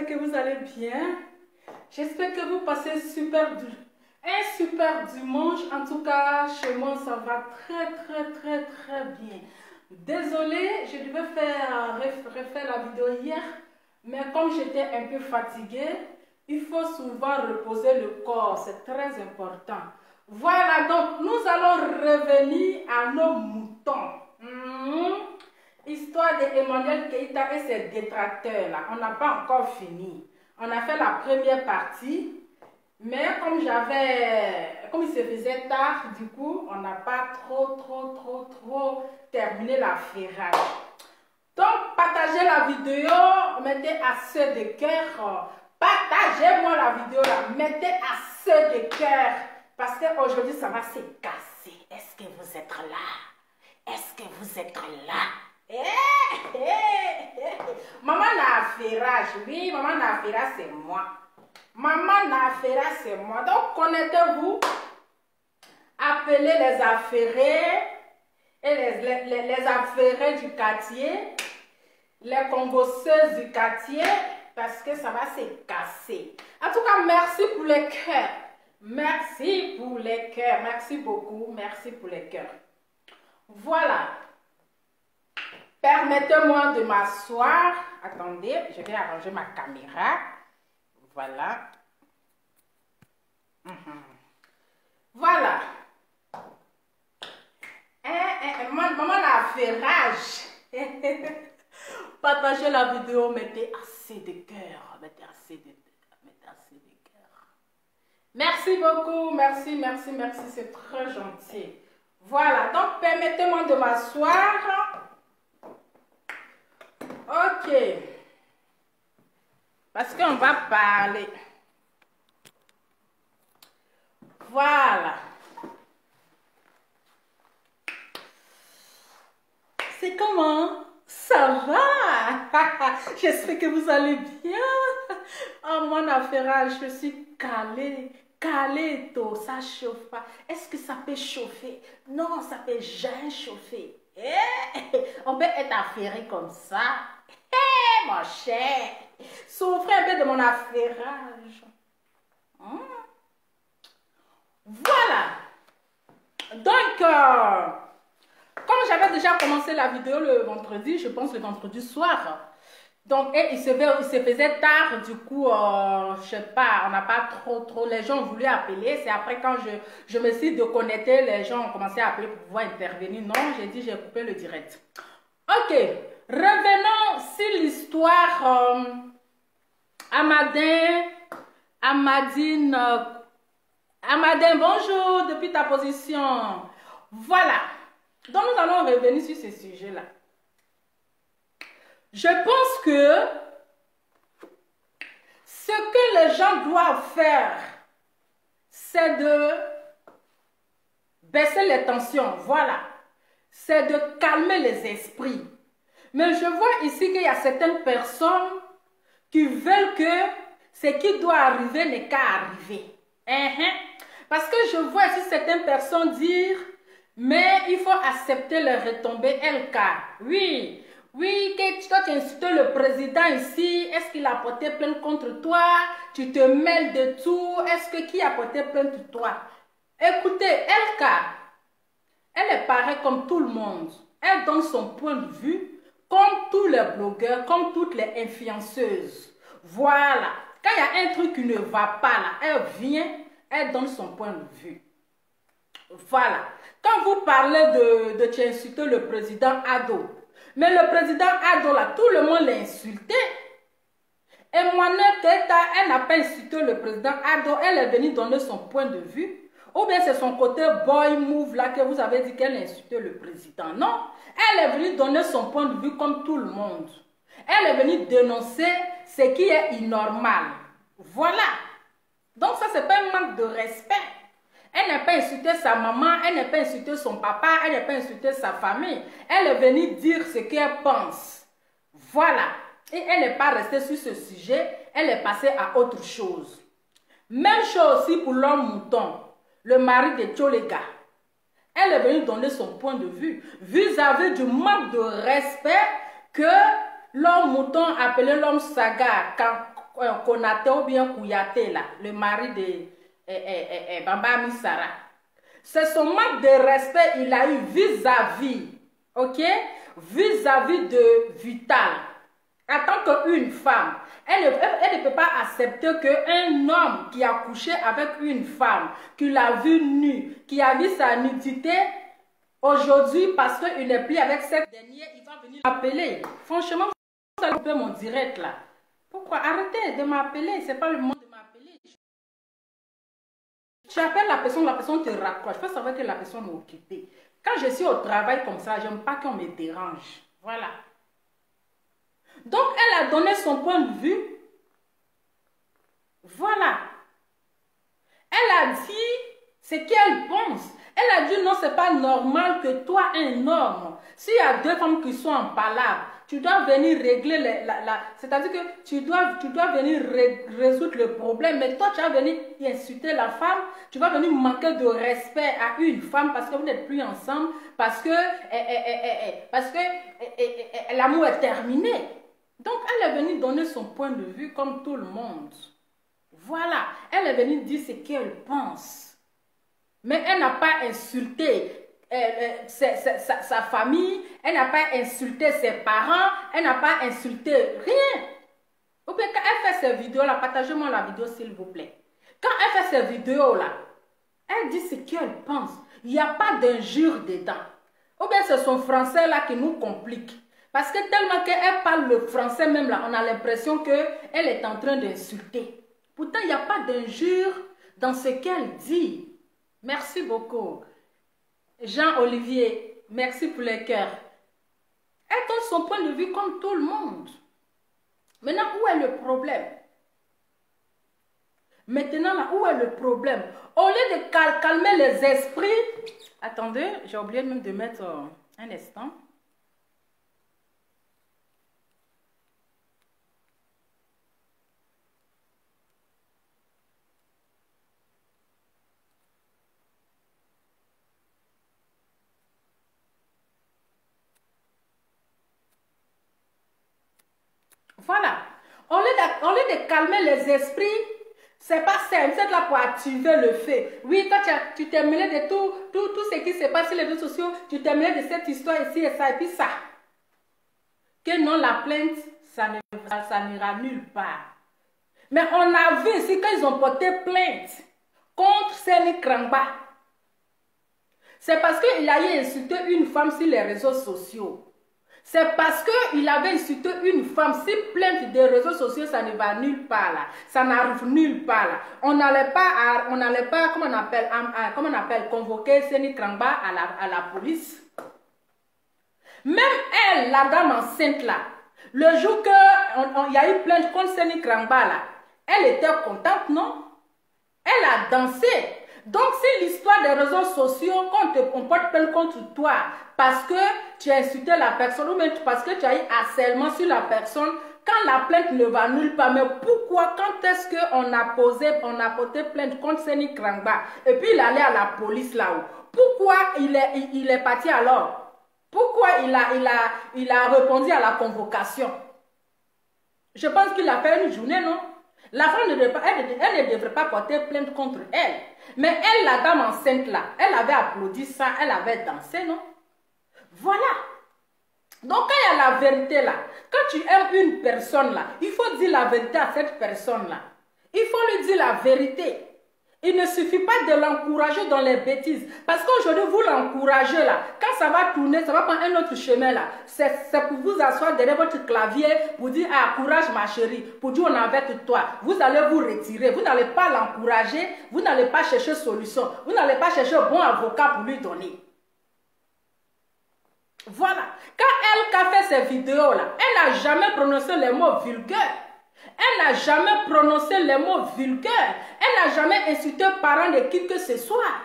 j'espère que vous allez bien. J'espère que vous passez un super dimanche. En tout cas, chez moi, ça va très bien. Désolée, je devais refaire la vidéo hier, mais comme j'étais un peu fatiguée, il faut souvent reposer le corps, c'est très important. Voilà, donc nous allons revenir à nos moutons. Histoire d'Emmanuel Keïta et ses détracteurs là, on n'a pas encore fini. On a fait la première partie, mais comme il se faisait tard, du coup, on n'a pas trop terminé la ferrage. Donc, partagez la vidéo, mettez assez de cœur. Partagez-moi la vidéo là, mettez assez de cœur. Parce qu'aujourd'hui, ça va se casser. Est-ce que vous êtes là? Est-ce que vous êtes là? Maman Nafera, oui, Maman Nafera, c'est moi. Maman Nafera, c'est moi. Donc, connectez-vous. Appelez les affairés et les affairés du quartier, les congosseuses du quartier, parce que ça va se casser. En tout cas, merci pour les cœurs. Merci pour les cœurs. Merci beaucoup. Merci pour les cœurs. Voilà. Permettez-moi de m'asseoir. Attendez, je vais arranger ma caméra. Voilà. Voilà. Maman a fait rage. Partagez la vidéo, mettez assez de cœur. Mettez assez de cœur. Merci beaucoup. Merci, c'est très gentil. Voilà, donc permettez-moi de m'asseoir. Ok. Parce qu'on va parler. Voilà. C'est comment? Ça va? J'espère que vous allez bien. Oh, mon affaire, je suis calée. Calée, tôt, ça chauffe pas. Est-ce que ça peut chauffer? Non, ça peut jamais chauffer. On peut être affairé comme ça. Mon cher, souffrez un peu de mon affairage. Voilà. Donc, comme j'avais déjà commencé la vidéo le vendredi, je pense le vendredi soir. Donc, il se faisait tard, du coup, je sais pas, on n'a pas trop, les gens ont voulu appeler. C'est après quand je me suis déconnectée, les gens ont commencé à appeler pour pouvoir intervenir. Non, j'ai dit, j'ai coupé le direct. Ok, revenons sur l'histoire Amadin, bonjour, depuis ta position. Voilà, donc nous allons revenir sur ce sujet-là. Je pense que ce que les gens doivent faire, c'est de baisser les tensions, voilà. C'est de calmer les esprits. Mais je vois ici qu'il y a certaines personnes qui veulent que ce qui doit arriver n'est qu'à arriver. Parce que je vois ici certaines personnes dire, mais il faut accepter les retombées LK. Oui, que toi tu insultes le président ici, est-ce qu'il a porté plainte contre toi? Tu te mêles de tout, est-ce que qui a porté plainte contre toi? Écoutez, LK, elle est pareille comme tout le monde. Elle donne son point de vue, comme tous les blogueurs, comme toutes les influenceuses. Voilà. Quand il y a un truc qui ne va pas là, elle vient, elle donne son point de vue. Voilà. Quand vous parlez de tu insulter le président Ado, mais le président Ado là, tout le monde l'a insulté. Et Emmanuel Keïta, elle n'a pas insulté le président Ado, elle est venue donner son point de vue. Ou bien c'est son côté boy move là que vous avez dit qu'elle a insulté le président. Non, elle est venue donner son point de vue comme tout le monde. Elle est venue dénoncer ce qui est anormal. Voilà. Donc ça, c'est pas un manque de respect. Elle n'a pas insulté sa maman, elle n'a pas insulté son papa, elle n'a pas insulté sa famille. Elle est venue dire ce qu'elle pense. Voilà. Et elle n'est pas restée sur ce sujet, elle est passée à autre chose. Même chose aussi pour l'homme mouton, le mari de Tcholega. Elle est venue donner son point de vue vis-à-vis du manque de respect que l'homme mouton appelé l'homme saga Konaté ou bien Kouyaté, là, le mari de Bamba Misara. C'est son manque de respect il a eu vis-à-vis, ok, vis-à-vis de Vital. En tant qu'une femme, elle ne peut pas accepter qu'un homme qui a couché avec une femme, qui l'a vue nue, qui a vu sa nudité, aujourd'hui, parce qu'il n'est plus avec cette dernière, il va venir m'appeler. Franchement, vous allez couper mon direct là. Pourquoi? Arrêtez de m'appeler, c'est pas le moment de m'appeler. Tu appelles la personne te raccroche. Il faut savoir que la personne est occupée. Quand je suis au travail comme ça, j'aime pas qu'on me dérange. Voilà. Donc, elle a donné son point de vue. Voilà. Elle a dit ce qu'elle pense. Elle a dit non, c'est pas normal que toi, un homme, s'il y a deux femmes qui sont en palabre, tu dois venir régler c'est-à-dire que tu dois venir résoudre le problème, mais toi tu vas venir insulter la femme, tu vas venir manquer de respect à une femme parce que vous n'êtes plus ensemble, parce que l'amour est terminé. Donc elle est venue donner son point de vue comme tout le monde. Voilà, elle est venue dire ce qu'elle pense. Mais elle n'a pas insulté sa famille, elle n'a pas insulté ses parents, elle n'a pas insulté rien. Ou bien quand elle fait ces vidéos-là, partagez-moi la vidéo s'il vous plaît. Quand elle fait ces vidéos-là, elle dit ce qu'elle pense. Il n'y a pas d'injure dedans. Ou bien c'est son français-là qui nous complique. Parce que tellement qu'elle parle le français même là, on a l'impression qu'elle est en train d'insulter. Pourtant, il n'y a pas d'injure dans ce qu'elle dit. Merci beaucoup. Jean-Olivier, merci pour les cœurs. Elle donne son point de vue comme tout le monde. Maintenant, où est le problème? Maintenant, là, où est le problème? Au lieu de calmer les esprits... Attendez, j'ai oublié même de mettre un instant. Voilà. Au lieu de calmer les esprits, c'est pas simple. C'est là pour activer le fait. Oui, toi, tu t'es mêlé de tout ce qui se passe sur les réseaux sociaux. Tu t'es mêlé de cette histoire ici et ça, et puis ça. Que non, la plainte, ça n'ira nulle part. Mais on a vu ici quand ils ont porté plainte contre Seni Krangba. C'est parce qu'il a eu insulté une femme sur les réseaux sociaux. C'est parce qu'il avait insulté une femme. Si plainte des réseaux sociaux, ça ne va nulle part là. Ça n'arrive nulle part là. On n'allait pas, comment on appelle, convoquer Seni Krangba à la police. Même elle, la dame enceinte là, le jour qu'il y a eu plainte contre Seni Krangba là, elle était contente, non? Elle a dansé. Donc, si l'histoire des réseaux sociaux, on porte plainte contre toi parce que tu as insulté la personne ou même parce que tu as eu harcèlement sur la personne, quand la plainte ne va nulle part, mais pourquoi, quand est-ce qu'on a porté plainte contre Seni Krangba et puis il allait à la police là-haut? Pourquoi il est parti alors? Pourquoi il a répondu à la convocation? Je pense qu'il a fait une journée, non? La femme elle ne devrait pas porter plainte contre elle. Mais elle, la dame enceinte là, elle avait applaudi ça, elle avait dansé, non? Voilà. Donc quand il y a la vérité là, quand tu aimes une personne là, il faut dire la vérité à cette personne là. Il faut lui dire la vérité. Il ne suffit pas de l'encourager dans les bêtises. Parce qu'aujourd'hui, vous l'encouragez là. Quand ça va tourner, ça va prendre un autre chemin là. C'est pour vous asseoir derrière votre clavier, pour dire, ah, courage ma chérie, pour dire on est avec toi. Vous allez vous retirer. Vous n'allez pas l'encourager. Vous n'allez pas chercher solution. Vous n'allez pas chercher un bon avocat pour lui donner. Voilà. Quand elle a fait ces vidéos là, elle n'a jamais prononcé les mots vulgaires. Elle n'a jamais prononcé les mots vulgaires. Elle n'a jamais insulté parents de qui que ce soit.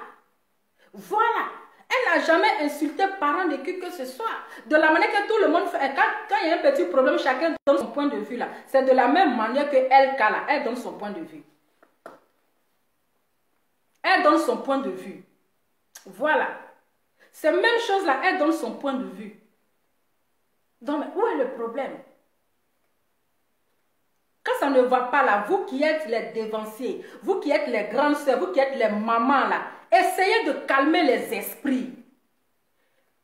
Voilà. Elle n'a jamais insulté parents de qui que ce soit. De la manière que tout le monde fait. Quand il y a un petit problème, chacun donne son point de vue là. C'est de la même manière que elle, Kala, elle donne son point de vue. Elle donne son point de vue. Voilà. C'est la même chose là, elle donne son point de vue. Donc, où est le problème? Quand ça ne va pas là, vous qui êtes les dévanciers, vous qui êtes les grandes sœurs, vous qui êtes les mamans là, essayez de calmer les esprits.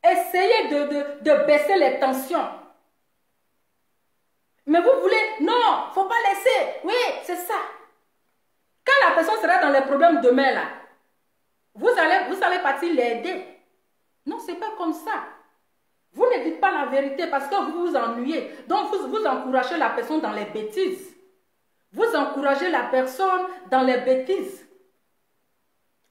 Essayez de baisser les tensions. Mais vous voulez, non, faut pas laisser. Oui, c'est ça. Quand la personne sera dans les problèmes demain là, vous allez partir l'aider. Non, c'est pas comme ça. Vous ne dites pas la vérité parce que vous vous ennuyez. Donc, vous encouragez la personne dans les bêtises. Vous encouragez la personne dans les bêtises.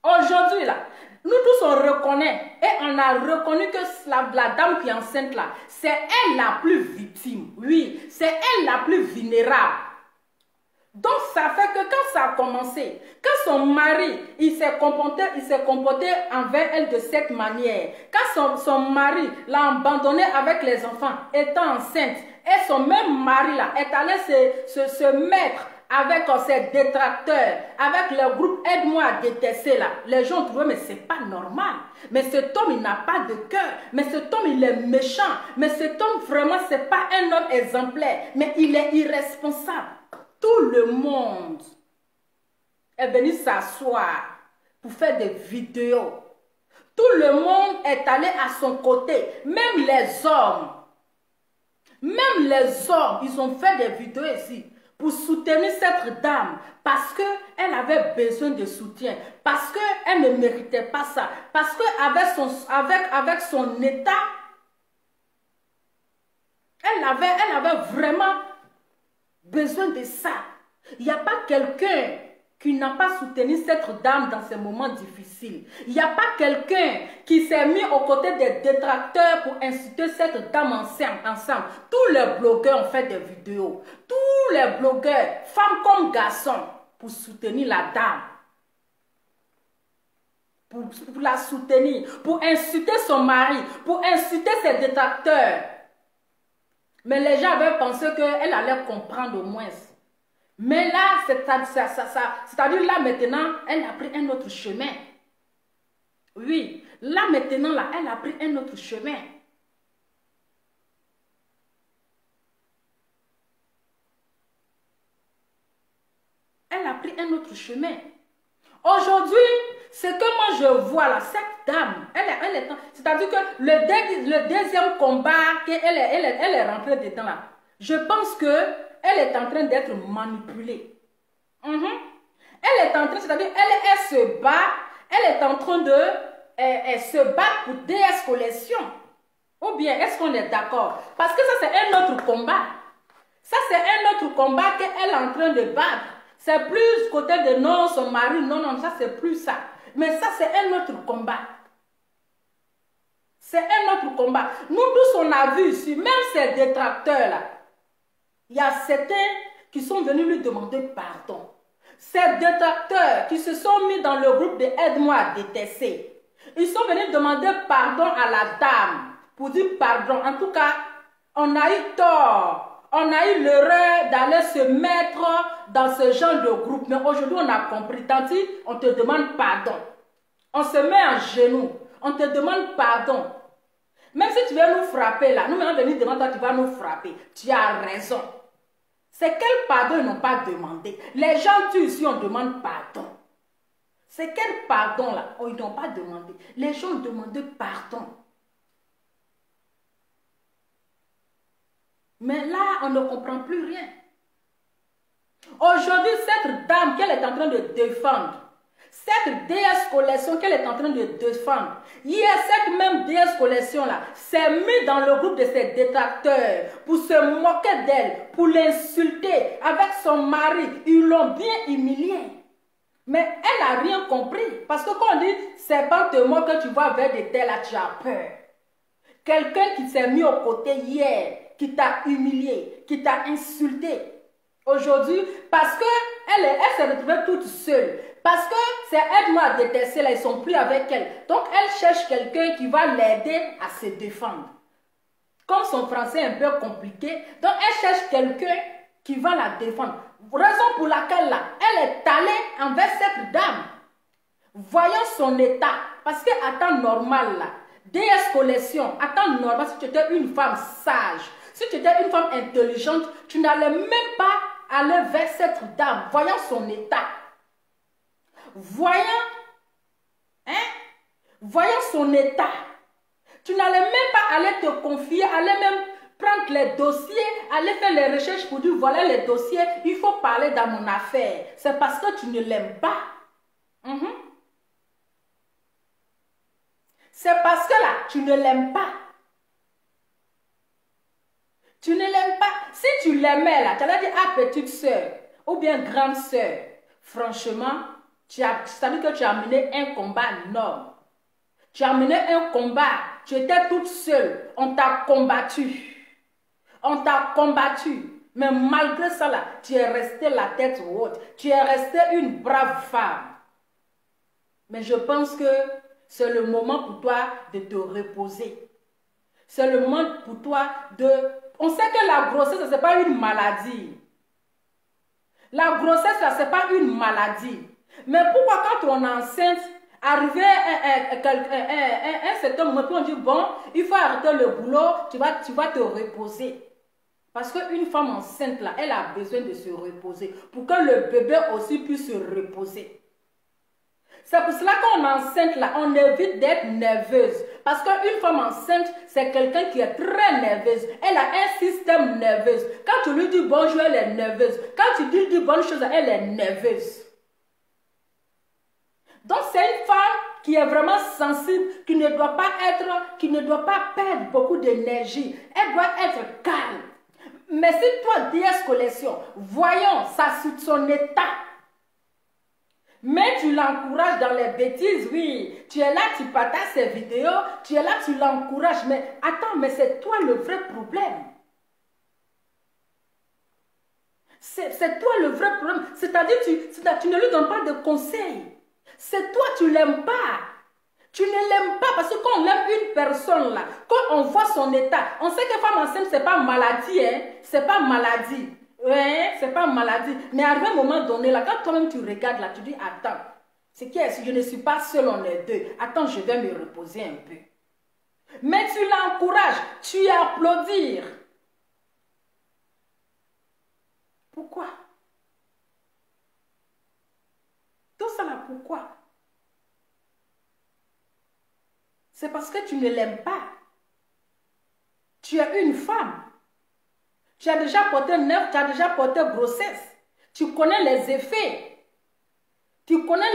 Aujourd'hui, là, nous tous, on reconnaît. Et on a reconnu que la dame qui est enceinte, là, c'est elle la plus victime. Oui, c'est elle la plus vulnérable. Donc, ça fait que quand ça a commencé, quand son mari, il s'est comporté envers elle de cette manière, quand son mari l'a abandonné avec les enfants, étant enceinte, et son même mari là est allé se mettre avec ses détracteurs, avec le groupe Aide-moi à détester là, les gens trouvaient mais c'est pas normal. Mais cet homme il n'a pas de cœur, mais cet homme il est méchant, mais cet homme vraiment c'est pas un homme exemplaire, mais il est irresponsable. Tout le monde est venu s'asseoir pour faire des vidéos. Tout le monde est allé à son côté, même les hommes. Même les hommes, ils ont fait des vidéos ici pour soutenir cette dame parce qu'elle avait besoin de soutien, parce qu'elle ne méritait pas ça, parce qu'avec son état, elle avait vraiment besoin de ça. Il n'y a pas quelqu'un qui n'a pas soutenu cette dame dans ces moments difficiles. Il n'y a pas quelqu'un qui s'est mis aux côtés des détracteurs pour inciter cette dame ensemble. Tous les blogueurs ont fait des vidéos. Tous les blogueurs, femmes comme garçons, pour soutenir la dame. Pour la soutenir, pour insulter son mari, pour insulter ses détracteurs. Mais les gens avaient pensé qu'elle allait comprendre au moins. Mais là, c'est-à-dire là maintenant, elle a pris un autre chemin. Oui, là maintenant, là, elle a pris un autre chemin. Elle a pris un autre chemin. Aujourd'hui, ce que moi je vois là, cette dame, c'est-à-dire que le deuxième combat qu'elle est rentrée dedans là, je pense qu'elle est en train d'être manipulée. Elle est en train, c'est-à-dire elle se bat, elle est en train de se battre pour DS Collection. Ou bien, est-ce qu'on est d'accord? Parce que ça c'est un autre combat. Ça c'est un autre combat qu'elle est en train de battre. C'est plus côté de non, son mari, non, ça c'est plus ça. Mais ça c'est un autre combat. C'est un autre combat. Nous tous on a vu ici, même ces détracteurs là, il y a certains qui sont venus lui demander pardon. Ces détracteurs qui se sont mis dans le groupe de Aide-moi à détester, ils sont venus demander pardon à la dame pour dire pardon. En tout cas, on a eu tort. On a eu l'erreur d'aller se mettre dans ce genre de groupe. Mais aujourd'hui, on a compris. Tanti, on te demande pardon. On se met en genoux. On te demande pardon. Même si tu veux nous frapper là, nous allons venir devant toi, tu vas nous frapper. Tu as raison. C'est quel pardon ils n'ont pas demandé? Les gens tuent ici, on demande pardon. C'est quel pardon là? Oh, ils n'ont pas demandé. Les gens ont demandé pardon. Mais là, on ne comprend plus rien. Aujourd'hui, cette dame qu'elle est en train de défendre, cette DS Collection qu'elle est en train de défendre, hier, cette même DS Collection-là s'est mise dans le groupe de ses détracteurs pour se moquer d'elle, pour l'insulter avec son mari. Ils l'ont bien humiliée. Mais elle n'a rien compris. Parce que quand on dit, c'est pas te moque que tu vas vers des tels là, tu as peur. Quelqu'un qui s'est mis au côté hier, qui t'a humilié, qui t'a insulté. Aujourd'hui, parce qu'elle s'est retrouvée toute seule. Parce que c'est Aide-moi à détester, là, ils ne sont plus avec elle. Donc, elle cherche quelqu'un qui va l'aider à se défendre. Comme son français est un peu compliqué, donc elle cherche quelqu'un qui va la défendre. Raison pour laquelle, là, elle est allée envers cette dame. Voyant son état, parce qu'à temps normal, là, DS Collection, à temps normal, si tu étais une femme sage, si tu étais une femme intelligente, tu n'allais même pas aller vers cette dame, voyant son état, voyant son état, tu n'allais même pas aller te confier, aller même prendre les dossiers, aller faire les recherches pour dire voilà les dossiers, il faut parler dans mon affaire. C'est parce que tu ne l'aimes pas. C'est parce que là, tu ne l'aimes pas. Tu ne l'aimes pas. Si tu l'aimais là, tu allais dire ah petite soeur ou bien grande soeur, franchement, c'est-à-dire que tu as mené un combat énorme. Tu as mené un combat. Tu étais toute seule. On t'a combattu. On t'a combattu. Mais malgré ça, là, tu es restée la tête haute. Tu es restée une brave femme. Mais je pense que c'est le moment pour toi de te reposer. C'est le moment pour toi de... On sait que la grossesse, ce n'est pas une maladie. La grossesse, ce n'est pas une maladie. Mais pourquoi quand on est enceinte, arrivé à un certain moment, on dit, bon, il faut arrêter le boulot, tu vas te reposer. Parce qu'une femme enceinte, là, elle a besoin de se reposer pour que le bébé aussi puisse se reposer. C'est pour cela qu'on est enceinte, là, on évite d'être nerveuse. Parce qu'une femme enceinte, c'est quelqu'un qui est très nerveuse. Elle a un système nerveux. Quand tu lui dis bonjour, elle est nerveuse. Quand tu lui dis bonne chose, elle est nerveuse. Donc, c'est une femme qui est vraiment sensible, qui ne doit pas perdre beaucoup d'énergie. Elle doit être calme. Mais si toi, DS Collection, voyons son état, mais tu l'encourages dans les bêtises, oui. Tu es là, tu partages ses vidéos, tu es là, tu l'encourages. Mais attends, mais c'est toi le vrai problème. C'est toi le vrai problème. C'est-à-dire, tu ne lui donnes pas de conseils. C'est toi, tu ne l'aimes pas. Tu ne l'aimes pas parce que quand on aime une personne, là, quand on voit son état, on sait que femme enceinte, ce n'est pas maladie, hein. C'est pas maladie. Ouais, c'est pas maladie. Mais à un moment donné, là, quand toi-même tu regardes, là, tu dis, attends, c'est qui est-ce? Je ne suis pas seule, on est deux. Attends, je vais me reposer un peu. Mais tu l'encourages, tu applaudis. Pourquoi? Tout ça là, pourquoi? C'est parce que tu ne l'aimes pas. Tu es une femme. Tu as déjà porté neuf, tu as déjà porté grossesse. Tu connais les effets. Tu connais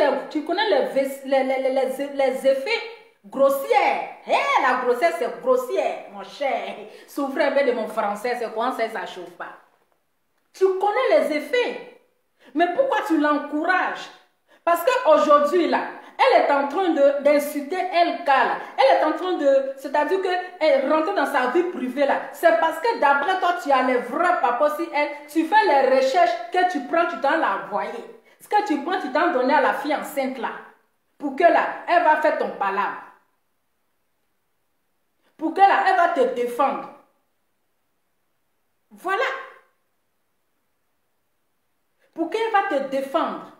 les effets grossières. Hey, la grossesse, c'est grossière, mon cher. Souffrez un peu de mon français, c'est quoi ça ne chauffe pas. Tu connais les effets. Mais pourquoi tu l'encourages? Parce qu'aujourd'hui, là, elle est en train d'insulter LK, là. Elle est en train de... C'est-à-dire qu'elle rentre dans sa vie privée, là. C'est parce que d'après toi, tu as les vrais papas. Si tu fais les recherches que tu prends, tu t'en l'as envoyé. Ce que tu prends, tu t'en donnes à la fille enceinte, là. Pour que, là, elle va faire ton palabre. Pour que, là, elle va te défendre. Voilà. Pour qu'elle va te défendre.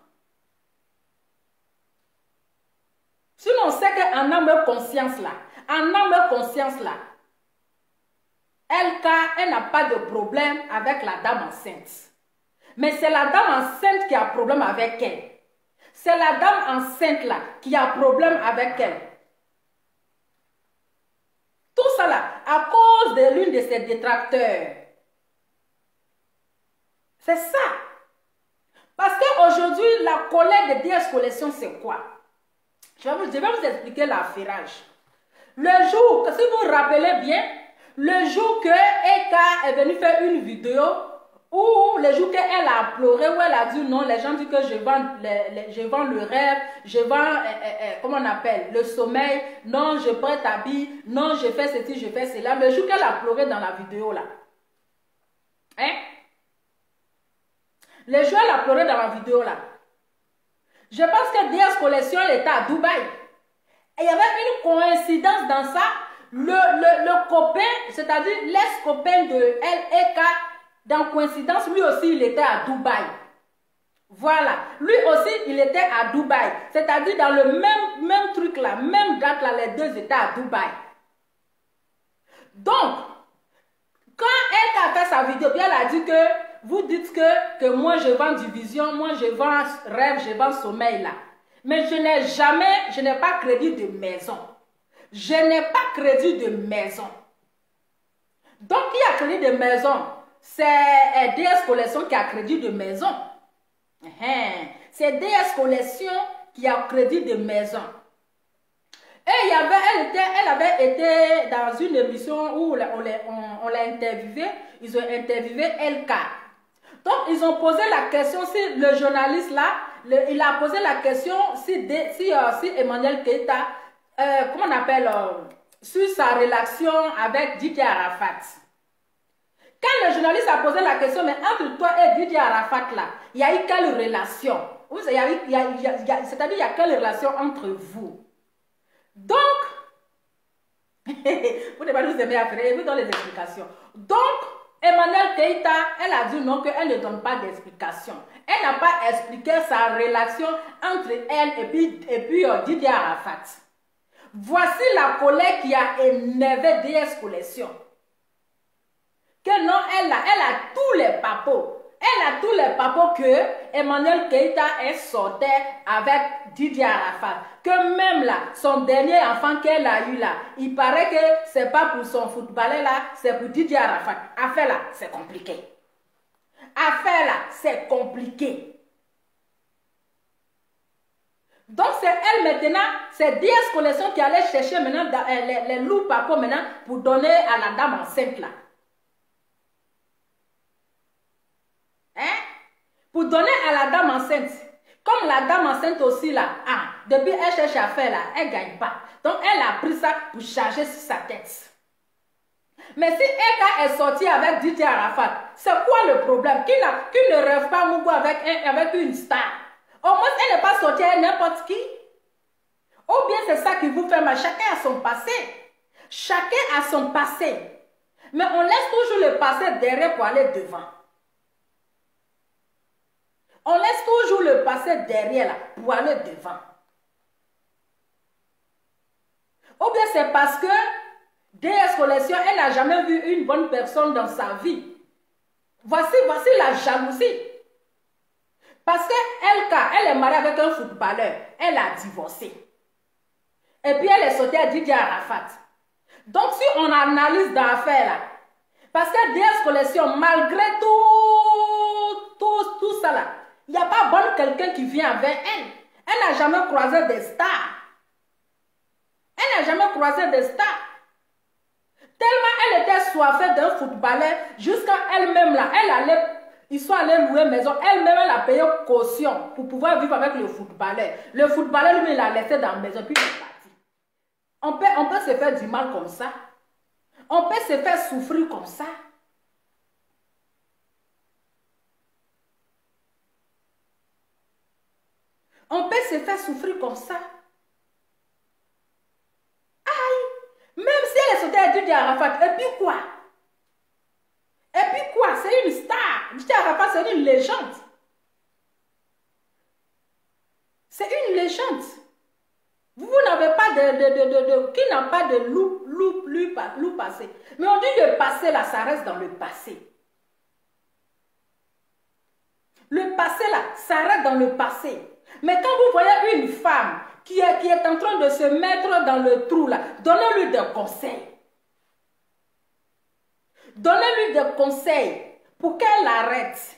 Sinon, on sait qu'en âme conscience là, elle n'a pas de problème avec la dame enceinte. Mais c'est la dame enceinte qui a problème avec elle. C'est la dame enceinte là qui a problème avec elle. Tout ça là, à cause de l'une de ses détracteurs. C'est ça. Parce qu'aujourd'hui, la colère de DS Collection, c'est quoi? Je vais vous expliquer l'affairage. Le jour, si vous vous rappelez bien, le jour que Eka est venue faire une vidéo, ou le jour qu'elle a pleuré, où elle a dit non, les gens disent que je vends le rêve, je vends, comment on appelle, le sommeil, non, je prête habit, non, je fais ceci, je fais cela. Le jour qu'elle a pleuré dans la vidéo là, hein? Le jour qu'elle a pleuré dans la vidéo là, je pense que DS Collection, elle était à Dubaï. Et il y avait une coïncidence dans ça. Le copain, c'est-à-dire l'ex-copain de Eka, dans coïncidence, lui aussi, il était à Dubaï. Voilà. Lui aussi, il était à Dubaï. C'est-à-dire dans le même truc là, même date là, les deux étaient à Dubaï. Donc, Quand elle a fait sa vidéo, puis elle a dit que vous dites que moi je vends division, moi je vends rêve, je vends sommeil là. Mais je n'ai pas crédit de maison. Je n'ai pas crédit de maison. Donc, qui a crédit de maison? C'est DS Collection qui a crédit de maison. C'est DS Collection qui a crédit de maison. Et elle avait été dans une émission où on l'a interviewé. Ils ont interviewé LK. Donc, ils ont posé la question, si le journaliste là, il a posé la question si Emmanuel Keïta, comment on appelle, sur sa relation avec Didier Arafat. Quand le journaliste a posé la question, mais entre toi et Didier Arafat là, il y a eu quelle relation? C'est-à-dire, il y a quelle relation entre vous? Donc, vous ne pas nous aimer après, vous donnez les explications. Donc, Emmanuel Keïta, elle a dit non, qu'elle ne donne pas d'explication. Elle n'a pas expliqué sa relation entre elle et puis Didier Arafat. Voici la colère qui a énervé DS Collection. Que non, elle a tous les papos. Elle a tous les papos que Emmanuel Keïta est sorti avec Didier Arafat. Que même là, son dernier enfant qu'elle a eu là, il paraît que c'est pas pour son footballeur là, c'est pour Didier Arafat. Affaire là, c'est compliqué. Affaire là, c'est compliqué. Donc c'est elle maintenant, c'est DS Collection qui allait chercher maintenant les loups papos maintenant pour donner à la dame enceinte là. Pour donner à la dame enceinte. Comme la dame enceinte aussi là, depuis elle cherche à faire là, elle ne gagne pas. Donc elle a pris ça pour charger sur sa tête. Mais si Eka est sortie avec Didier Arafat, c'est quoi le problème? Qui ne rêve pas Mougou avec une star? Au moins elle n'est pas sortie avec n'importe qui. Ou bien c'est ça qui vous fait mal. Chacun a son passé. Chacun a son passé. Mais on laisse toujours le passé derrière pour aller devant. On laisse toujours le passé derrière là, pour aller devant. Ou bien c'est parce que DS Collection, elle n'a jamais vu une bonne personne dans sa vie. Voici la jalousie. Parce elle est mariée avec un footballeur. Elle a divorcé. Et puis elle est sortie à Didier Arafat. Donc si on analyse dans l'affaire là, parce que DS Collection, malgré tout ça là, il n'y a pas bon quelqu'un qui vient avec elle. Elle n'a jamais croisé des stars. Elle n'a jamais croisé des stars. Tellement elle était soifée d'un footballeur, jusqu'à elle-même là, ils sont allés louer une maison. Elle-même, elle a payé caution pour pouvoir vivre avec le footballeur. Le footballeur, lui, il l'a laissé dans la maison, puis il est parti. On peut se faire du mal comme ça. On peut se faire souffrir comme ça. On peut se faire souffrir comme ça. Aïe! Même si elle est sortie à Didier Arafat, et puis quoi? Et puis quoi? C'est une star. Didier Arafat, c'est une légende. C'est une légende. Vous n'avez pas qui n'a pas de loup passé. Mais on dit le passé là, ça reste dans le passé. Le passé là, ça reste dans le passé. Mais quand vous voyez une femme qui est en train de se mettre dans le trou là, donnez-lui des conseils. Donnez-lui des conseils pour qu'elle arrête.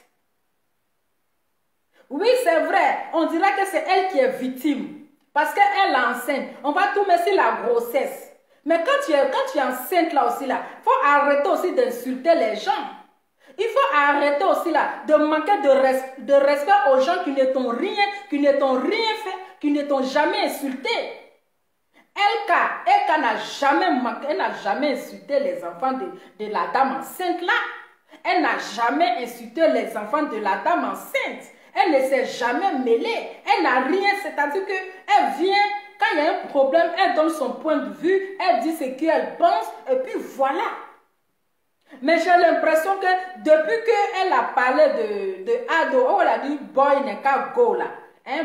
Oui, c'est vrai, on dira que c'est elle qui est victime. Parce qu'elle est enceinte. On va tout mettre sur la grossesse. Mais quand tu es enceinte là aussi, il faut arrêter aussi d'insulter les gens. Il faut arrêter aussi là de manquer de respect aux gens qui ne t'ont rien fait, qui ne t'ont jamais insulté. Elka n'a jamais insulté les enfants de la dame enceinte là. Elle n'a jamais insulté les enfants de la dame enceinte. Elle ne s'est jamais mêlée. Elle n'a rien, c'est-à-dire qu'elle vient, quand il y a un problème, elle donne son point de vue, elle dit ce qu'elle pense, et puis voilà. Mais j'ai l'impression que depuis qu'elle a parlé de Ado, où elle a dit boy n'est qu'à go là,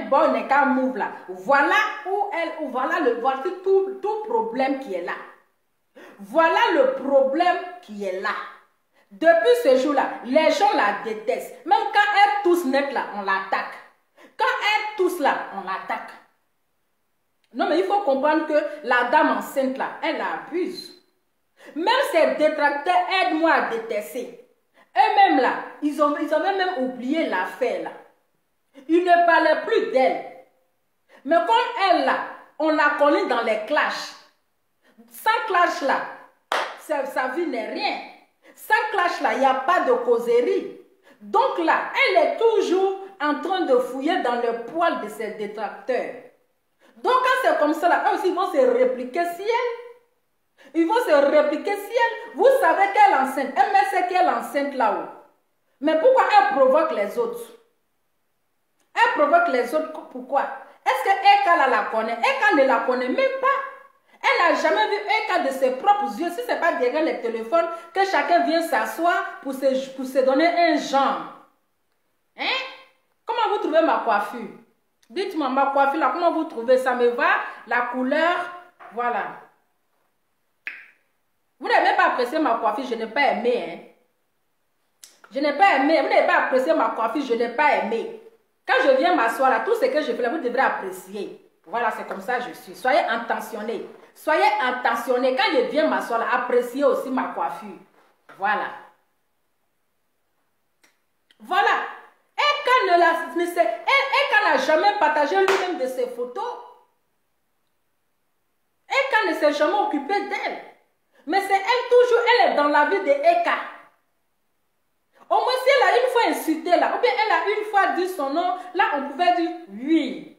boy n'est qu'à move là, voilà voici tout problème qui est là. Voilà le problème qui est là. Depuis ce jour-là, les gens la détestent. Même quand elle tousse net là, on l'attaque. Quand elle tousse là, on l'attaque. Non, mais il faut comprendre que la dame enceinte là, elle abuse. Même ses détracteurs aident-moi à détester. Eux-mêmes là, ils avaient même oublié l'affaire là. Ils ne parlaient plus d'elle. Mais comme elle là, on la connaît dans les clashs. Sans clash là, sa vie n'est rien. Sans clash là, il n'y a pas de causerie. Donc là, elle est toujours en train de fouiller dans le poil de ses détracteurs. Donc quand c'est comme ça là, eux aussi ils vont se répliquer si elle. Ils vont se répliquer si elle. Vous savez qu'elle est enceinte. Elle sait qu'elle est enceinte là-haut. Mais pourquoi elle provoque les autres? Elle provoque les autres. Pourquoi? Est-ce que Eka la connaît? Eka ne la connaît même pas. Elle n'a jamais vu Eka de ses propres yeux. Si ce n'est pas derrière les téléphones que chacun vient s'asseoir pour se donner un genre. Hein? Comment vous trouvez ma coiffure? Dites-moi, ma coiffure là, comment vous trouvez? Ça me va? La couleur? Voilà. Vous n'avez même pas apprécié ma coiffure, je n'ai pas aimé. Hein? Je n'ai pas aimé. Vous n'avez pas apprécié ma coiffure, je n'ai pas aimé. Quand je viens m'asseoir là, tout ce que je fais là, vous devrez apprécier. Voilà, c'est comme ça que je suis. Soyez intentionnés. Soyez intentionnés. Quand je viens m'asseoir là, appréciez aussi ma coiffure. Voilà. Voilà. Eka n'a jamais partagé lui-même de ses photos. Eka ne s'est jamais occupé d'elle. Mais c'est elle toujours, elle est dans la vie de Eka. Au moins si elle a une fois insulté là, ou bien elle a une fois dit son nom, là on pouvait dire oui.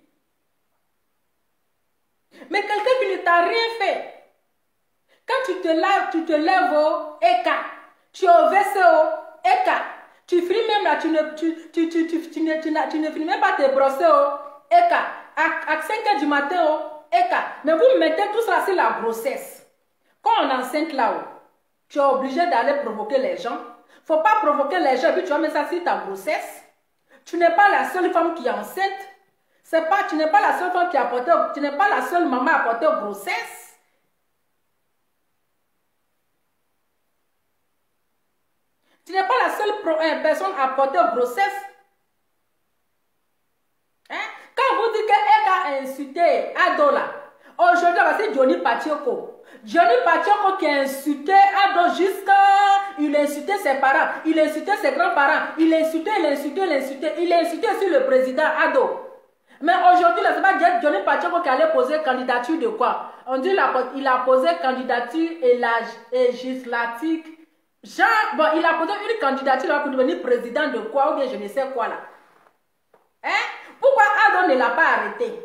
Mais quelqu'un qui ne t'a rien fait, quand tu te lèves au Eka, tu es au WC Eka, tu finis même là, tu ne finis même pas te brosser au Eka, à 5 h du matin au Eka, mais vous mettez tout ça sur la grossesse. Quand on est enceinte là-haut, tu es obligé d'aller provoquer les gens. Il ne faut pas provoquer les gens et puis tu vas mettre ça sur ta grossesse. Tu n'es pas la seule femme qui est enceinte. Tu n'es pas la seule femme qui a porté, tu n'es pas la seule maman à porter grossesse. Tu n'es pas la seule personne à porter grossesse. Hein? Quand vous dites qu'elle a insulté Ado là, aujourd'hui c'est Johnny Pacheco. Johnny Pacheco qui a insulté Ado jusqu'à... Il a insulté ses parents, il a insulté ses grands-parents, il a insulté aussi le président Ado. Mais aujourd'hui, ce n'est pas Johnny Pacheco qui allait poser candidature de quoi? On dit qu'il a posé candidature législative. Genre, bon, il a posé une candidature là pour devenir président de quoi? Ou bien je ne sais quoi là. Hein? Pourquoi Ado ne l'a pas arrêté?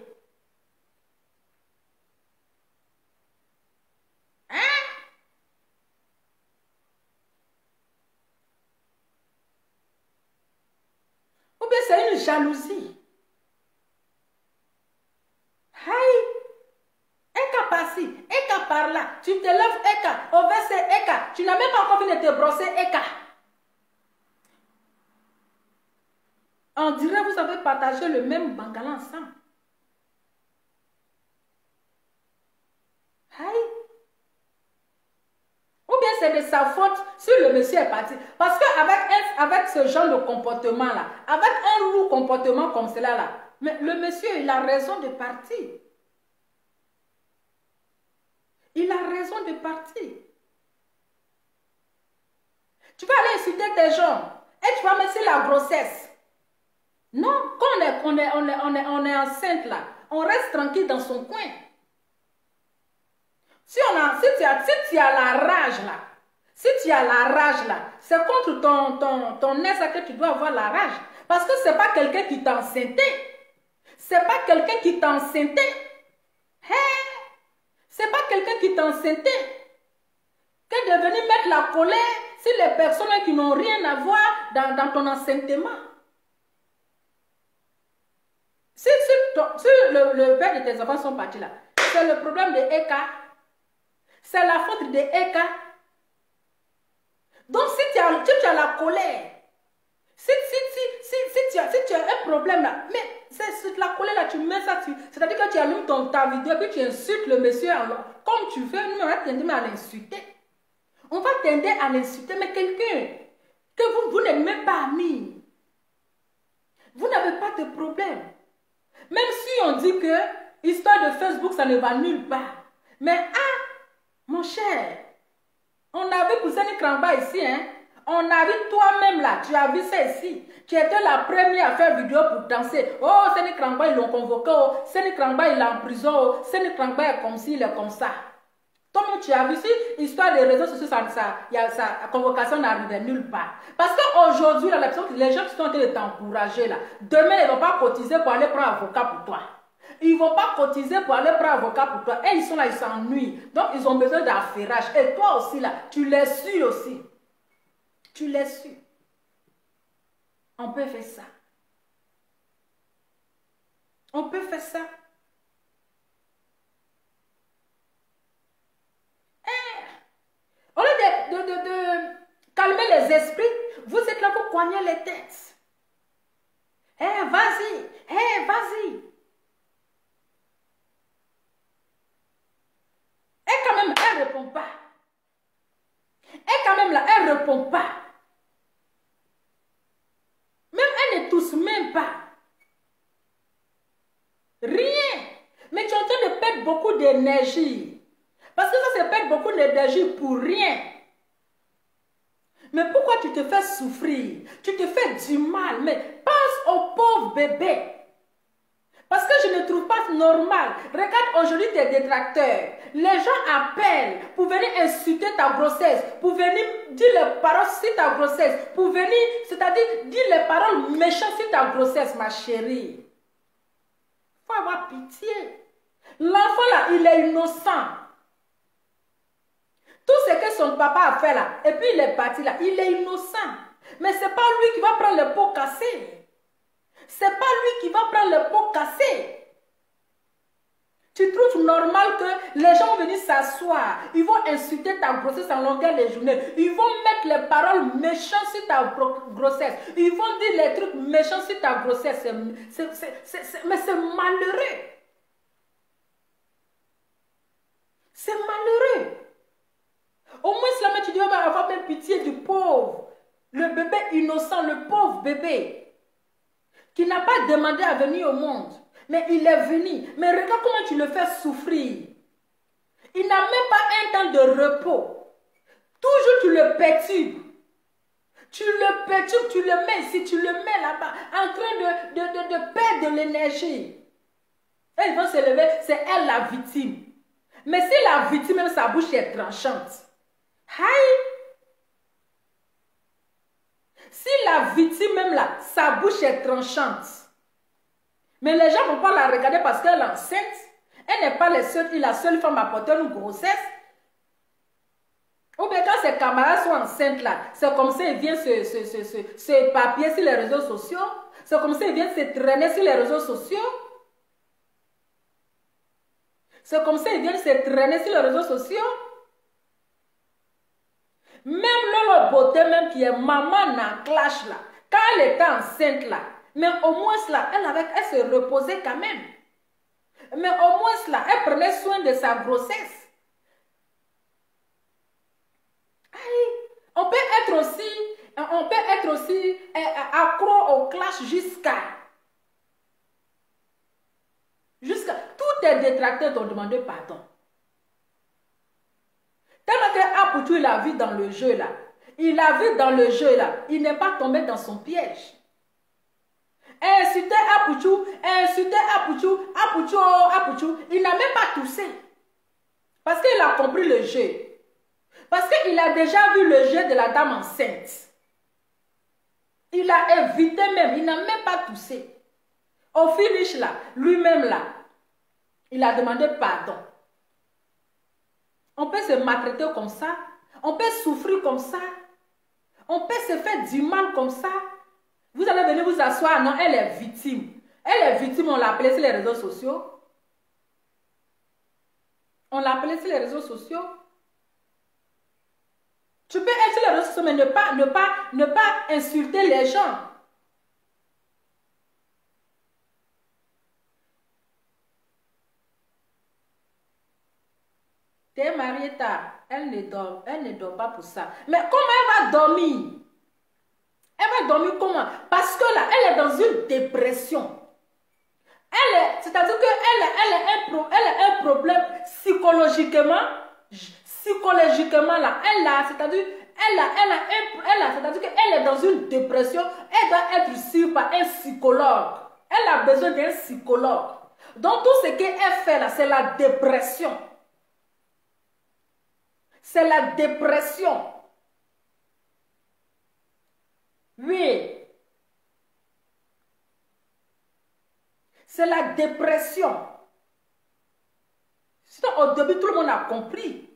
C'est une jalousie. Aïe! Eka par-ci, Eka par-là. Tu te lèves Eka, au verset Eka. Tu n'as même pas encore fini de te brosser Eka. On dirait que vous avez partagé le même bangala ensemble. Aïe! Ou bien c'est de sa faute si le monsieur est parti. Parce qu'avec ce genre de comportement-là, avec un lourd comportement comme cela, là, mais le monsieur, il a raison de partir. Il a raison de partir. Tu vas aller insulter tes gens et tu vas mettre la grossesse. Non, quand on est enceinte là, on reste tranquille dans son coin. Si tu as la rage là, c'est contre ton ex que tu dois avoir la rage. Parce que ce n'est pas quelqu'un qui t'a enceinté. C'est pas quelqu'un qui t'a enceinté. Hey, c'est pas quelqu'un qui t'a enceinté. Que de venir mettre la colère sur les personnes qui n'ont rien à voir dans ton enceintement. Si le père de tes enfants sont partis là, c'est le problème de Eka. C'est la faute de Eka. Donc si tu as la colère, si tu as un problème là, mais c'est la colère là, tu mets ça, c'est-à-dire que tu allumes ta vidéo et puis tu insultes le monsieur comme tu veux, nous on a tendance à l'insulter. On va tendre à l'insulter, mais quelqu'un que vous n'êtes même pas amis. Vous n'avez pas de problème. Même si on dit que histoire de Facebook, ça ne va nulle part. Mais mon cher, on a vu Poussani Kramba ici, hein? On a vu toi-même là, tu as vu ça ici. Tu étais la première à faire vidéo pour danser. Oh, Seni Kramba, ils l'ont convoqué. Oh, Seni Kramba, il est en prison. Oh, Seni Kramba est comme ci, il est comme ça. Toi-même, tu as vu ici, histoire des réseaux sociaux, sa convocation n'arrivait nulle part. Parce qu'aujourd'hui, les gens qui sont en train de t'encourager là, demain, ils ne vont pas cotiser pour aller prendre un avocat pour toi. Ils ne vont pas cotiser pour aller prendre un avocat pour toi. Et ils sont là, ils s'ennuient. Donc, ils ont besoin d'affairage. Et toi aussi là, tu les suis aussi. Tu les suis. On peut faire ça. On peut faire ça. Au lieu de calmer les esprits, vous êtes là pour coigner les têtes. Vas-y. Vas-y. Et quand même, elle ne répond pas. Et quand même là, elle ne répond pas. Même elle ne tousse même pas. Rien. Mais tu es en train de perdre beaucoup d'énergie. Parce que ça, c'est perdre beaucoup d'énergie pour rien. Mais pourquoi tu te fais souffrir? Tu te fais du mal. Mais pense au pauvre bébé. Parce que je ne trouve pas normal. Regarde aujourd'hui tes détracteurs. Les gens appellent pour venir insulter ta grossesse, pour venir dire les paroles sur ta grossesse, pour venir, c'est-à-dire dire les paroles méchantes sur ta grossesse, ma chérie. Il faut avoir pitié. L'enfant là, il est innocent. Tout ce que son papa a fait là, et puis il est parti là, il est innocent. Mais ce n'est pas lui qui va prendre le pot cassé. Ce n'est pas lui qui va prendre le pot cassé. Tu trouves normal que les gens vont venir s'asseoir, ils vont insulter ta grossesse en longueur de journée, ils vont mettre les paroles méchantes sur ta grossesse, ils vont dire les trucs méchants sur ta grossesse. Mais c'est malheureux. C'est malheureux. Au moins, cela, tu dois avoir même pitié du pauvre, le bébé innocent, le pauvre bébé, qui n'a pas demandé à venir au monde. Mais il est venu. Mais regarde comment tu le fais souffrir. Il n'a même pas un temps de repos. Toujours tu le perturbes. Tu le perturbes, tu le mets ici, tu le mets là-bas, en train de perdre de l'énergie. Et ils vont se lever, c'est elle la victime. Mais si la victime, même sa bouche est tranchante. Aïe! Si la victime, même là, sa bouche est tranchante. Mais les gens ne vont pas la regarder parce qu'elle est enceinte. Elle n'est pas la seule femme à porter une grossesse. Ou bien quand ses camarades sont enceintes là, c'est comme ça ils viennent se papier sur les réseaux sociaux. C'est comme ça ils viennent se traîner sur les réseaux sociaux. C'est comme ça ils viennent se traîner sur les réseaux sociaux. Même leur beauté même qui est maman dans clash là, quand elle était enceinte là, mais au moins là, elle se reposait quand même. Mais au moins là, elle prenait soin de sa grossesse. On peut être aussi accro au clash jusqu'à tous tes détracteurs t'ont demandé pardon. Tellement que Apoutou, il a vu dans le jeu là. Il a vu dans le jeu là. Il n'est pas tombé dans son piège. Insulter Apoutou, Apoutou, il n'a même pas toussé. Parce qu'il a compris le jeu. Parce qu'il a déjà vu le jeu de la dame enceinte. Il a évité même, il n'a même pas toussé. Au finish là, lui-même là, il a demandé pardon. On peut se maltraiter comme ça. On peut souffrir comme ça. On peut se faire du mal comme ça. Vous allez venir vous asseoir. Non, elle est victime. Elle est victime, on l'a appelée sur les réseaux sociaux. On l'a appelée sur les réseaux sociaux. Tu peux être sur les réseaux sociaux, mais ne pas insulter les gens. T'es Marietta, elle ne dort pas pour ça. Mais comment elle va dormir? Elle va dormir comment? Parce que là, elle est dans une dépression. C'est-à-dire qu'elle a un problème psychologiquement là, c'est-à-dire qu'elle est dans une dépression, elle doit être suivie par un psychologue. Elle a besoin d'un psychologue. Donc tout ce qu'elle fait là, c'est la dépression. C'est la dépression. Oui. C'est la dépression. Sinon, au début, tout le monde a compris.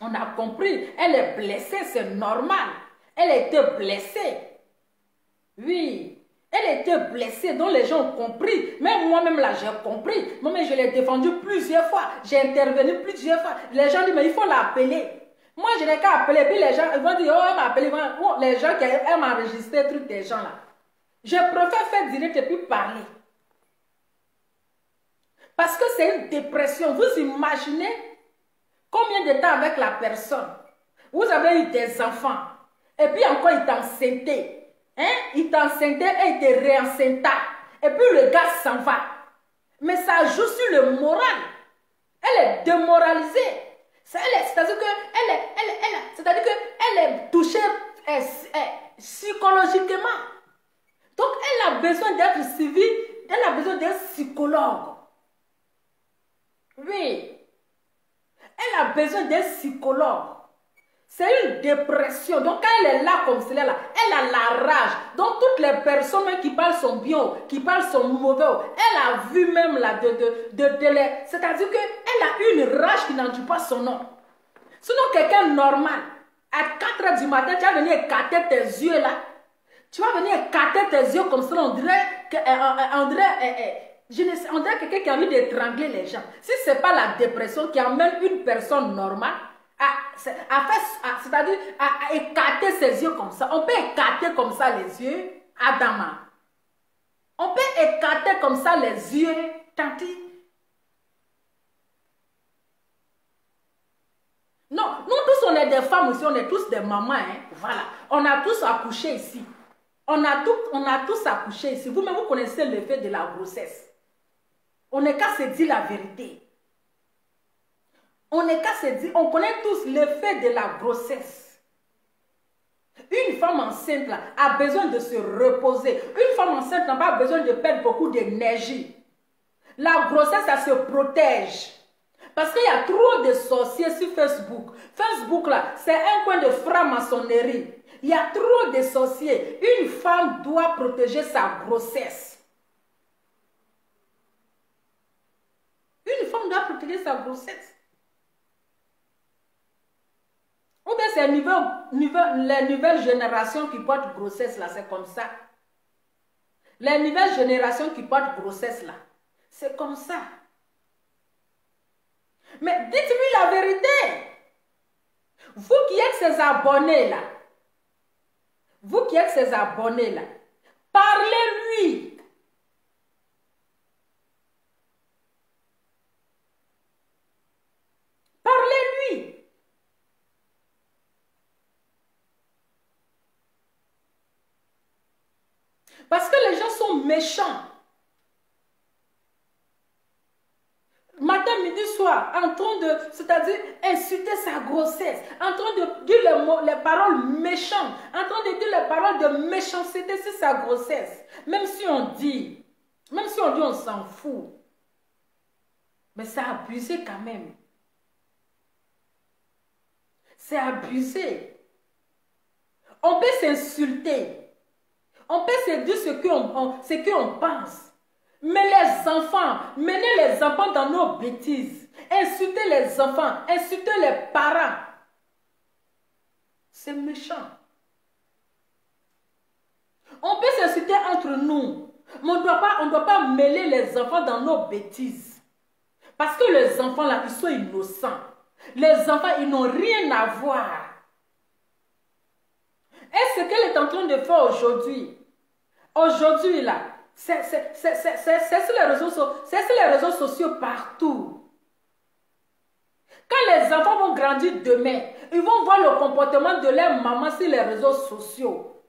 On a compris. Elle est blessée, c'est normal. Elle était blessée. Oui. Elle était blessée, donc les gens ont compris. Même moi-même, là, j'ai compris. Moi-même, je l'ai défendu plusieurs fois. J'ai intervenu plusieurs fois. Les gens disent, mais il faut l'appeler. Moi, je n'ai qu'à appeler. Puis les gens ils vont dire, oh, elle m'a appelé. Oh, les gens qui aiment enregistrer trucs des gens, là. Je préfère faire direct et puis parler. Parce que c'est une dépression. Vous imaginez combien de temps avec la personne? Vous avez eu des enfants. Et puis encore, il t'enceintait. Hein? Il t'enceintait et il te réenceinte. Et puis le gars s'en va. Mais ça joue sur le moral. Elle est démoralisée. C'est-à-dire qu'elle est touchée psychologiquement. Donc elle a besoin d'être suivie. Elle a besoin d'un psychologue. Oui. Elle a besoin d'un psychologue. C'est une dépression. Donc, quand elle est là comme cela, elle a la rage. Donc, toutes les personnes qui parlent son bien, qui parlent son mauvais, elle a vu même là c'est-à-dire qu'elle a une rage qui n'en dit pas son nom. Sinon, quelqu'un normal, à 4 h du matin, tu vas venir écarter tes yeux là. Tu vas venir écarter tes yeux comme ça, on dirait quelqu'un qui a envie d'étrangler les gens. Si ce n'est pas la dépression qui amène une personne normale, c'est-à-dire à écarter ses yeux comme ça. On peut écarter comme ça les yeux, Adama. On peut écarter comme ça les yeux, Tanti. Non, nous tous on est des femmes aussi, on est tous des mamans, hein. Voilà. On a tous accouché ici. On a tous accouché ici. Vous-même, vous connaissez l'effet de la grossesse. On n'est qu'à se dire la vérité. On n'est qu'à se dire, on connaît tous l'effet de la grossesse. Une femme enceinte là, a besoin de se reposer. Une femme enceinte n'a pas besoin de perdre beaucoup d'énergie. La grossesse, ça se protège. Parce qu'il y a trop de sorciers sur Facebook. Facebook là, c'est un coin de franc-maçonnerie. Il y a trop de sorciers. Une femme doit protéger sa grossesse. Une femme doit protéger sa grossesse. Ou bien c'est les nouvelles générations qui portent grossesse là, c'est comme ça. Les nouvelles générations qui portent grossesse là, c'est comme ça. Mais dites-lui la vérité. Vous qui êtes ses abonnés là, parlez-lui. Parlez-lui. Parce que les gens sont méchants. Matin, midi, soir, en train de, c'est-à-dire insulter sa grossesse, en train de dire les paroles méchantes, en train de dire les paroles de méchanceté sur sa grossesse. Même si on dit, on s'en fout. Mais c'est abusé quand même. C'est abusé. On peut s'insulter. On peut se dire ce qu'on pense. Mais les enfants, menez les enfants dans nos bêtises. Insultez les enfants, insultez les parents. C'est méchant. On peut s'insulter entre nous. Mais on ne doit pas mêler les enfants dans nos bêtises. Parce que les enfants là, ils sont innocents. Les enfants, ils n'ont rien à voir. Et ce qu'elle est en train de faire aujourd'hui, là, c'est sur les réseaux sociaux partout. Quand les enfants vont grandir demain, ils vont voir le comportement de leur maman sur les réseaux sociaux.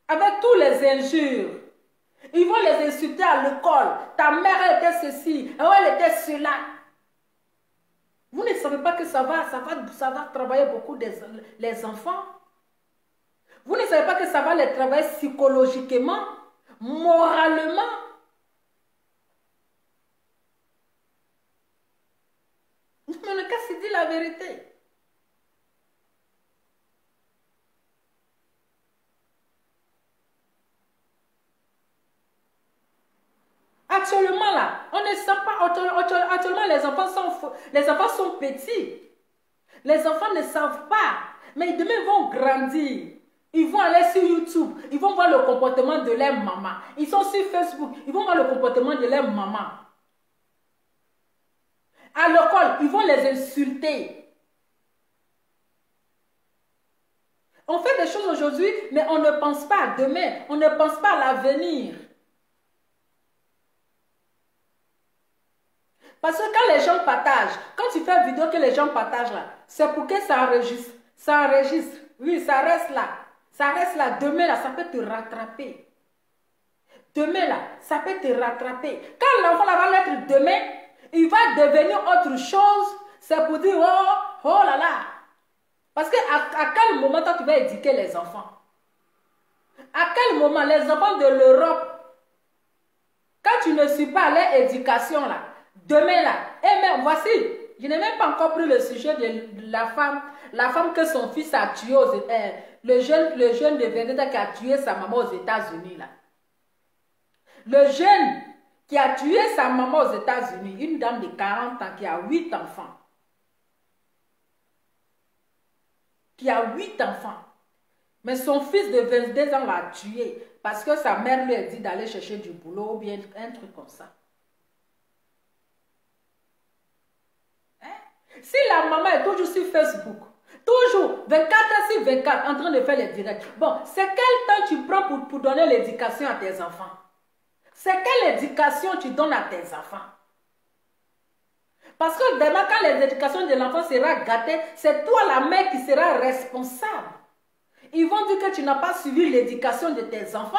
Avec tous les injures. Ils vont les insulter à l'école. Ta mère, elle était ceci, elle était cela. Vous ne savez pas que ça va travailler beaucoup les enfants. Vous ne savez pas que ça va les travailler psychologiquement, moralement. Mais le cas, c'est dit la vérité. Actuellement, là, on ne sait pas. Actuellement, les enfants sont petits. Les enfants ne savent pas. Mais demain, ils vont grandir. Ils vont aller sur YouTube. Ils vont voir le comportement de leur maman. Ils sont sur Facebook. Ils vont voir le comportement de leur maman. À l'école, ils vont les insulter. On fait des choses aujourd'hui, mais on ne pense pas à demain. On ne pense pas à l'avenir. Parce que quand les gens partagent, quand tu fais une vidéo que les gens partagent là, c'est pour que ça enregistre. Ça enregistre. Oui, ça reste là. Ça reste là. Demain là, ça peut te rattraper. Demain là, ça peut te rattraper. Quand l'enfant là va l'être demain, il va devenir autre chose. C'est pour dire, oh là là. Parce qu'à quel moment toi tu vas éduquer les enfants? À quel moment les enfants de l'Europe, quand tu ne suis pas à leur éducation là, demain là, et même voici, je n'ai même pas encore pris le sujet de la femme que son fils a tué, le jeune de 22 ans qui a tué sa maman aux États-Unis là. Le jeune qui a tué sa maman aux États-Unis, une dame de 40 ans qui a 8 enfants. Qui a 8 enfants. Mais son fils de 22 ans l'a tué parce que sa mère lui a dit d'aller chercher du boulot ou bien un truc comme ça. Si la maman est toujours sur Facebook, toujours 24 heures sur 24 en train de faire les directs, bon, c'est quel temps tu prends pour donner l'éducation à tes enfants? C'est quelle éducation tu donnes à tes enfants? Parce que demain, quand l'éducation de l'enfant sera gâtée, c'est toi la mère qui sera responsable. Ils vont dire que tu n'as pas suivi l'éducation de tes enfants.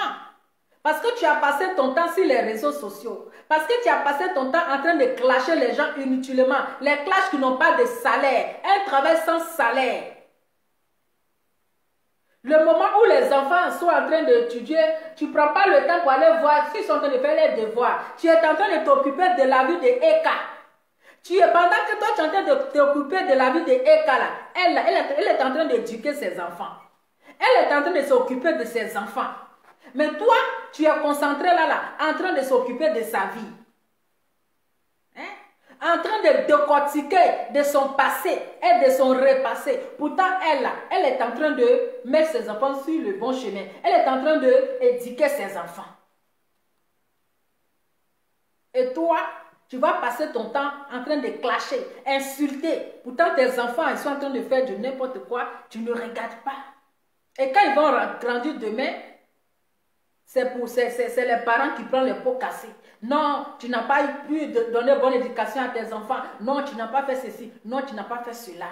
Parce que tu as passé ton temps sur les réseaux sociaux. Parce que tu as passé ton temps en train de clasher les gens inutilement. Les clashs qui n'ont pas de salaire. Un travail sans salaire. Le moment où les enfants sont en train d'étudier, tu ne prends pas le temps pour aller voir s'ils sont en train de faire les devoirs. Tu es en train de t'occuper de la vie de Eka. Pendant que toi tu es en train de t'occuper de la vie de Eka, là, elle est en train d'éduquer ses enfants. Elle est en train de s'occuper de ses enfants. Mais toi, tu es concentré là, en train de s'occuper de sa vie. En train de décortiquer de son passé et de son repassé. Pourtant, elle est en train de mettre ses enfants sur le bon chemin. Elle est en train d'éduquer ses enfants. Et toi, tu vas passer ton temps en train de clasher, insulter. Pourtant, tes enfants, ils sont en train de faire de n'importe quoi. Tu ne regardes pas. Et quand ils vont grandir demain, c'est les parents qui prennent les pots cassés. Non, tu n'as pas pu donner bonne éducation à tes enfants. Non, tu n'as pas fait ceci. Non, tu n'as pas fait cela.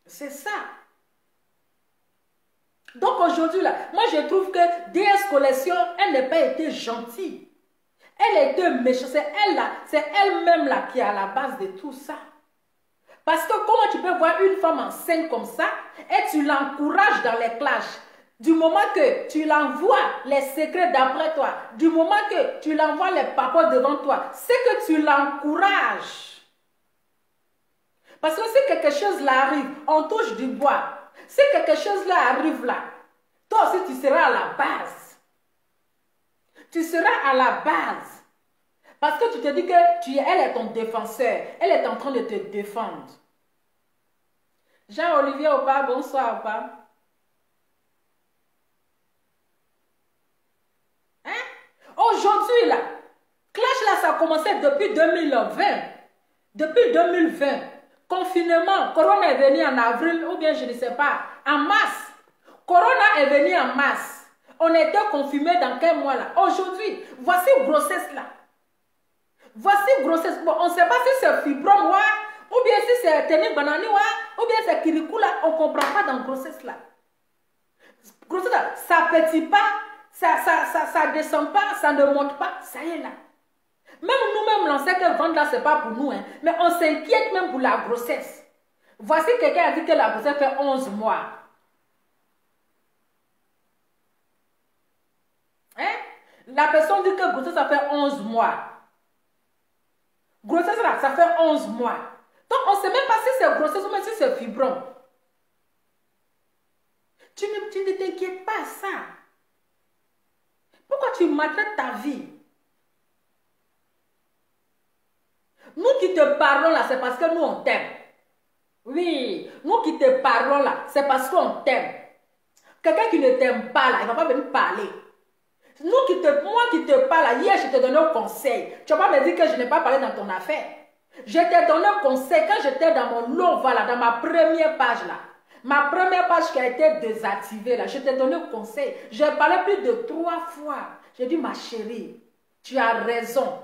C'est ça. Donc aujourd'hui, là, moi je trouve que DS Collection, elle n'a pas été gentille. Elle a été méchante. C'est elle-même là qui est à la base de tout ça. Parce que comment tu peux voir une femme enceinte comme ça et tu l'encourages dans les clashs? Du moment que tu l'envoies les secrets d'après toi, du moment que tu l'envoies les papas devant toi, c'est que tu l'encourages. Parce que si quelque chose là arrive, on touche du bois. Si quelque chose là arrive là, toi aussi tu seras à la base. Tu seras à la base. Parce que tu te dis que elle est ton défenseur. Elle est en train de te défendre. Jean-Olivier Opa, bonsoir Opa. Aujourd'hui là, clash là ça a commencé depuis 2020. Depuis 2020. Confinement, Corona est venu en avril ou bien je ne sais pas, en mars. Corona est venu en mars. On était confinés dans quel mois là? Aujourd'hui, voici grossesse là. Voici grossesse. Bon, on ne sait pas si c'est fibrome ou bien si c'est tenir banani ou bien c'est kirikou là. On ne comprend pas dans grossesse là. Grossesse là, ça ne petit pas, ça descend pas, ça ne monte pas. Ça y est là. Même nous-mêmes, on sait que vendre là, ce n'est pas pour nous. Hein, mais on s'inquiète même pour la grossesse. Voici quelqu'un a dit que la grossesse fait 11 mois. Hein? La personne dit que grossesse, ça fait 11 mois. Grossesse là, ça fait 11 mois. Donc, on ne sait même pas si c'est grossesse ou même si c'est fibrome. Tu ne t'inquiètes pas à ça. Pourquoi tu maltraites ta vie? Nous qui te parlons là, c'est parce que nous, on t'aime. Oui, nous qui te parlons là, c'est parce qu'on t'aime. Quelqu'un qui ne t'aime pas là, il ne va pas venir parler. Moi qui te parle là, hier, je te donnais un conseil. Tu ne vas pas me dire que je n'ai pas parlé dans ton affaire. Je t'ai donné un conseil quand j'étais dans mon lot, voilà, dans ma première page là. Ma première page qui a été désactivée là, je t'ai donné un conseil. J'ai parlé plus de 3 fois. J'ai dit, ma chérie, tu as raison.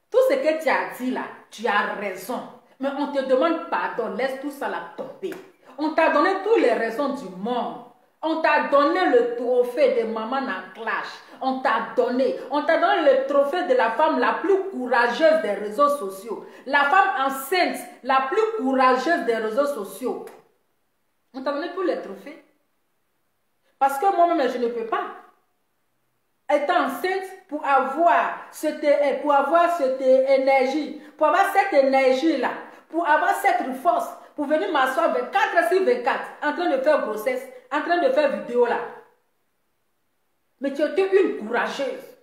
Tout ce que tu as dit là, tu as raison. Mais on te demande pardon, laisse tout ça là tomber. On t'a donné toutes les raisons du monde. On t'a donné le trophée de maman en clash. On t'a donné le trophée de la femme la plus courageuse des réseaux sociaux. La femme enceinte la plus courageuse des réseaux sociaux. On t'a donné tous les trophées. Parce que moi-même, je ne peux pas être enceinte pour avoir cette énergie, pour avoir cette énergie-là, pour avoir cette force, pour venir m'asseoir 24 sur 24, en train de faire grossesse, en train de faire vidéo là. Mais tu étais une courageuse.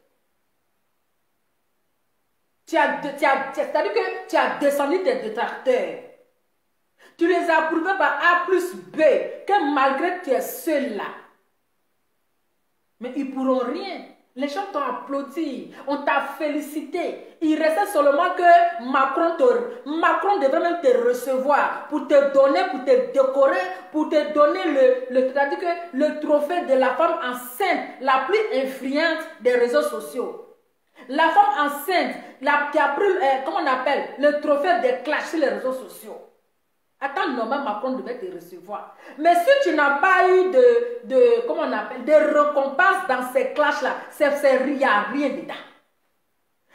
C'est-à-dire que tu as descendu tes détracteurs. Tu les as prouvés par A plus B, que malgré que tu es seul là. Mais ils ne pourront rien. Les gens t'ont applaudi, on t'a félicité. Il restait seulement que Macron devrait même te recevoir pour te donner, pour te décorer, pour te donner le trophée de la femme enceinte la plus influente des réseaux sociaux. La femme enceinte qui a pris, comment on appelle, le trophée des clashs sur les réseaux sociaux. Attends, normalement, Macron devait te recevoir. Mais si tu n'as pas eu comment on appelle, de récompense dans ces clashs-là, il n'y a rien dedans.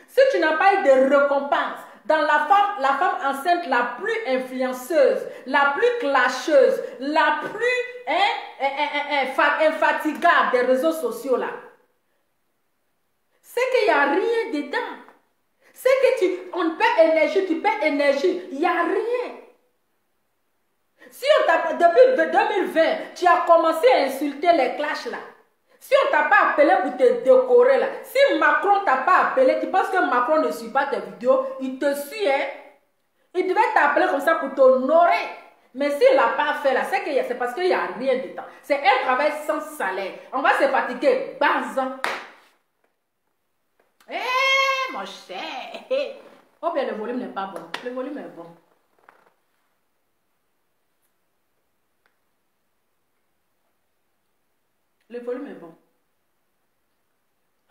Si tu n'as pas eu de récompense dans la femme enceinte la plus influenceuse, la plus clasheuse, la plus infatigable des réseaux sociaux, là, c'est qu'il n'y a rien dedans. C'est que on paie énergie, tu paies énergie, il n'y a rien. Si depuis 2020, tu as commencé à insulter les clashs là, si on ne t'a pas appelé pour te décorer là, si Macron ne t'a pas appelé, tu penses que Macron ne suit pas tes vidéos, il te suit, hein? Il devait t'appeler comme ça pour t'honorer. Mais s'il ne l'a pas fait là, c'est parce qu'il n'y a rien dedans. C'est un travail sans salaire. On va se fatiguer. Bazan. Eh, mon cher. Oh bien, le volume n'est pas bon. Le volume est bon. Le volume est bon.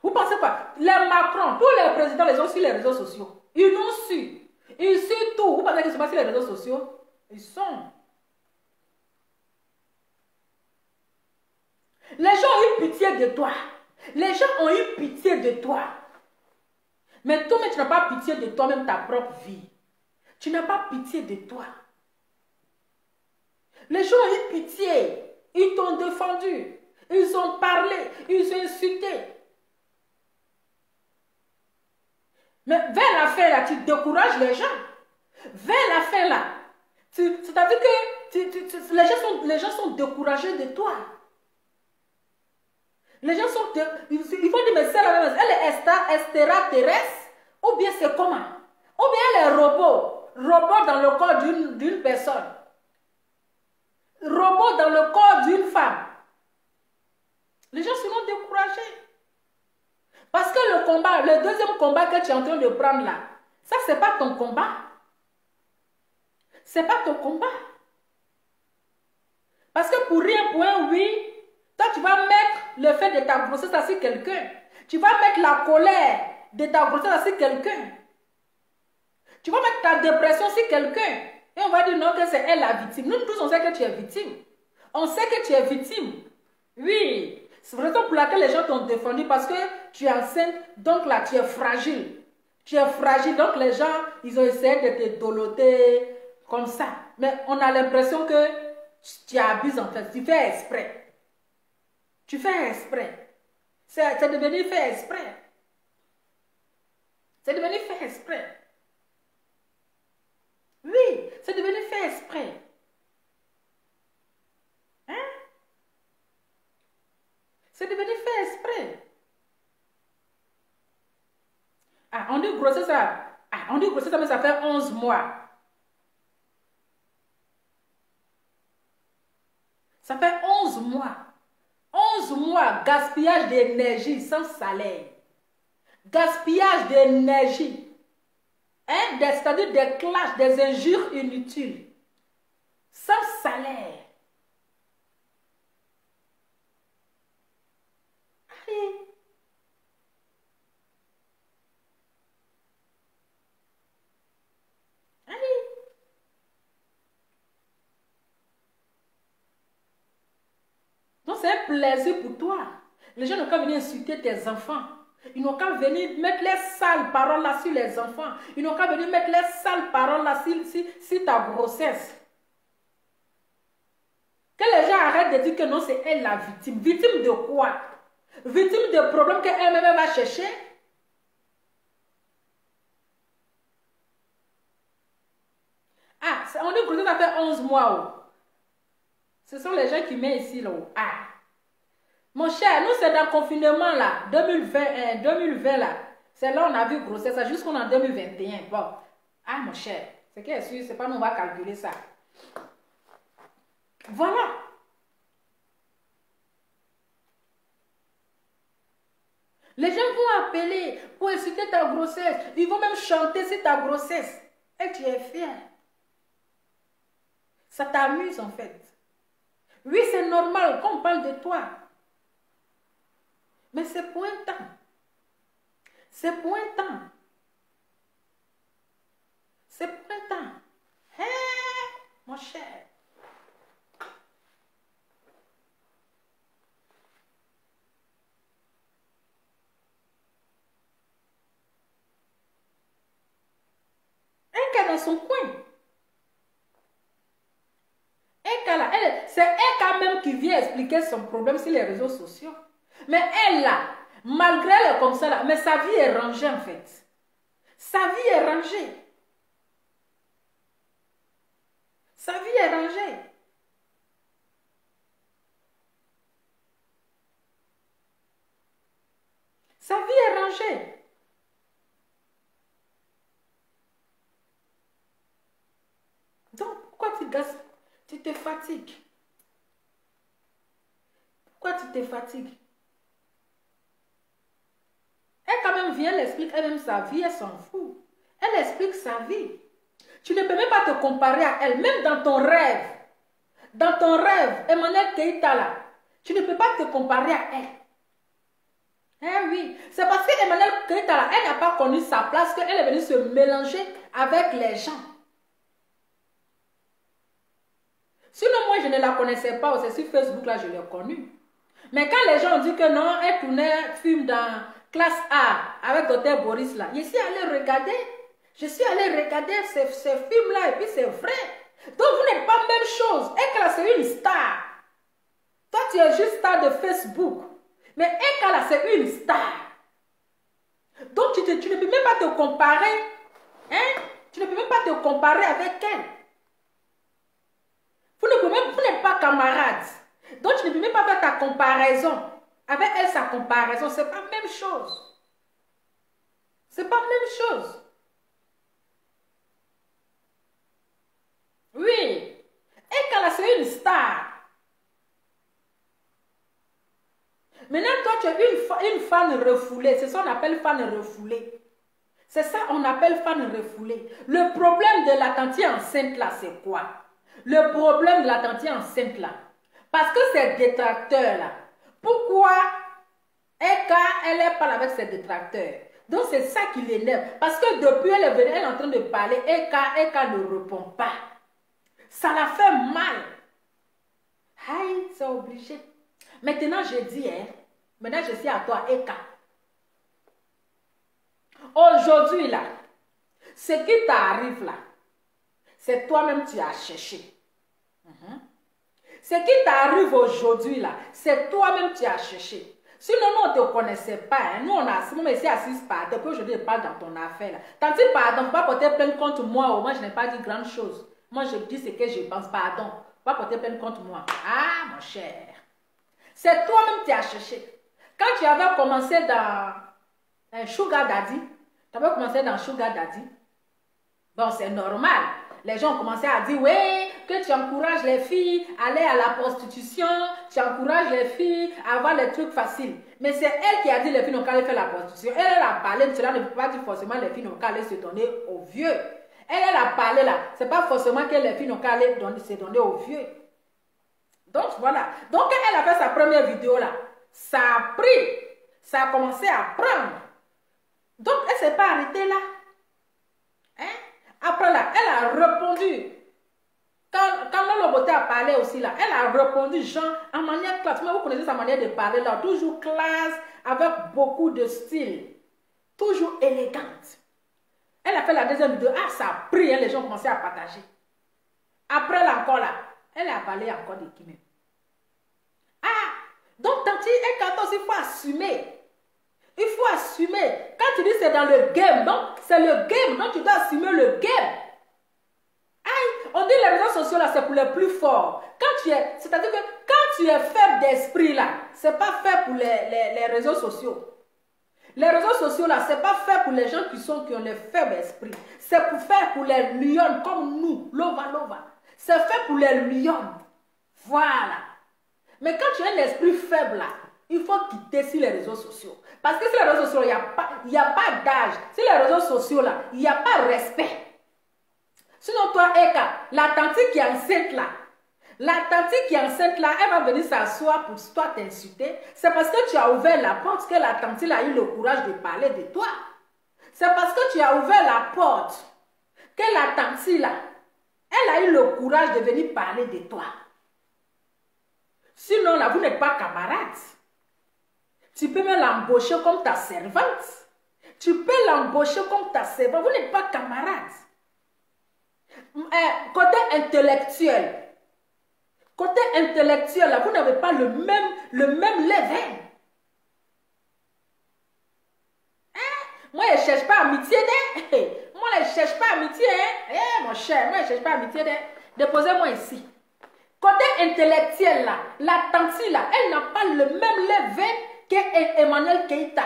Vous pensez quoi? Les Macron, tous les présidents les ont sur les réseaux sociaux. Ils l'ont su. Ils suivent tout. Vous pensez qu'ils ne sont pas sur les réseaux sociaux? Ils sont. Les gens ont eu pitié de toi. Les gens ont eu pitié de toi. Mais toi-même, tu n'as pas pitié de toi-même, ta propre vie. Tu n'as pas pitié de toi. Les gens ont eu pitié. Ils t'ont défendu. Ils ont parlé, ils ont insulté. Mais vers la fin là, tu décourages les gens. Vers la fin là, c'est-à-dire que les gens sont découragés de toi. Les gens sont... Ils vont dire, mais c'est la même chose. Elle est extraterrestre ou bien c'est comment? Ou bien elle est robot. Robot dans le corps d'une personne. Robot dans le corps d'une femme. Les gens seront découragés. Parce que le combat, le deuxième combat que tu es en train de prendre là, ça, ce n'est pas ton combat. Ce n'est pas ton combat. Parce que pour rien, pour un oui, toi, tu vas mettre le fait de ta grossesse sur quelqu'un. Tu vas mettre la colère de ta grossesse sur quelqu'un. Tu vas mettre ta dépression sur quelqu'un. Et on va dire non, que c'est elle la victime. Nous tous, on sait que tu es victime. On sait que tu es victime. Oui. C'est la raison pour laquelle les gens t'ont défendu parce que tu es enceinte. Donc là, tu es fragile. Tu es fragile. Donc les gens, ils ont essayé de te doloter comme ça. Mais on a l'impression que tu abuses en fait. Tu fais exprès. Tu fais exprès. C'est devenu fait exprès. C'est devenu fait exprès. Oui, c'est devenu fait exprès. Hein? C'est devenu fait exprès. Ah, on dit grossesse ça. Ah, on dit grossesse ça, mais ça fait 11 mois. Ça fait 11 mois. 11 mois, gaspillage d'énergie sans salaire. Gaspillage d'énergie. Hein? C'est-à-dire des clashs, des injures inutiles. Sans salaire. Allez. Allez. Donc c'est un plaisir pour toi. Les gens n'ont qu'à venir insulter tes enfants. Ils n'ont qu'à venir mettre les sales paroles là sur les enfants. Ils n'ont qu'à venir mettre les sales paroles là sur ta grossesse. Que les gens arrêtent de dire que non, c'est elle la victime. Victime de quoi? Victime de problèmes qu'elle-même va chercher. Ah, on dit que ça fait 11 mois. Oh. Ce sont les gens qui mettent ici. Là, oh. Ah. Mon cher, nous, c'est dans le confinement, là, 2020 là. C'est là on a vu grossesse, jusqu'en 2021. Bon. Ah, mon cher, c'est qui est sûr, c'est pas nous, on va calculer ça. Voilà. Les gens vont appeler pour inciter ta grossesse. Ils vont même chanter sur ta grossesse. Et tu es fier. Ça t'amuse, en fait. Oui, c'est normal qu'on parle de toi. Mais c'est pour un temps. C'est pour un temps. C'est pour un temps. Hé, mon cher. Un cas dans son coin. Un cas là, c'est un cas même qui vient expliquer son problème sur les réseaux sociaux. Mais elle là, malgré elle est comme ça là, mais sa vie est rangée en fait. Sa vie est rangée. Sa vie est rangée. Sa vie est rangée. Donc, pourquoi tu te fatigues? Pourquoi tu te fatigues? Elle quand même vient, elle explique elle-même sa vie, elle s'en fout. Elle explique sa vie. Tu ne peux même pas te comparer à elle, même dans ton rêve. Dans ton rêve, Emmanuel Keïta là, tu ne peux pas te comparer à elle. Eh oui, c'est parce qu'Emmanuel Keïta là, elle n'a pas connu sa place qu'elle est venue se mélanger avec les gens. Sinon, moi, je ne la connaissais pas, c'est sur Facebook là, je l'ai connue. Mais quand les gens ont dit que non, elle tournait film dans classe A avec Dr Boris là, je suis allée regarder. Je suis allée regarder ces films-là et puis c'est vrai. Donc vous n'êtes pas même chose. Ekala c'est une star. Toi tu es juste star de Facebook. Mais Ekala c'est une star. Donc tu ne peux même pas te comparer. Hein? Tu ne peux même pas te comparer avec elle. Vous n'êtes pas camarades. Donc tu ne peux même pas faire ta comparaison. Avec elle, sa comparaison, c'est pas la même chose. C'est pas la même chose. Oui. Et quand c'est une star. Maintenant, toi, tu es une fan refoulée. C'est ça qu'on appelle fan refoulée. C'est ça qu'on appelle fan refoulée. Le problème de la tante enceinte là, c'est quoi? Le problème de la tante enceinte là. Parce que ces détracteurs là. Pourquoi Eka, elle est pas avec ses détracteurs? Donc c'est ça qui l'énerve. Parce que depuis elle est venue, elle est en train de parler, Eka ne répond pas. Ça la fait mal. Aïe, c'est obligé. Maintenant je dis, hein, maintenant je suis à toi, Eka. Aujourd'hui là, ce qui t'arrive là, c'est toi-même qui as cherché. Ce qui t'arrive aujourd'hui là, c'est toi-même qui as cherché. Sinon, nous, on ne te connaissait pas. Hein. Nous, on a ici assise par terre. Puis aujourd'hui, je parle dans ton affaire. Là. Tandis, pardon, ne pas porter plainte contre moi. Moi, je n'ai pas dit grande chose. Moi, je dis ce que je pense. Pardon. Pas porter plainte contre moi. Ah, mon cher. C'est toi-même qui as cherché. Quand tu avais commencé dans un Sugar Daddy, tu avais commencé dans Sugar Daddy. Bon, c'est normal. Les gens ont commencé à dire, oui, que tu encourages les filles à aller à la prostitution, tu encourages les filles à avoir les trucs faciles. Mais c'est elle qui a dit les filles n'ont qu'à aller faire la prostitution. Elle a parlé de cela, ne peut pas dire forcément les filles n'ont qu'à aller se donner aux vieux. Elle a parlé là, c'est pas forcément que les filles n'ont qu'à aller se donner aux vieux. Donc voilà. Donc elle a fait sa première vidéo là. Ça a pris, ça a commencé à prendre. Donc elle ne s'est pas arrêtée là. Hein? Après là, elle a répondu. Quand Lolo Beauté a parlé aussi là, elle a répondu, genre, en manière classe. Mais vous connaissez sa manière de parler là, toujours classe, avec beaucoup de style. Toujours élégante. Elle a fait la deuxième vidéo. Ah, ça a pris, hein, les gens ont commencé à partager. Après là encore là, elle a parlé encore de qui même. Ah, donc Tanti, il faut assumer. Il faut assumer. Quand tu dis c'est dans le game, donc c'est le game, donc tu dois assumer le game. Aïe, on dit les réseaux sociaux là, c'est pour les plus forts. C'est-à-dire que quand tu es faible d'esprit là, c'est pas fait pour les réseaux sociaux. Les réseaux sociaux là, c'est pas fait pour les gens qui ont les faibles esprits. C'est pour faire pour les lions comme nous, lova. C'est fait pour les lions. Voilà. Mais quand tu as un esprit faible là, il faut quitter sur les réseaux sociaux. Parce que sur les réseaux sociaux, il n'y a pas d'âge. Sur les réseaux sociaux, là, il n'y a pas de respect. Sinon, toi, Eka, la tante qui est enceinte là, elle va venir s'asseoir pour toi t'insulter. C'est parce que tu as ouvert la porte que la tante a eu le courage de parler de toi. C'est parce que tu as ouvert la porte que la tante là, elle a eu le courage de venir parler de toi. Sinon, là, vous n'êtes pas camarades. Tu peux même l'embaucher comme ta servante. Tu peux l'embaucher comme ta servante. Vous n'êtes pas camarades. Côté intellectuel, là, vous n'avez pas le même level. Hein? Moi, je ne cherche pas amitié. Moi, je ne cherche pas amitié. Mon cher, moi, je ne cherche pas amitié. Déposez-moi ici. Côté intellectuel, là, la tante là, elle n'a pas le même level qu'Emmanuel Keïta.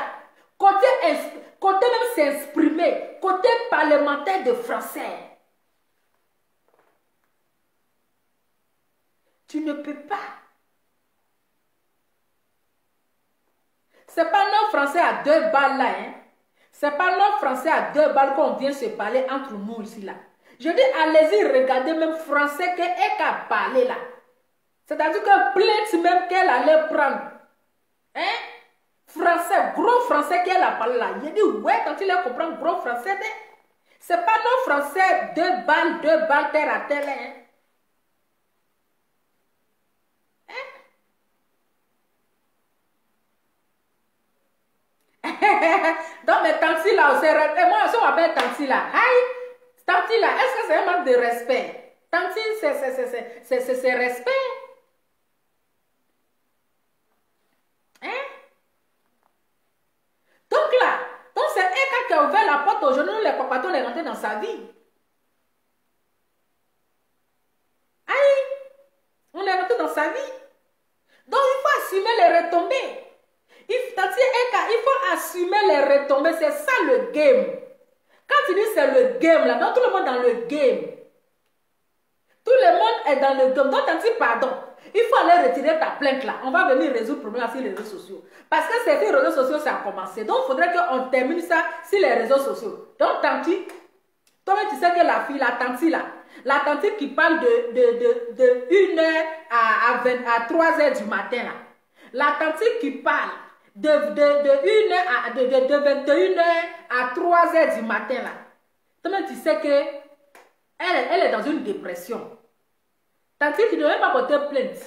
Côté même s'exprimer, côté parlementaire de français. Tu ne peux pas. C'est pas non français à 2 balles là, hein. C'est pas non français à 2 balles qu'on vient se parler entre nous ici là. Je dis, allez-y, regardez même français qu'elle a parlé là. C'est-à-dire que plainte même qu'elle allait prendre. Hein? Français, gros français qu'elle a parlé là. Il dit, ouais, quand il a compris gros français, c'est pas non français, 2 balles, terre à terre. Hein? Donc, mais Tanti là, moi, si on m'appelle Tanti là, aïe, Tanti là, est-ce que c'est un manque de respect? Tanti, c'est respect. Hein? Donc là, c'est Eka qui a ouvert la porte aujourd'hui, les papatons les rentrés dans sa vie. Aïe, on est rentré dans sa vie. Donc, il faut assumer les retombées. Tanti Eka, il faut assumer les retombées, c'est ça le game. Quand tu dis c'est le game, là, donc tout le monde est dans le game. Tout le monde est dans le game. Donc, Tanti, pardon, il faut aller retirer ta plainte là. On va venir résoudre le problème sur les réseaux sociaux. Parce que c'est les réseaux sociaux, ça a commencé. Donc, il faudrait qu'on termine ça sur les réseaux sociaux. Donc, Tanti, toi, tu sais que la fille, la Tanti là, la Tanti qui parle de 1h à 3h du matin là. La Tanti qui parle de 21h à 3h du matin là. Toi-même, tu sais que elle est dans une dépression. Tantôt, tu ne devais pas porter plainte.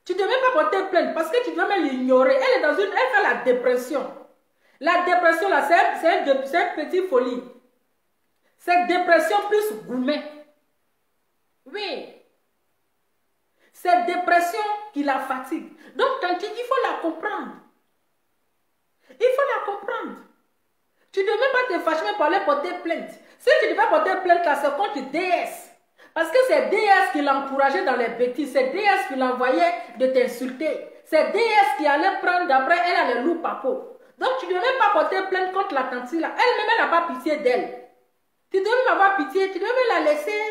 Tu ne devais pas porter plainte parce que tu dois même l'ignorer. Elle fait la dépression. La dépression là, c'est une petite folie. C'est dépression plus gourmet. Oui. C'est dépression qui la fatigue. Donc, tantôt, il faut la comprendre. Il faut la comprendre. Tu ne devais pas te fâcher même pour aller porter plainte. Si tu devais porter plainte là, c'est contre DS. Parce que c'est DS qui l'encourageait dans les bêtises. C'est DS qui l'envoyait de t'insulter. C'est DS qui allait prendre d'après elle a les loups papo. Donc tu ne devais pas porter plainte contre la tante là. Elle-même elle n'a pas pitié d'elle. Tu devais avoir pitié. Tu devais la laisser.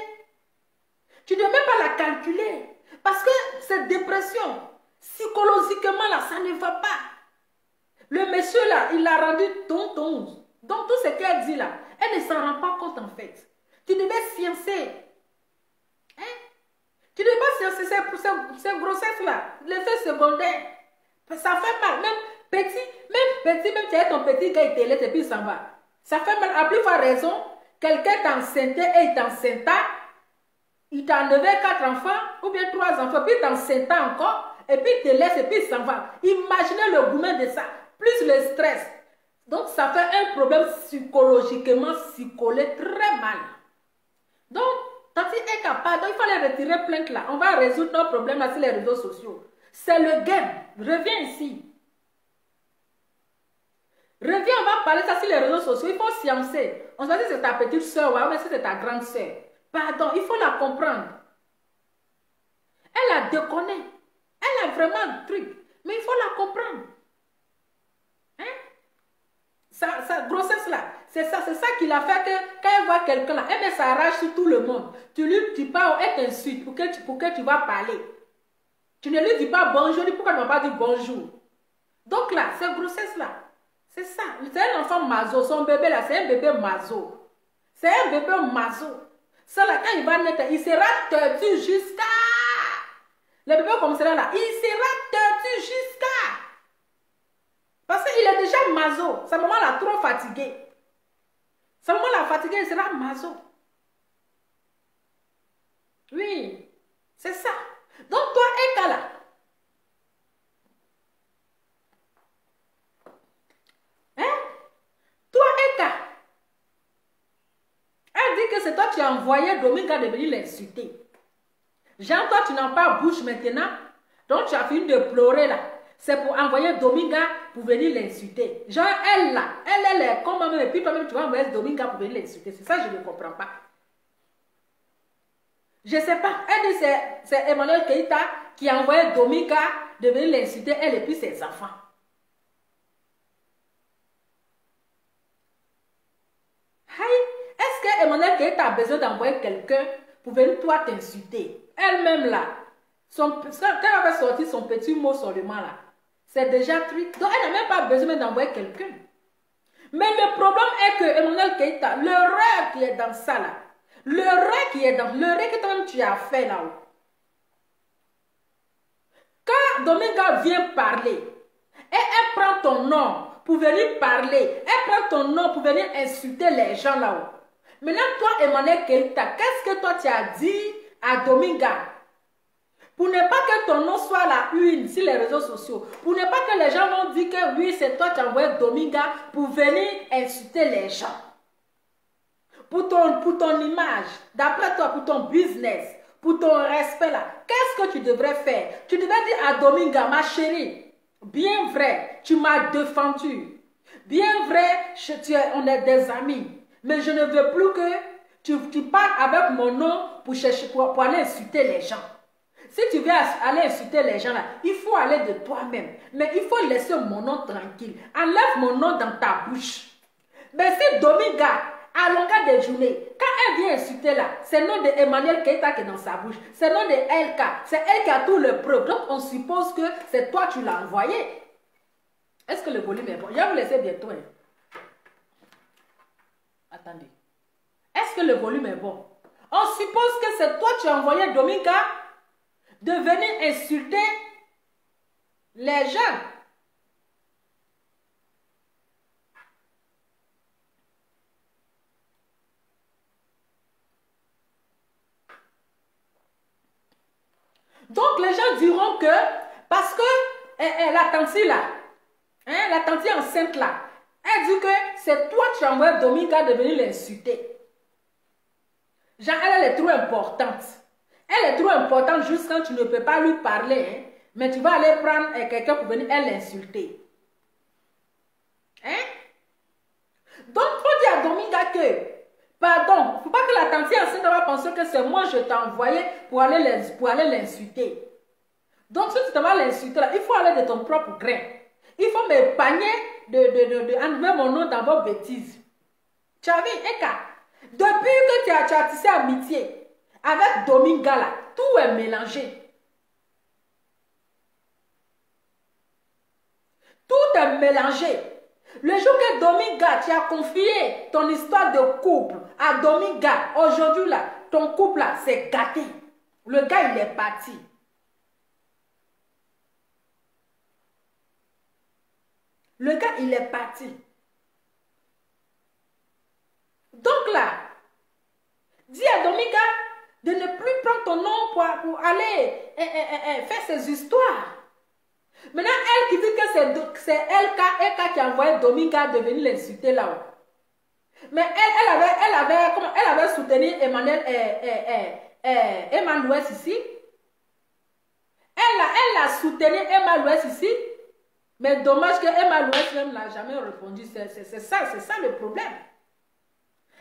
Tu ne devais pas la calculer. Parce que cette dépression, psychologiquement là, ça ne va pas. Le monsieur là, il l'a rendu tonton. Donc tout ce qu'elle dit là, elle ne s'en rend pas compte en fait. Tu devais sciencer. Hein? Tu devais pas sciencer ces grossesses-là. L'effet secondaire. Ça fait mal. Même tu as ton petit gars, il te laisse et puis il s'en va. Ça fait mal. À plus forte raison, quelqu'un t'enceinte et il t'enceinte. Il t'a enlevé 4 enfants ou bien 3 enfants, puis il t'enceinte encore et puis il te laisse et puis il s'en va. Imaginez le gourmet de ça. Plus le stress. Donc, ça fait un problème psychologiquement psycholé très mal. Donc, Tati est capable, donc il faut aller retirer plainte là. On va résoudre nos problèmes là sur les réseaux sociaux. C'est le game. Reviens ici. Reviens, on va parler ça sur les réseaux sociaux. Il faut sciencer. On se dit que c'est ta petite soeur, ou bien c'est ta grande soeur. Pardon, il faut la comprendre. Elle a déconné. Elle a vraiment un truc. Mais il faut la comprendre. Sa grossesse là, c'est ça qui l'a fait que quand elle voit quelqu'un là, elle met sa rage sur tout le monde. Tu parles, elle t'insulte pour que tu vas parler. Tu ne lui dis pas bonjour, pourquoi tu ne m'as pas dit bonjour? Donc là, cette grossesse là, c'est ça. C'est un enfant mazo, son bébé là, c'est un bébé mazo. C'est un bébé mazo. Ça là, quand il va naître, il sera têtu jusqu'à... Le bébé comme cela là, il sera têtu jusqu'à... Parce qu'il est déjà mazo. Sa maman l'a trop fatigué. Sa maman l'a fatigué, il sera mazo. Oui, c'est ça. Donc toi, Eka là. Hein? Toi, Eka. Elle dit que c'est toi qui as envoyé Dominga de venir l'insulter. Jean, toi, tu n'as pas bouche maintenant. Donc tu as fini de pleurer là. C'est pour envoyer Dominga pour venir l'insulter. Genre, elle là, elle est comme maman, et puis toi-même, tu vas envoyer Dominga pour venir l'insulter. C'est ça, je ne comprends pas. Je ne sais pas. Elle dit c'est Emmanuel Keïta qui a envoyé Dominga de venir l'insulter, elle et puis ses enfants. Est-ce que Emmanuel Keïta a besoin d'envoyer quelqu'un pour venir toi t'insulter? Elle-même là, quand elle va sortir son petit mot seulement là, c'est déjà truc. Donc elle n'a même pas besoin d'envoyer quelqu'un. Mais le problème est que Emmanuel Keïta, l'erreur qui est dans ça là, l'erreur que toi-même tu as fait là-haut. Quand Dominga vient parler, et elle prend ton nom pour venir parler, elle prend ton nom pour venir insulter les gens là-haut. Maintenant toi Emmanuel Keïta, qu'est-ce que toi tu as dit à Dominga? Pour ne pas que ton nom soit la une sur les réseaux sociaux. Pour ne pas que les gens vont dire que oui, c'est toi qui as envoyé Dominga pour venir insulter les gens. Pour ton image, d'après toi, pour ton business, pour ton respect là, qu'est-ce que tu devrais faire? Tu devrais dire à Dominga, ma chérie, bien vrai, tu m'as défendu. Bien vrai, on est des amis. Mais je ne veux plus que tu parles avec mon nom pour aller insulter les gens. Si tu veux aller insulter les gens là, il faut aller de toi-même. Mais il faut laisser mon nom tranquille. Enlève mon nom dans ta bouche. Mais si Dominga, à longueur de journée, quand elle vient insulter là, c'est le nom de Emmanuel Keïta qui est dans sa bouche. C'est le nom de LK. C'est elle qui a tout le preuve. Donc on suppose que c'est toi qui l'as envoyé. Est-ce que le volume est bon? Je vais vous laisser bientôt. Hein. Attendez. Est-ce que le volume est bon? On suppose que c'est toi qui as envoyé Dominga de venir insulter les gens. Donc les gens diront que, parce que la tante là, hein, la tante enceinte là, elle dit que c'est toi qui as envoyé Dominga de venir l'insulter. Genre, elle est trop importante. Elle est trop importante juste quand tu ne peux pas lui parler, hein, mais tu vas aller prendre quelqu'un pour venir l'insulter. Hein? Donc, faut dire à Dominga que, pardon, il ne faut pas que la tante enceinte va penser que c'est moi je t'ai envoyé pour aller l'insulter. Donc, si tu te vas l'insulter, il faut aller de ton propre grain. Il faut m'épargner d'enlever mon nom dans vos bêtises. Tu as vu, Eka? Depuis que tu as tissé amitié avec Dominga là, tout est mélangé. Tout est mélangé. Le jour que Dominga, tu as confié ton histoire de couple à Dominga, aujourd'hui là, ton couple là, c'est gâté. Le gars, il est parti. Le gars, il est parti. Donc là, dis à Dominga de ne plus prendre ton nom pour aller faire ses histoires. Maintenant, elle qui dit que c'est Elka qui a envoyé Dominga de venir l'insulter là-haut. Mais elle avait soutenu Emma Louès ici. Elle a soutenu Emma Louès ici. Mais dommage que Emma Louès même n'a jamais répondu. C'est ça le problème.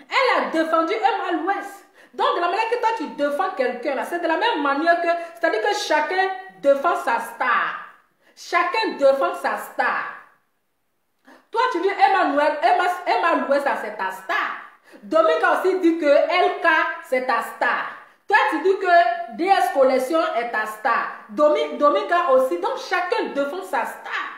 Elle a défendu Emma Louès. Donc, de la manière que toi tu défends quelqu'un, c'est de la même manière que, c'est-à-dire que chacun défend sa star. Chacun défend sa star. Toi, tu dis Emma Louès, c'est ta star. Dominga aussi dit que LK, c'est ta star. Toi, tu dis que DS Collection est ta star. Dominga aussi. Donc, chacun défend sa star.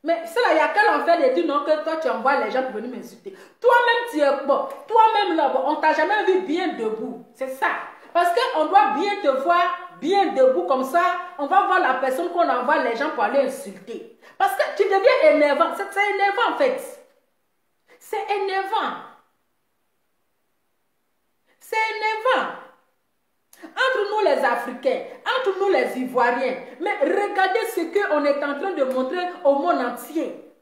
Mais c'est là, il y a quel enfer de dire non que toi, tu envoies les gens pour venir m'insulter. Toi-même, tu es bon. Toi-même, là, bon, on t'a jamais vu bien debout. C'est ça. Parce qu'on doit bien te voir bien debout comme ça. On va voir la personne qu'on envoie les gens pour aller insulter. Parce que tu deviens énervant. C'est énervant, en fait. C'est énervant. C'est énervant. Entre nous les Africains, entre nous les Ivoiriens, mais regardez ce qu'on est en train de montrer au monde entier.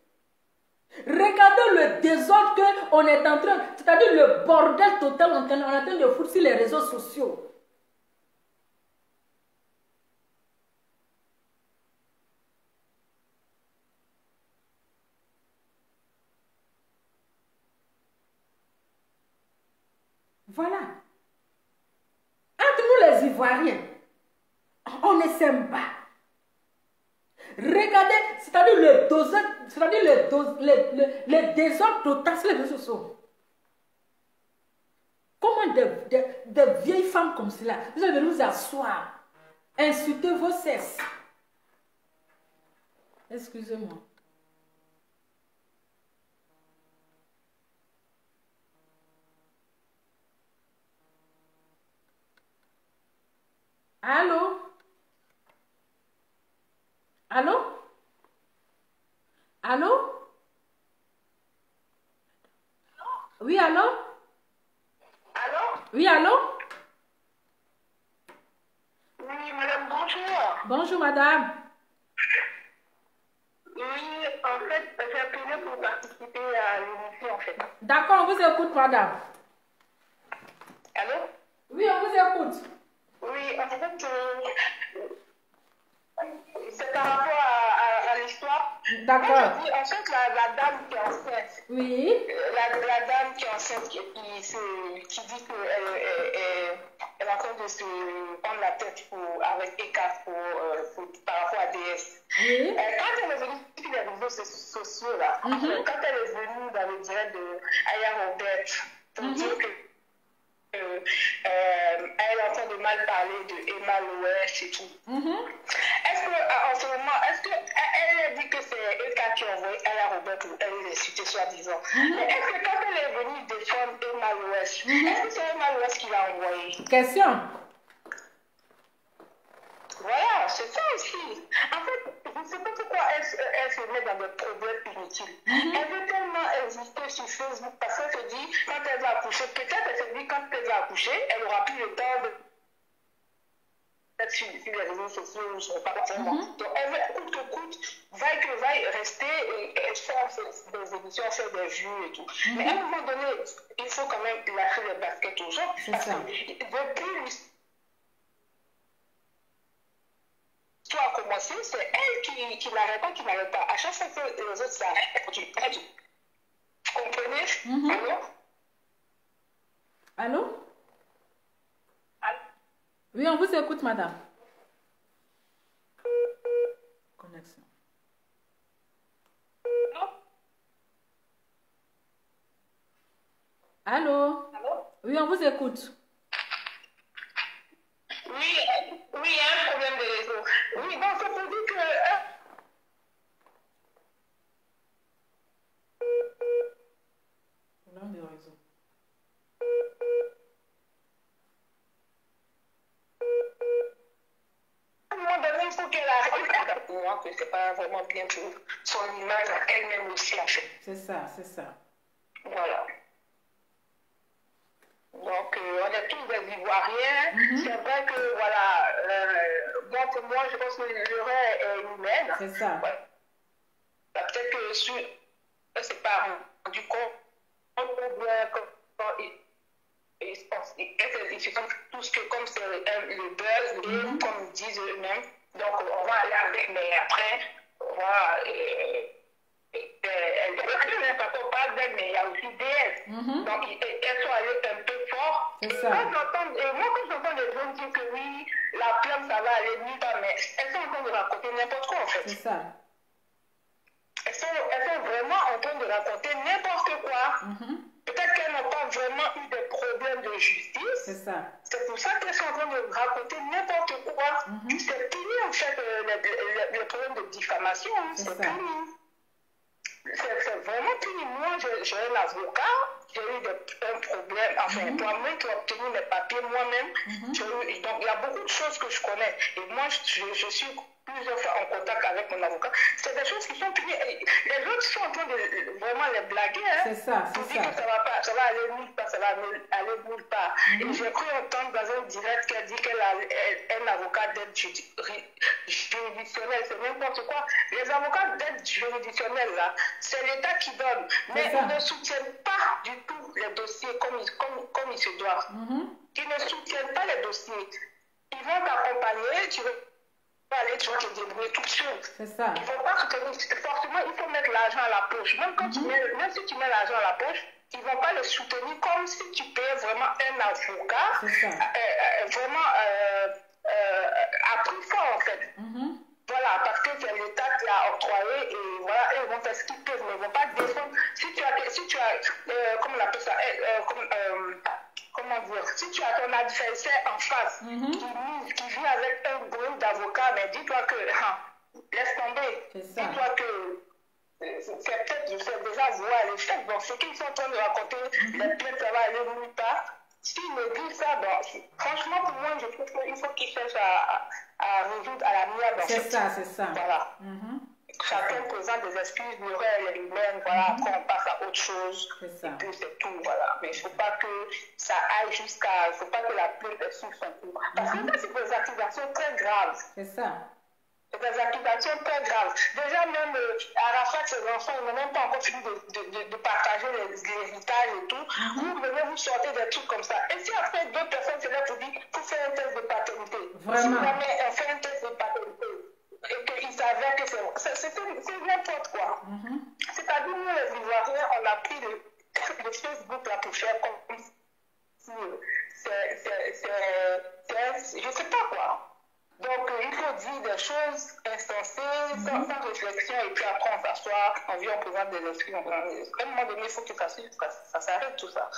Regardez le désordre qu'on est en train, c'est-à-dire le bordel total qu'on est en train de foutre sur les réseaux sociaux. Voilà. Entre nous les Ivoiriens, on ne s'aime pas. Regardez, c'est-à-dire le désordre total sur les réseaux sociaux. Comment des vieilles femmes comme cela, vous allez nous asseoir, insulter vos sexes. Excusez-moi. Allô? Allô? Allô? Oui, allô? Allô? Oui, allô? Oui, madame, bonjour. Bonjour, madame. Oui, en fait, j'ai appelé pour participer à l'émission, en fait. D'accord, on vous écoute, madame. Allô? Oui, on vous écoute. Oui, en fait, c'est par rapport à l'histoire. D'accord. Moi, je dis, en fait, la dame qui est enceinte, Oui. la dame qui est enceinte, qui dit qu'elle est en train de se prendre la tête avec ECAF par rapport à DS. Oui. Quand elle est venue sur les réseaux sociaux, là, quand elle est venue dans le direct de Aya Robert, pour dire que elle est en train de mal parler de Emma Louès et tout. Est-ce qu'en ce moment, est-ce qu'elle dit que c'est Eka qui a envoyé Aya Robert pour elle l'insulter soi-disant? Mais est-ce que quand elle est venue défendre Emma Louès, est-ce que c'est Emma Louès qui l'a envoyé? Question. Voilà, c'est ça aussi. En fait, je ne sais pas pourquoi elle se met dans des problèmes inutiles. Elle veut tellement exister sur Facebook parce qu'elle se dit, quand elle va accoucher, peut-être elle se dit, quand elle va accoucher, elle n'aura plus le temps de... sur les réseaux sociaux ne sont pas forcément. Donc, elle veut coûte que coûte, vaille que vaille, rester et faire des émissions, faire des vues et tout. Mais à un moment donné, il faut quand même lâcher les baskets aux gens. Parce que depuis l'histoire a commencé, c'est elle qui n'arrête pas, qui n'arrête pas. À chaque fois que les autres s'arrêtent, vous comprenez? Allô? Oui, on vous écoute, madame. Connexion. Allô? Allô? Oui, on vous écoute. Oui, il y a un problème de réseau. Oui, donc c'est pour dire que... Problème de réseau. À un moment donné, il faut qu'elle arrête. Pour moi, que c'est pas vraiment bien pour son image elle-même aussi, en fait. C'est ça, c'est ça. Voilà. Donc, on est tous des Ivoiriens. C'est vrai que, voilà, pour moi, je pense que l'erreur est humaine. C'est ça. Ouais. Peut-être que sur... ne s'est pas rendu compte, ou bien quand ils se sentent tous que comme c'est le buzz, comme ils disent eux-mêmes, donc on va aller avec, mais après, voilà, parce qu'on parle d'elle, mais il y a aussi DS. Donc elles sont allées un peu fort. C'est ça. Moi, quand j'entends les gens dire que oui, la plainte, ça va aller nulle part, mais elles sont en train de raconter n'importe quoi en fait. C'est ça. Elles sont vraiment en train de raconter n'importe quoi. Peut-être qu'elles n'ont pas vraiment eu des problèmes de justice. C'est ça. C'est pour ça qu'elles sont en train de raconter n'importe quoi. C'est puni en fait, les problèmes de diffamation. C'est puni. C'est vraiment puni. Moi, j'ai un avocat, j'ai eu un problème. Enfin, moi-même qui ai obtenu mes papiers moi-même. Donc, il y a beaucoup de choses que je connais. Et moi, je suis plusieurs fois en contact avec mon avocat. C'est des choses qui sont punies. Les autres sont en train de vraiment les blaguer. Hein, c'est ça, pour dire que ça va aller nulle part, ça va aller nulle part. Et j'ai cru entendre dans un direct qu'elle dit qu'elle a un avocat d'aide juridictionnelle. C'est n'importe quoi. Les avocats d'aide juridictionnelle, là, c'est l'État qui donne. Mais ils ne soutiennent pas du tout les dossiers comme ils se doivent. Ils ne soutiennent pas les dossiers. Ils vont t'accompagner, tu vas aller, tu vas te débrouiller toute seule. C'est ça. Il ne faut pas que forcément, il faut mettre l'argent à la poche. Même, même si tu mets l'argent à la poche, ils ne vont pas le soutenir comme si tu payais vraiment un avocat, vraiment à prix fort en fait. Voilà, parce que c'est l'État qui a octroyé et voilà, ils vont faire ce qu'ils peuvent, mais ils ne vont pas défendre. Si tu as comment on appelle ça, comment dire, si tu as ton adversaire en face qui vit avec un groupe d'avocats, mais dis-toi que, laisse tomber, dis-toi que c'est peut-être déjà voir les faits. Donc, ce qu'ils sont en train de raconter, les plaintes, ça va aller nulle part. S'ils me disent ça, bon, franchement, pour moi, je trouve qu'il faut qu'ils cherchent à résoudre à la mienne. C'est ça, c'est ça. Voilà. Chacun présente des excuses, l'erreur est humaine, voilà, après on passe à autre chose, et puis c'est tout, voilà. Mais il ne faut pas que ça aille jusqu'à, il ne faut pas que la plainte est sur son coup. Parce que là, c'est des accusations très graves. C'est ça. C'est des accusations très graves. Déjà, même Arafat, ses enfants, ils n'ont même pas encore fini de partager les héritages et tout. Vous venez vous sortir des trucs comme ça. Et si après d'autres personnes se lèvent pour dire qu'il faut faire un test de paternité, vraiment, si jamais on fait un test de paternité, et qu'ils s'avèrent que c'est n'importe quoi. C'est-à-dire, nous, les Ivoiriens, on a pris le Facebook là pour faire comme si je sais pas quoi. Donc, il faut dire des choses insensées, sans réflexion, et puis après, on s'assoit, on vient, on présente des esprits, on présente des esprits. À un moment donné, il faut que ça s'arrête tout ça.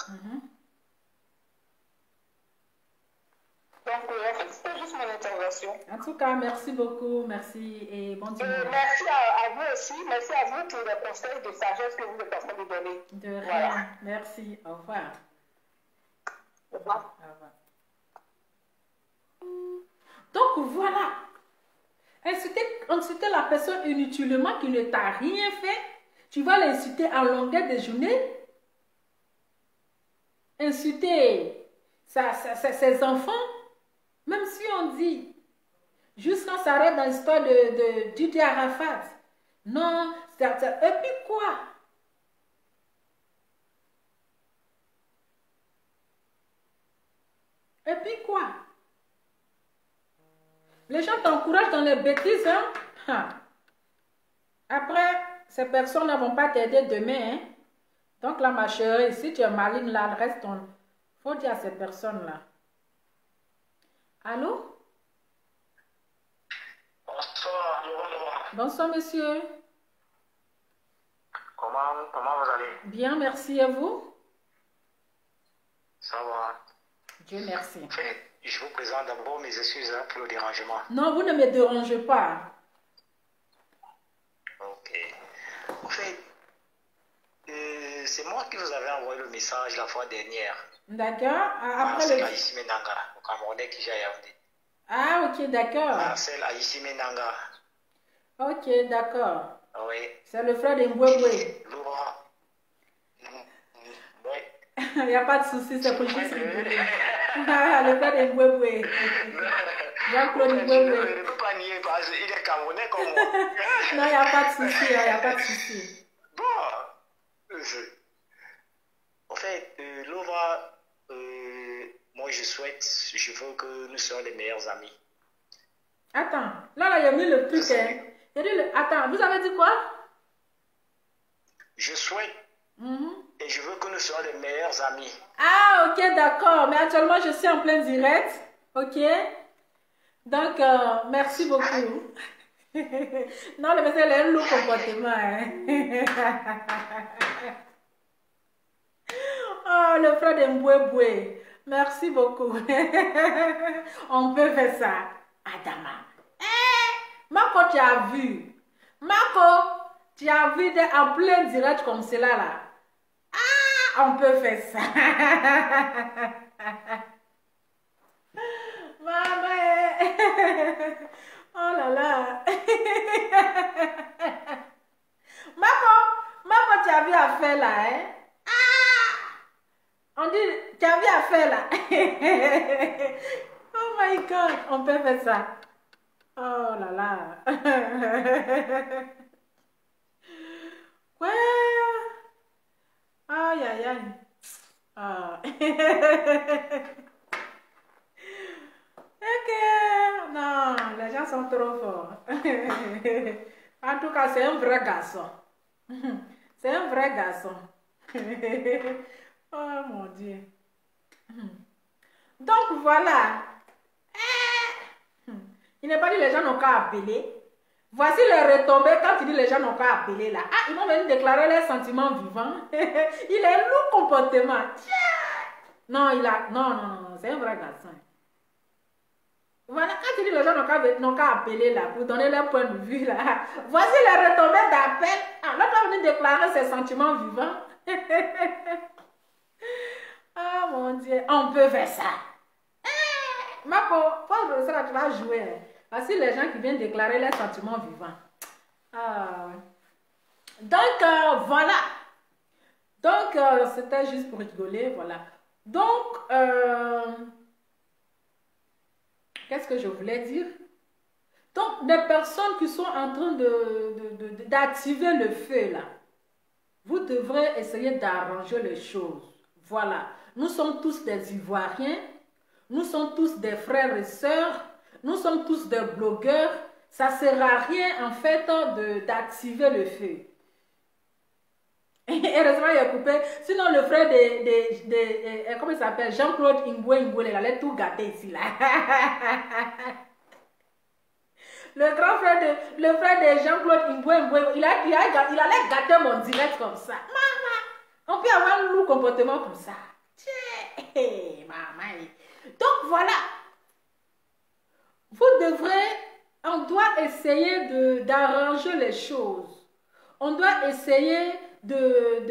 Donc, en fait, c'était juste mon intervention. En tout cas, merci beaucoup, merci et bon dimanche. Merci à vous aussi, merci à vous pour les conseils de sagesse que vous êtes en train de donner. De rien, voilà. Merci, au revoir. Au revoir. Au revoir. Donc voilà, insulter la personne inutilement qui ne t'a rien fait, tu vas l'insulter en longueur de journée, insulter ses enfants, même si on dit Juste quand ça arrive dans l'histoire de Didier Arafat. Non, et puis quoi? Et puis quoi? Les gens t'encouragent dans les bêtises, hein? Après, ces personnes ne vont pas t'aider demain, hein? Donc là, ma chérie, si tu es maligne, là, reste ton... Faut dire à ces personnes-là. Allô? Bonsoir. Bonsoir, monsieur. Comment vous allez? Bien, merci. Et vous? Ça va. Dieu merci. Je vous présente d'abord mes excuses pour le dérangement. Non, vous ne me dérangez pas. Ok. En fait, c'est moi qui vous avais envoyé le message la fois dernière. D'accord. Après Marcel Aïssime Nanga, au Camerounais qui j'ai Yaoundé. Ah, ok, d'accord. Marcel Aïssime Nanga. Ok, d'accord. Oui. C'est le frère de Mbouéboué. Laura. Oui. Il n'y a pas de souci, c'est pour juste rigoler. Le frère de Mbouéboué. Jean-Claude Mbouéboué. Je ne peux pas nier parce qu'il est Camerounais comme moi. Non, il n'y a pas de souci, il n'y a pas de souci. Bon. En fait, Laura, moi je veux que nous soyons les meilleurs amis. Attends, là, il a mis le truc. Hein. Attends, vous avez dit quoi? Je souhaite et je veux que nous soyons les meilleurs amis. Ah, ok, d'accord. Mais actuellement, je suis en plein direct. Ok. Donc, merci beaucoup. Non, le monsieur, il a un lourd comportement. Hein. Oh, le frère de Mbouéboué. Merci beaucoup. On peut faire ça. Adama. Marco, tu as vu. Marco, tu as vu en plein direct comme cela là. Ah, on peut faire ça. Maman. Oh là là. Marco, tu as vu à faire là, hein? Ah! On dit, tu as vu à faire là. Oh my God, on peut faire ça. Oh là là. Quoi? Aïe, aïe, aïe. Ah. Ok. Non, les gens sont trop forts. En tout cas, c'est un vrai garçon. C'est un vrai garçon. Oh mon Dieu. Donc voilà. Il n'est pas dit les gens n'ont qu'à appeler. Voici les retombées quand il dit les gens n'ont qu'à appeler là. Ah, ils vont venir déclarer leurs sentiments vivants. Il a un lourd comportement. Non, non, c'est un vrai garçon. Voilà, quand il dit les gens n'ont qu'à appeler là pour donner leur point de vue là. Voici les retombées d'appel. Ah, l'autre va venir déclarer ses sentiments vivants. Ah mon Dieu, on peut faire ça. Marco, ça tu vas jouer. Voici les gens qui viennent déclarer leurs sentiments vivants. Ah. Donc, voilà. Donc, c'était juste pour rigoler, voilà. Donc, qu'est-ce que je voulais dire? Donc, des personnes qui sont en train d'activer le feu, là, vous devrez essayer d'arranger les choses. Voilà. Nous sommes tous des Ivoiriens. Nous sommes tous des frères et sœurs. Nous sommes tous des blogueurs. Ça ne sert à rien, en fait, d'activer le feu. Heureusement, il a coupé. Sinon, le frère de comment il s'appelle? Jean-Claude Mboué, il allait tout gâter ici, là. Le frère de Jean-Claude Mboué, il allait gâter mon direct comme ça. Maman, on peut avoir un lourd comportement comme ça. Tiens, maman. Donc, voilà. Vous devrez, on doit essayer d'arranger les choses. On doit essayer de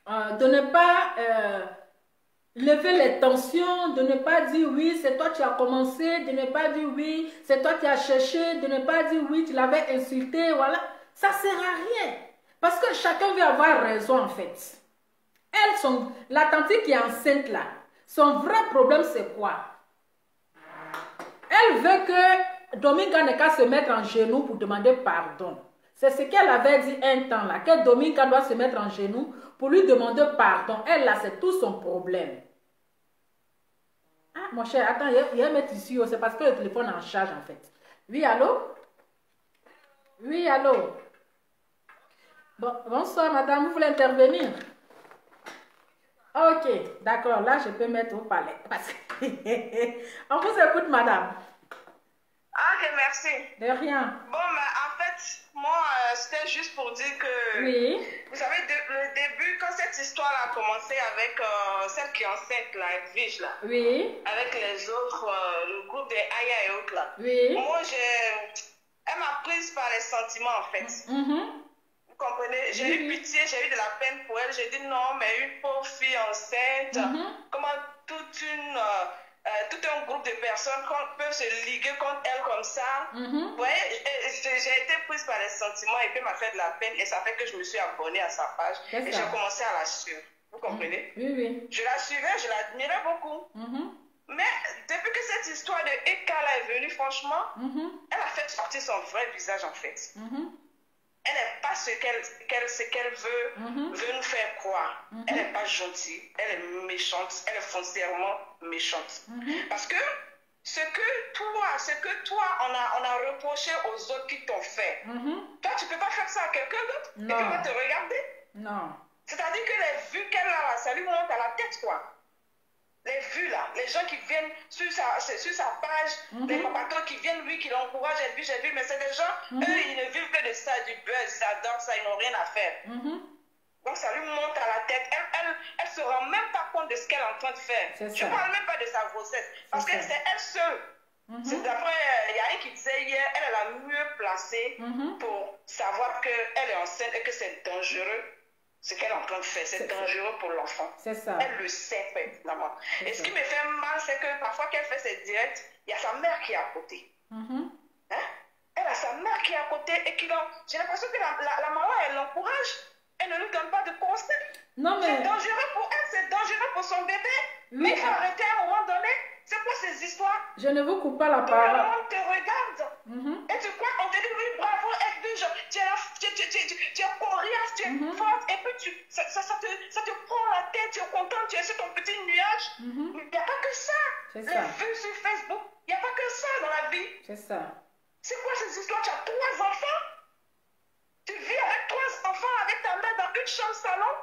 ne pas lever les tensions, de ne pas dire oui, c'est toi qui as commencé, de ne pas dire oui, c'est toi qui as cherché, de ne pas dire oui, tu l'avais insulté, voilà. Ça ne sert à rien. Parce que chacun veut avoir raison en fait. La tante qui est enceinte là, son vrai problème c'est quoi? Elle elle veut que Dominga n'ait qu'à se mettre en genoux pour demander pardon. C'est ce qu'elle avait dit un temps là, que Dominga doit se mettre en genoux pour lui demander pardon. Elle là, c'est tout son problème. Ah, mon cher, attends, il va mettre ici, c'est parce que le téléphone est en charge en fait. Oui, allô? Oui, allô? Bon, bonsoir madame, vous voulez intervenir? Ok, d'accord, là je peux mettre au palais. Parce que on vous écoute madame. Ah, ok, merci. De rien. Bon, mais en fait, moi, c'était juste pour dire que... Oui. Vous savez, le début, quand cette histoire a commencé avec celle qui est enceinte, là, Edwige, là. Oui. Avec les autres, le groupe des Aya et autres, là. Oui. Moi, elle m'a prise par les sentiments, en fait. Vous comprenez? J'ai eu pitié, j'ai eu de la peine pour elle. J'ai dit non, mais une pauvre fille enceinte, comment tout un groupe de personnes peut se liguer contre elle comme ça. Vous voyez, j'ai été prise par les sentiments et puis m'a fait de la peine et ça fait que je me suis abonnée à sa page et j'ai commencé à la suivre. Vous comprenez? Oui, oui. Je la suivais, je l'admirais beaucoup. Mais depuis que cette histoire de Ekala est venue, franchement, elle a fait sortir son vrai visage en fait. Elle n'est pas ce qu'elle veut nous faire croire. Elle n'est pas gentille, elle est méchante, elle est foncièrement méchante. Parce que ce que toi, on a reproché aux autres qui t'ont fait, toi, tu ne peux pas faire ça à quelqu'un d'autre et puis va te regarder. Non. C'est-à-dire que les vues qu'elle a, ça lui monte à la tête, quoi. Les vues là, les gens qui viennent sur sa page, les papatos qui viennent, lui, qui l'encouragent, j'ai vu, mais c'est des gens, eux, ils ne vivent que de ça, du buzz, ils adorent ça, ils n'ont rien à faire. Donc ça lui monte à la tête, elle se rend même pas compte de ce qu'elle est en train de faire. Je ne parle même pas de sa grossesse, parce que c'est elle seule. C'est d'après, il y a un qui disait hier, elle est la mieux placée pour savoir qu'elle est enceinte et que c'est dangereux. Ce qu'elle est en train de faire, c'est dangereux pour l'enfant. C'est ça. Elle le sait pertinemment. Et ce qui me fait mal, c'est que parfois qu'elle fait ses directs, il y a sa mère qui est à côté. Hein? Elle a sa mère qui est à côté et qui j'ai l'impression que la maman, elle l'encourage. Elle ne lui donne pas de conseils. Non, mais... C'est dangereux pour elle, c'est dangereux pour son bébé. Oui, mais il faut arrêter à un moment donné. C'est quoi ces histoires? Je ne vous coupe pas la Tout parole. le monde te regarde. Et tu crois qu'on te dit oui, bravo, Edwige, tu es coriace, tu es forte, et puis ça te prend la tête, tu es content, tu es sur ton petit nuage. Mais il n'y a pas que ça. Les vues sur Facebook, il n'y a pas que ça dans la vie. C'est ça. C'est quoi ces histoires? Tu as 3 enfants? Tu vis avec 3 enfants avec ta mère dans une chambre salon?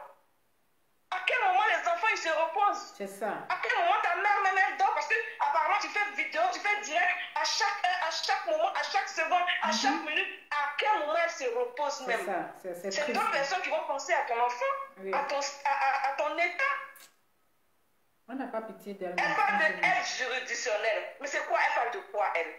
À quel moment les enfants ils se reposent? C'est ça. À quel moment ta mère même elle dort? Parce que apparemment tu fais vidéo, tu fais direct à chaque heure, à chaque moment, à chaque seconde, à chaque minute. À quel moment elle se repose même? C'est d'autres personnes qui vont penser à ton enfant, à ton état. On n'a pas pitié d'elle. Elle parle d'aide juridictionnelle. Mais c'est quoi? Elle parle de quoi elle?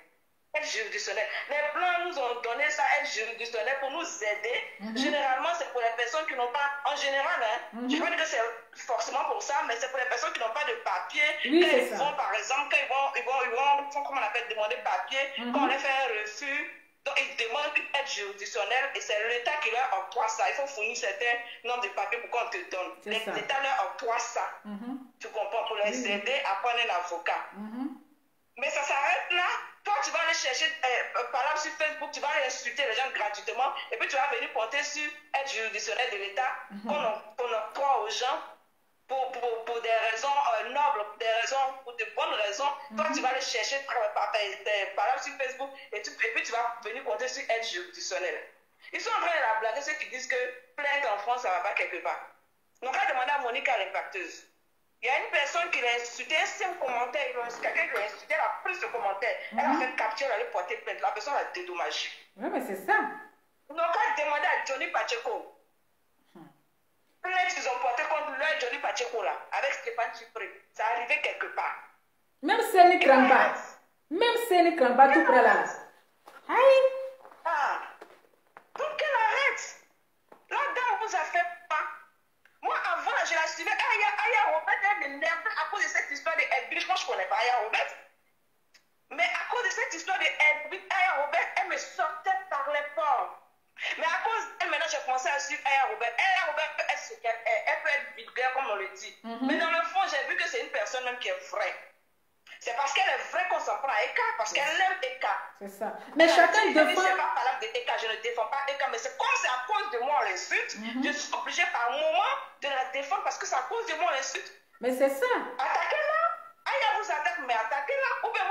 Aide juridictionnelle. Les Blancs nous ont donné ça, aide juridictionnelle, pour nous aider. Généralement, c'est pour les personnes qui n'ont pas, en général, je ne veux pas dire que c'est forcément pour ça, mais c'est pour les personnes qui n'ont pas de papier. Oui, quand ils vont, par exemple, quand ils vont comment on appelle, demander papier, quand on les fait un refus, donc ils demandent une aide juridictionnelle et c'est l'État qui leur octroie ça. Il faut fournir certains nombres de papiers pour qu'on te donne. L'État leur octroie ça. Tu comprends? Pour les aider à prendre un avocat. Mais ça s'arrête là. Toi, tu vas aller chercher, par exemple sur Facebook, tu vas aller insulter les gens gratuitement et puis tu vas venir porter sur aide juridictionnelle de l'État qu'on octroie aux gens pour des raisons nobles, pour de bonnes raisons. Toi, tu vas aller chercher par exemple sur Facebook et puis tu vas venir porter sur aide juridictionnelle. Ils sont en train de la blaguer, ceux qui disent que plainte en France, ça ne va pas quelque part. Donc, on va demander à Monica l'impacteuse. Il y a une personne qui l'a insulté, un simple commentaire, quelqu'un qui l'a insulté, elle a pris ce commentaire, elle a fait capture, elle a porté plainte, la personne a dédommagé. Oui, mais c'est ça. Donc, on a demandé à Johnny Pacheco. Plainte, ils ont porté contre lui, Johnny Pacheco, là, avec Stéphane Chipré. Ça arrivait quelque part. Même Séné Kramba. Même Séné Kramba, tout près là. Aïe. Ah. Donc, qu'elle arrête. La dame vous a fait pas. Moi, avant, je la suivais. Aya Robert, elle m'énerve à cause de cette histoire de Edwige. Moi, je ne connais pas Aya Robert. Mais à cause de cette histoire de Edwige, Aya Robert, elle me sortait par les pores. Mais à cause d'elle, maintenant, j'ai commencé à suivre Aya Robert. Aya Robert peut être ce qu'elle est. Elle peut être vulgaire, comme on le dit. Mais dans le fond, j'ai vu que c'est une personne même qui est vraie. C'est parce qu'elle est vraie qu'on s'en prend à Eka, parce qu'elle aime Eka. C'est ça. Mais chacun défend. Je ne pas parler de Eka, je ne défends pas Eka, mais c'est comme c'est à cause de moi on l'insulte, je suis obligée par moment de la défendre parce que c'est à cause de moi on l'insulte. Mais c'est ça. Attaquez-la. Aya vous attaque, mais attaquez-la. Ou bien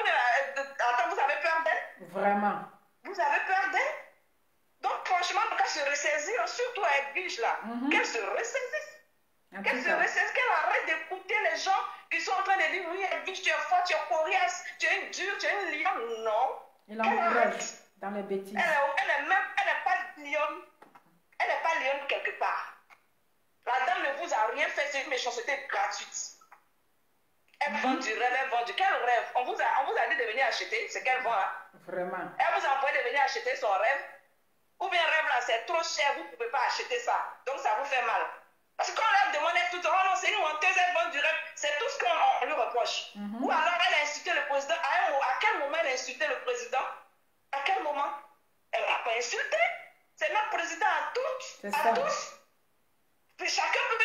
vous avez peur d'elle. Vraiment. Vous avez peur d'elle. Donc franchement, qu'elle se ressaisisse, surtout à Edwige là, qu'elle se ressaisisse. Qu'elle se ressaisisse, qu'elle arrête d'écouter les gens qui sont en train de dire oui, Edwige, tu es forte, tu es coriace, tu es dure, tu es une lionne. Non. Il encourage dans les bêtises. Elle n'est pas lionne. Elle n'est pas lionne quelque part. La dame ne vous a rien fait, c'est une méchanceté gratuite. Elle vend du rêve, elle vend du... Quel rêve? On vous a dit de venir acheter, c'est qu'elle vend là. Vraiment. Elle vous a envoyé de venir acheter son rêve. Ou bien rêve là, c'est trop cher, vous ne pouvez pas acheter ça. Donc ça vous fait mal. Parce que quand on leur demande tout le temps, oh non, c'est une menteuse, elle vend du rêve, c'est tout ce qu'on lui reproche. Ou alors elle a insulté le président. À quel moment elle a insulté le président? À quel moment? Elle ne l'a pas insulté. C'est notre président à toutes, à tous. Puis chacun peut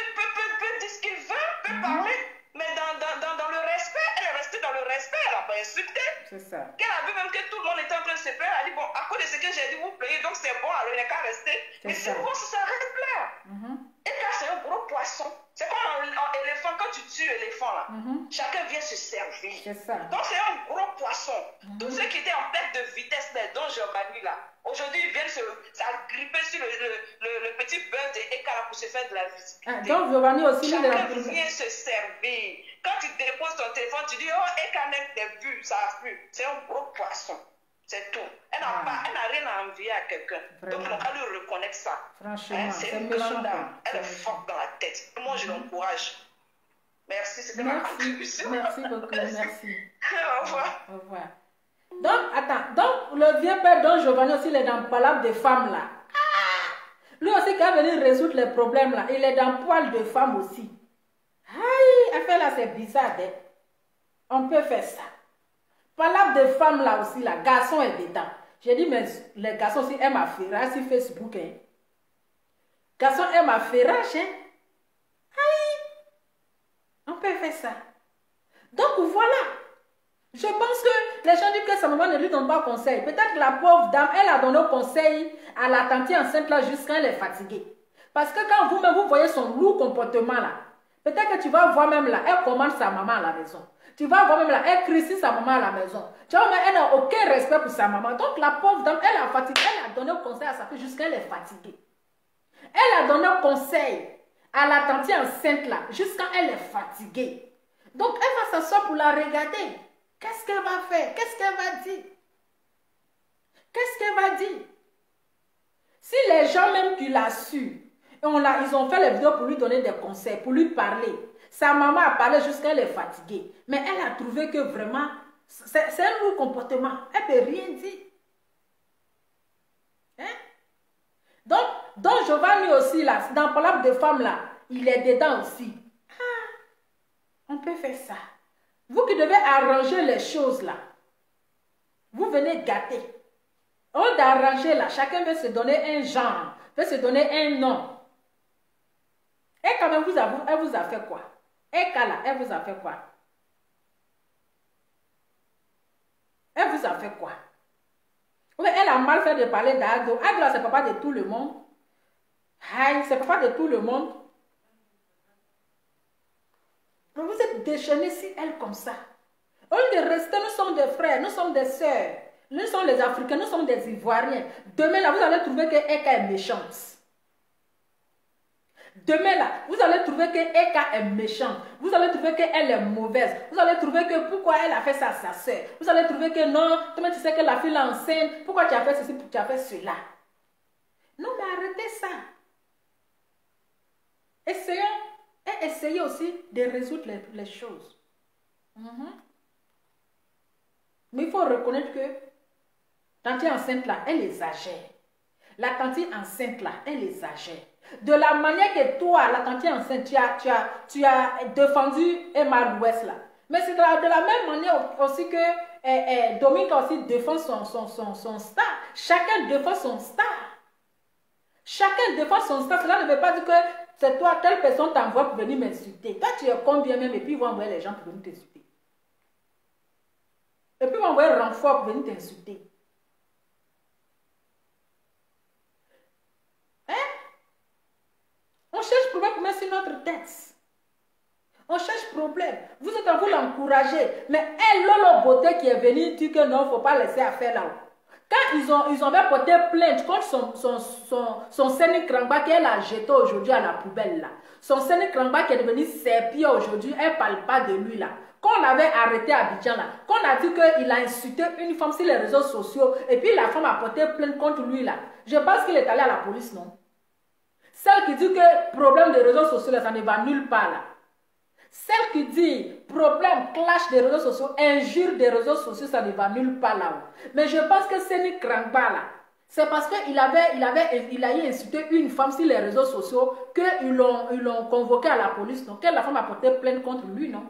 dire ce qu'il veut, peut parler, mais dans le respect, elle est restée dans le respect, elle n'a pas insulté. C'est ça. Qu'elle a vu même que tout le monde était en train de se plaindre, elle a dit, bon, à cause de ce que j'ai dit, vous plaignez, donc c'est bon, alors il n'est qu'à rester. Mais c'est bon, ça s'arrête là. Et quand c'est un gros poisson, c'est comme un éléphant, quand tu tues l'éléphant là, chacun vient se servir. C'est ça. Donc c'est un gros poisson. Tous ceux qui étaient en perte de vitesse, dont Giovanni là, aujourd'hui ils viennent s'agripper sur le petit beurre de Ekara pour se faire de la visite. Donc Giovanni aussi, chacun vient se servir. Quand tu déposes ton téléphone, tu dis, oh, Ekara n'est plus, ça a plus. C'est un gros poisson. C'est tout. Elle n'a rien à envier à quelqu'un. Donc, on va lui reconnaître ça. Franchement, c'est une grande dame. Elle est forte dans la tête. Moi, je l'encourage. Merci, c'était ma contribution. Merci beaucoup, merci. Au revoir. Au revoir. Donc, attends. Donc, le vieux père Don Giovanni aussi, il est dans Palabre de femmes là. Lui aussi, qui a venu résoudre les problèmes là, il est dans Poil de femmes aussi. Aïe, affaire là, c'est bizarre. Hein? On peut faire ça. Palabre de femmes là aussi, là, garçon est dedans. J'ai dit, mais les garçons aussi aiment à faire sur Facebook. Hein. Garçons aiment à faire, hein. Aïe, on peut faire ça. Donc voilà. Je pense que les gens disent que sa maman ne lui donne pas conseil. Peut-être que la pauvre dame, elle a donné conseil à la tante enceinte là jusqu'à elle est fatiguée. Parce que quand vous-même vous voyez son lourd comportement là, peut-être que tu vas voir même là, elle commande sa maman à la maison. Tu vas voir même là, elle crie sur sa maman à la maison. Tu vois, mais elle n'a aucun respect pour sa maman. Donc la pauvre dame, elle a fatigué, elle a donné conseil à sa fille jusqu'à elle est fatiguée. Elle a donné conseil à la tante enceinte là, jusqu'à elle est fatiguée. Donc elle va s'asseoir pour la regarder. Qu'est-ce qu'elle va faire? Qu'est-ce qu'elle va dire? Qu'est-ce qu'elle va dire? Si les gens même qui l'ont su, ils ont fait les vidéos pour lui donner des conseils, pour lui parler. Sa maman a parlé jusqu'à elle est fatiguée. Mais elle a trouvé que vraiment, c'est un lourd comportement. Elle ne peut rien dire. Hein? Donc Giovanni aussi, là, dans Palabre de femmes, là, il est dedans aussi. Ah, on peut faire ça. Vous qui devez arranger les choses, là, vous venez gâter. On d'arranger, là, chacun veut se donner un genre, veut se donner un nom. Et quand même, elle vous a fait quoi? Et là, elle vous a fait quoi? Elle vous a fait quoi? Oui, elle a mal fait de parler d'Ado. Ado, c'est papa de tout le monde. Aïe, c'est papa de tout le monde. Mais vous êtes déchaînés si elle comme ça. Au lieu de rester, nous sommes des frères, nous sommes des sœurs. Nous sommes les Africains, nous sommes des Ivoiriens. Demain, là, vous allez trouver que Eka est méchante. Demain, là, vous allez trouver que Eka est méchante. Vous allez trouver qu'elle est mauvaise. Vous allez trouver que pourquoi elle a fait ça à sa soeur. Vous allez trouver que non, toi tu sais que la fille est enceinte. Pourquoi tu as fait ceci, tu as fait cela. Non, mais arrêtez ça. Essayons, et essayez aussi de résoudre les choses. Mais il faut reconnaître que tante enceinte là, elle exagère. La tante enceinte là, elle exagère. De la manière que toi, la tante enceinte, tu as défendu Emma Louest là. Mais c'est de la même manière aussi que Dominique aussi défend son star. Chacun défend son star. Chacun défend son star. Cela ne veut pas dire que c'est toi, telle personne t'envoie pour venir m'insulter. Toi, tu es combien même et puis ils vont envoyer les gens pour venir t'insulter. Et puis, on va envoyer un renfort pour venir t'insulter. Hein? On cherche problème pour mettre sur notre tête. On cherche problème. Vous êtes en train de l'encourager. Mais elle, Lolo Beauté qui est venue dire que non, il ne faut pas laisser affaire là-haut. Quand ils ont porté plainte contre son Séné Krangba qu'elle a jeté aujourd'hui à la poubelle là. Son Séné Krangba qui est devenu serpillé aujourd'hui, elle ne parle pas de lui là. Quand on l'avait arrêté à Abidjan là, quand on a dit qu'il a insulté une femme sur les réseaux sociaux et puis la femme a porté plainte contre lui là, je pense qu'il est allé à la police, non? Celle qui dit que problème des réseaux sociaux là, ça ne va nulle part là. Celle qui dit problème, clash des réseaux sociaux, injure des réseaux sociaux, ça ne va nulle part là-haut. Mais je pense que Séné Krangba là, c'est parce qu'il a insulté une femme sur les réseaux sociaux qu'ils l'ont convoqué à la police, donc la femme a porté plainte contre lui, non?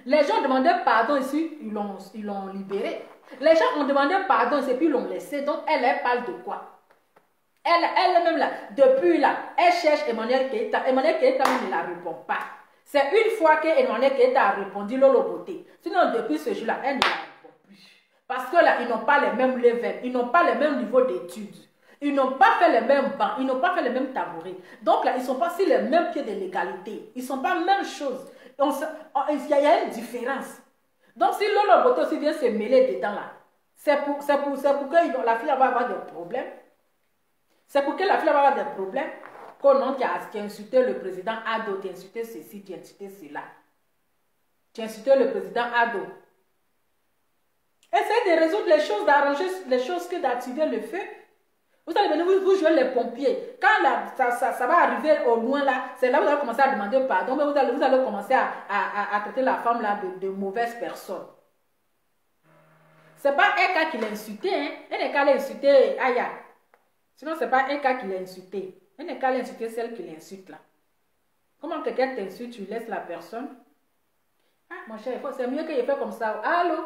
Les gens demandaient pardon ici, ils l'ont libéré. Les gens ont demandé pardon et puis ils l'ont laissé, donc elle parle de quoi? Elle-même là, depuis là, elle cherche Emmanuel Keita. Emmanuel Keita même ne la répond pas. C'est une fois que Emmanuel Keita a répondu Lolo Beauté. Sinon, depuis ce jour-là, elle ne la répond plus. Parce que là, ils n'ont pas les mêmes levels, ils n'ont pas le même niveau d'études. Ils n'ont pas fait les mêmes bancs, ils n'ont pas fait les mêmes tabourets. Donc là, ils ne sont pas sur les mêmes pieds de l'égalité. Ils ne sont pas la même chose. Il y a une différence. Donc si Lolo Beauté aussi vient se mêler dedans là, c'est pour que la fille va avoir des problèmes. C'est pour que la fille va avoir des problèmes. Qu'on non, tu as insulté le président Ado, tu as insulté ceci, tu as insulté cela. Tu as insulté le président Ado. Essayez de résoudre les choses, d'arranger les choses que d'activer le feu. Vous allez venir, vous jouez les pompiers. Quand ça va arriver au loin là, c'est là où vous allez commencer à demander pardon, mais vous allez commencer à traiter la femme là de mauvaise personne. C'est pas un cas qui l'a insulté, hein. Un cas l'a insulté Aya. Sinon, c'est pas un cas qui l'a insulté. Un cas l'a insulté celle qui l'insulte là. Comment quelqu'un t'insulte, tu laisses la personne? Ah, mon cher, c'est mieux qu'il fait comme ça. Allô?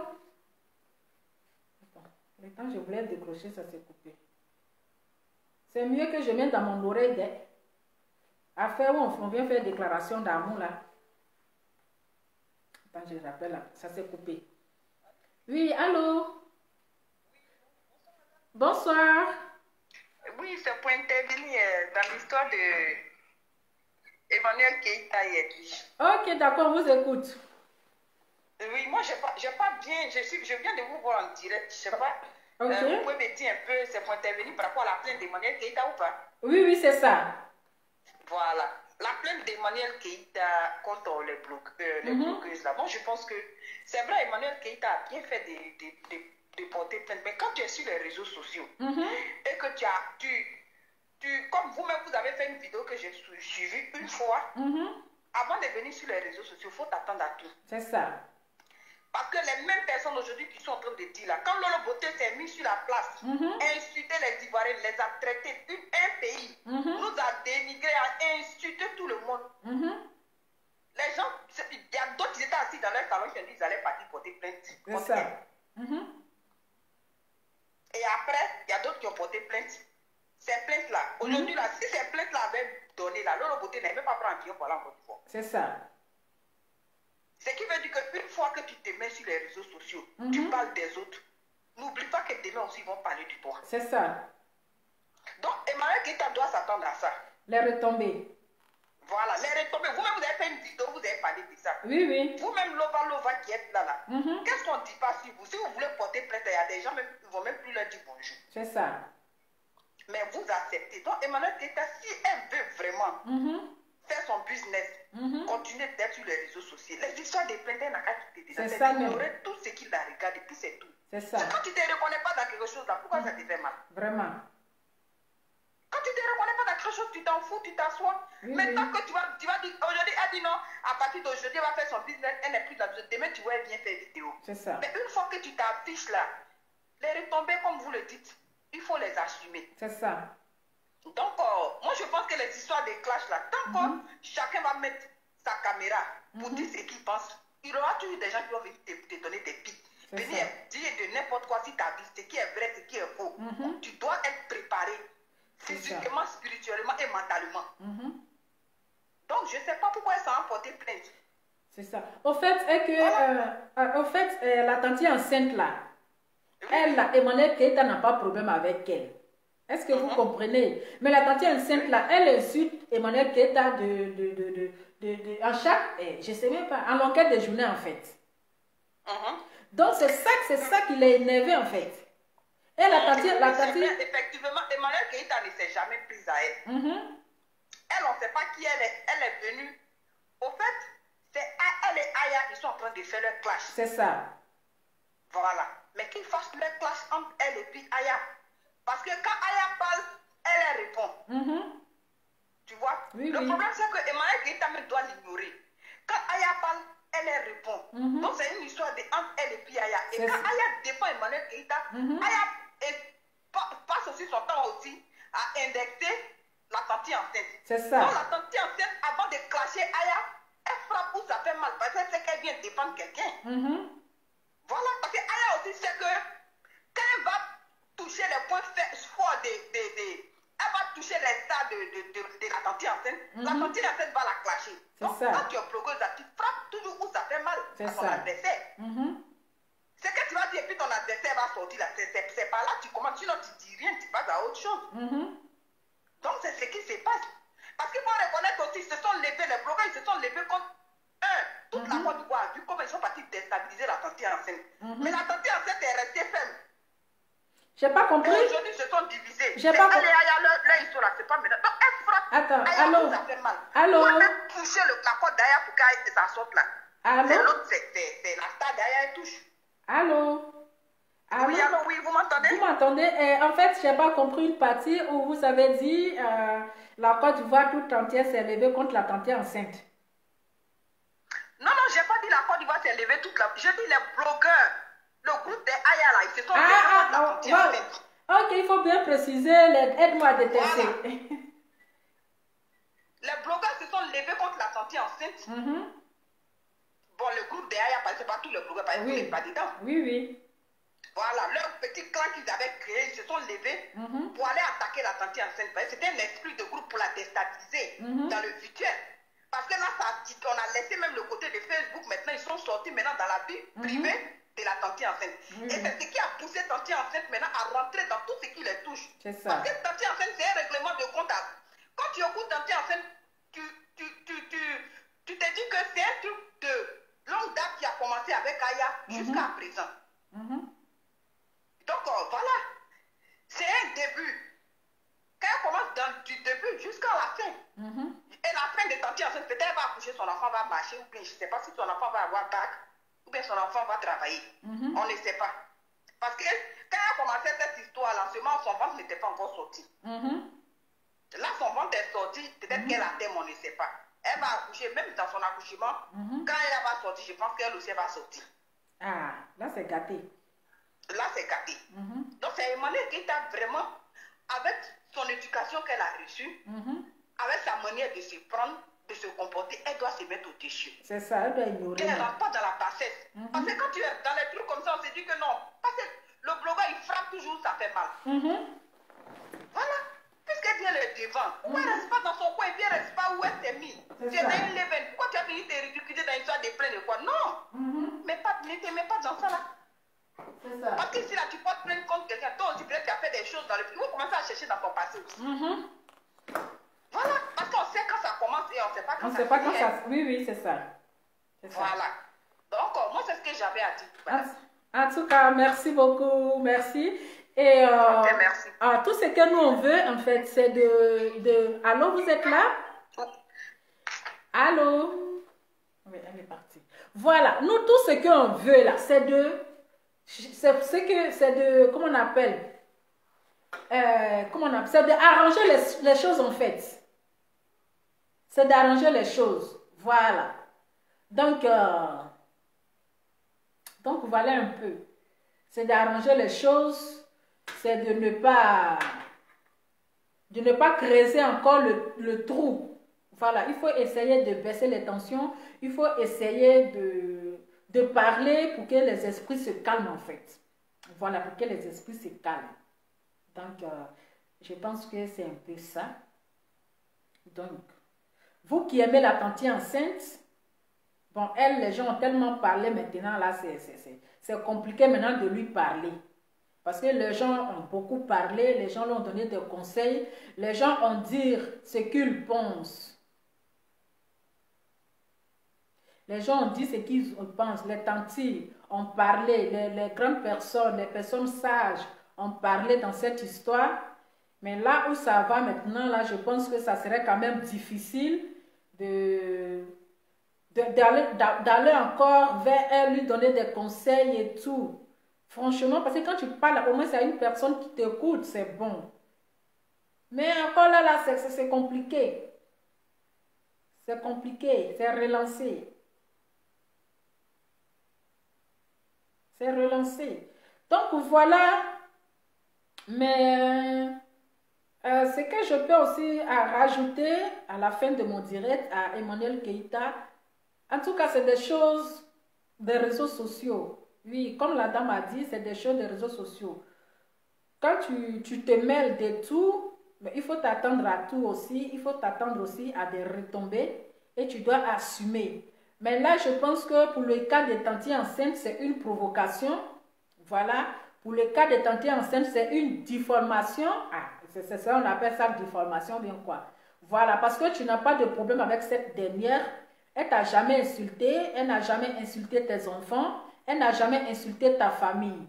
Attends, le temps je voulais décrocher, ça s'est coupé. C'est mieux que je mette dans mon oreille des affaires où on vient faire déclaration d'amour là. Attends, je rappelle là, ça s'est coupé. Oui, allô? Bonsoir. Oui, c'est pour intervenir dans l'histoire de Emmanuel Keita hier. Ok, d'accord, on vous écoute. Oui, moi, j'ai pas bien, je viens de vous voir en direct, je sais pas. Okay. Vous pouvez me dire un peu, c'est pour intervenir par rapport à la plainte d'Emmanuel Keita ou pas? Oui, oui, c'est ça. Voilà. La plainte d'Emmanuel Keita contre les bloqueuses là. Bon, je pense que c'est vrai, Emmanuel Keita a bien fait de porter plainte. Mais quand tu es sur les réseaux sociaux et que comme vous-même, vous avez fait une vidéo que j'ai suivie une fois, avant de venir sur les réseaux sociaux, il faut t'attendre à tout. C'est ça. Parce que les mêmes personnes aujourd'hui qui sont en train de dire là, quand Lolo Beauté s'est mis sur la place, insulté les Ivoiriens, les a traités, un pays, nous a dénigré, a insulté tout le monde. Les gens, il y a d'autres qui étaient assis dans leur salon qui ont dit qu'ils allaient partir porter plainte. C'est ça. Et après, il y a d'autres qui ont porté plainte. Ces plaintes-là, aujourd'hui, là, si ces plaintes-là avaient donné, là, Lolo Beauté n'avait pas pris un avion pour aller en Côte d'Ivoire. C'est ça. Ce qui veut dire qu'une fois que tu te mets sur les réseaux sociaux, tu parles des autres, n'oublie pas que demain aussi ils vont parler de toi. C'est ça. Donc, Emmanuel Keita doit s'attendre à ça. Les retombées. Voilà, les retombées. Vous-même, vous avez fait une vidéo, vous avez parlé de ça. Oui, oui. Vous-même, Lova qui êtes là, qu'est-ce qu'on ne dit pas sur vous? Si vous voulez porter plainte, il y a des gens, même, ils ne vont même plus leur dire bonjour. C'est ça. Mais vous acceptez. Donc, Emmanuel Keita, si elle veut vraiment faire son business, continuer d'être sur les réseaux sociaux, les histoires des plaintes, elle n'a qu'à quitter. C'est ça, même. Ignorer tout ce qui la regarde et puis c'est tout. C'est ça. Quand tu ne te reconnais pas dans quelque chose là, pourquoi ça te fait mal? Vraiment. Quand tu ne te reconnais pas dans quelque chose, tu t'en fous, tu t'assois. Maintenant que tu vas dire, aujourd'hui, elle dit non, à partir d'aujourd'hui, elle va faire son business, elle n'est plus là. Demain, tu vois, elle vient faire vidéo. C'est ça. Mais une fois que tu t'affiches là, les retombées, comme vous le dites, il faut les assumer. C'est ça. Donc, moi, je pense que les histoires des clashs là, tant que chacun va mettre sa caméra pour dire ce qu'il pense, il y aura toujours des gens qui vont venir te donner des pics. Venir dire de n'importe quoi si tu as vu ce qui est vrai, ce qui est faux. Tu dois être préparé physiquement, spirituellement et mentalement. Donc, je ne sais pas pourquoi ça a porté plainte. C'est ça. Au fait, la tante enceinte là, elle, là, Emmanuel Keïta n'a pas de problème avec elle. Est-ce que vous comprenez? Mais la tante enceinte là, elle insulte Emmanuel Keïta en chaque, je ne sais même pas, en longueur de journée en fait. Donc c'est ça qui l'a énervé en fait. Et la tante... Effectivement, Emmanuel Keïta ne s'est jamais prise à elle. Elle, on ne sait pas qui elle est. Elle est venue. Au fait, c'est elle et Aya qui sont en train de faire leur clash. C'est ça. Voilà. Mais qu'ils fassent leur clash entre elle et puis Aya. Parce que quand Aya parle, elle répond. Tu vois? Oui, le problème, c'est que Emmanuel Keïta doit l'ignorer. Quand Aya parle, elle répond. Donc c'est une histoire entre elle et puis Aya. Et quand Aya défend Emmanuel Keïta, Aya passe aussi son temps aussi à indexer la tante enceinte. C'est ça. Donc la tante enceinte, avant de clasher Aya, elle frappe où ça fait mal parce qu'elle sait qu'elle vient défendre quelqu'un. Voilà, parce que Aya aussi sait que quand elle va toucher les points forts elle va toucher les stades de la tante enceinte, la tante enceinte va la clasher. Donc quand tu es blogueuse, tu frappes toujours où ça fait mal à ton adversaire. C'est que tu vas dire, et puis ton adversaire va sortir là, c'est par là que tu commences, sinon tu dis rien, tu passes à autre chose. Donc c'est ce qui se passe. Parce qu'il faut reconnaître aussi, ils se sont levés, les blogueurs, ils se sont levés contre toute la Côte d'Ivoire, vu comment ils sont partis déstabiliser la tante enceinte. Mais la tante enceinte est restée ferme. J'ai pas compris. Aujourd'hui, ils se sont divisés. J'ai pas compris. Là, ils sont là, c'est pas maintenant. Donc, elle frappe. Attends, allô. Ça fait mal. Allô. Elle même toucher la côte d'Aya pour qu'elle sorte là. Allô. C'est l'autre, c'est la star d'Aya, elle touche. Allô. Allô. Oui, allô, oui, vous m'entendez? Vous m'entendez? En fait, j'ai pas compris une partie où vous avez dit la Côte d'Ivoire toute entière s'est levée contre la tante enceinte. Non, j'ai pas dit la Côte d'Ivoire s'est levée toute la... Je dis les blogueurs. Le groupe des Aya là, ils se sont levés contre la tante enceinte. Ok, il faut bien préciser, aide-moi à détester. Voilà. Les blogueurs se sont levés contre la tante enceinte. Bon, le groupe des Aya, parce que c'est pas tous les blogueurs, parce que tous les pas dedans. Oui. Voilà, leur petit clan qu'ils avaient créé, ils se sont levés pour aller attaquer la tante enceinte. C'était un esprit de groupe pour la déstabiliser dans le virtuel. Parce que là, on a laissé même le côté de Facebook. Maintenant, ils sont sortis maintenant dans la vie privée de la tante enceinte. Et c'est ce qui a poussé tante enceinte maintenant à rentrer dans tout ce qui les touche. C'est ça. Parce que tante enceinte, c'est un règlement de compte. Quand tu écoutes tante enceinte, tu te dis que c'est un truc de longue date qui a commencé avec Aya jusqu'à présent. Donc voilà, c'est un début. Quand elle commence du début jusqu'à la fin. Et la fin de tante enceinte, peut-être elle va accoucher, son enfant va marcher, ou bien je ne sais pas si son enfant va avoir bac, ou bien son enfant va travailler. On ne sait pas. Parce que quand elle a commencé cette histoire-là, seulement son ventre n'était pas encore sorti. Là, son ventre est sorti, peut-être qu'elle a terme, on ne sait pas. Elle va accoucher, même dans son accouchement, quand elle va sortir, je pense qu'elle aussi va sortir. Ah, là c'est gâté. Là, c'est gâté. Donc, c'est Emmanuel Keïta vraiment, avec son éducation qu'elle a reçue, avec sa manière de se prendre, de se comporter, elle doit se mettre au-dessus. C'est ça, elle doit ignorer. Qu'elle ne rentre pas dans la bassesse. Parce que quand tu es dans les trucs comme ça, on se dit que non. Parce que le blogueur, il frappe toujours, ça fait mal. Voilà. Puisqu'elle vient le devant, pourquoi elle ne reste pas dans son coin, elle ne reste pas où elle s'est mise? Tu es dans une leven, pourquoi tu as fini de te ridiculiser dans une histoire de plein de quoi? Non. Mais pas, ne te mets pas dans ça là. C'est ça. Parce que si là tu portes plainte contre quelqu'un, toi aussi peut-être tu as fait des choses dans le film, il faut commencer à chercher dans ton passé aussi. Voilà, parce qu'on sait quand ça commence et on ne sait pas quand ça finit. On ne sait pas quand ça... Oui, c'est ça. Voilà. Donc, moi, c'est ce que j'avais à dire. Voilà. En tout cas, merci beaucoup, merci. Et merci. Tout ce que nous on veut, en fait, c'est de... Allô, vous êtes là? Allô? Oui, elle est partie. Voilà, nous, tout ce qu'on veut, là, c'est de... Comment on appelle? C'est d'arranger les choses, en fait. C'est d'arranger les choses. Voilà. Donc voilà un peu. C'est d'arranger les choses. C'est de ne pas creuser encore le trou. Voilà. Il faut essayer de baisser les tensions. Il faut essayer de parler pour que les esprits se calment, en fait. Voilà, pour que les esprits se calment. Donc, je pense que c'est un peu ça. Donc, vous qui aimez la tante enceinte, Bon, elle, les gens ont tellement parlé maintenant, là, c'est compliqué maintenant de lui parler. Parce que les gens ont beaucoup parlé, les gens lui ont donné des conseils, les gens ont dit ce qu'ils pensent. Les gens ont dit ce qu'ils pensent, les tantis ont parlé, les grandes personnes, les personnes sages ont parlé dans cette histoire. Mais là où ça va maintenant, là, je pense que ça serait quand même difficile d'aller encore vers elle, lui donner des conseils et tout. Franchement, parce que quand tu parles, au moins c'est une personne qui t'écoute, c'est bon. Mais encore là, c'est compliqué. C'est compliqué, c'est relancé. C'est relancé. Donc voilà, mais ce que je peux aussi rajouter à la fin de mon direct à Emmanuel Keïta, en tout cas, c'est des choses des réseaux sociaux. Oui, comme la dame a dit, c'est des choses des réseaux sociaux. Quand tu te mêles de tout, mais il faut t'attendre à tout aussi. Il faut t'attendre aussi à des retombées et tu dois assumer. Mais là, je pense que pour le cas des tantis enceintes, c'est une provocation. Voilà. Pour le cas des tantis enceintes, c'est une diffamation. Ah, c'est ça, on appelle ça diffamation, bien quoi. Voilà, parce que tu n'as pas de problème avec cette dernière. Elle t'a jamais insulté, elle n'a jamais insulté tes enfants, elle n'a jamais insulté ta famille.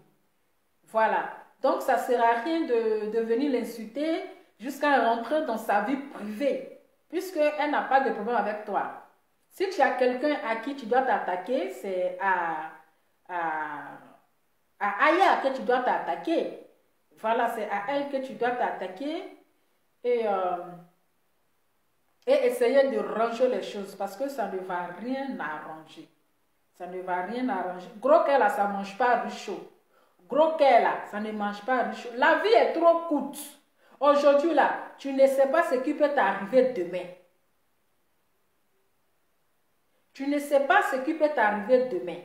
Voilà. Donc, ça ne sert à rien de venir l'insulter jusqu'à rentrer dans sa vie privée, puisqu'elle n'a pas de problème avec toi. Si tu as quelqu'un à qui tu dois t'attaquer, c'est à Aya que tu dois t'attaquer. Voilà, c'est à elle que tu dois t'attaquer et essayer de ranger les choses parce que ça ne va rien arranger. Ça ne va rien arranger. Gros qu'elle là, ça ne mange pas ruchot. Gros qu'elle là, ça ne mange pas ruchot. La vie est trop courte. Aujourd'hui là, tu ne sais pas ce qui peut t'arriver demain. Tu ne sais pas ce qui peut t'arriver demain.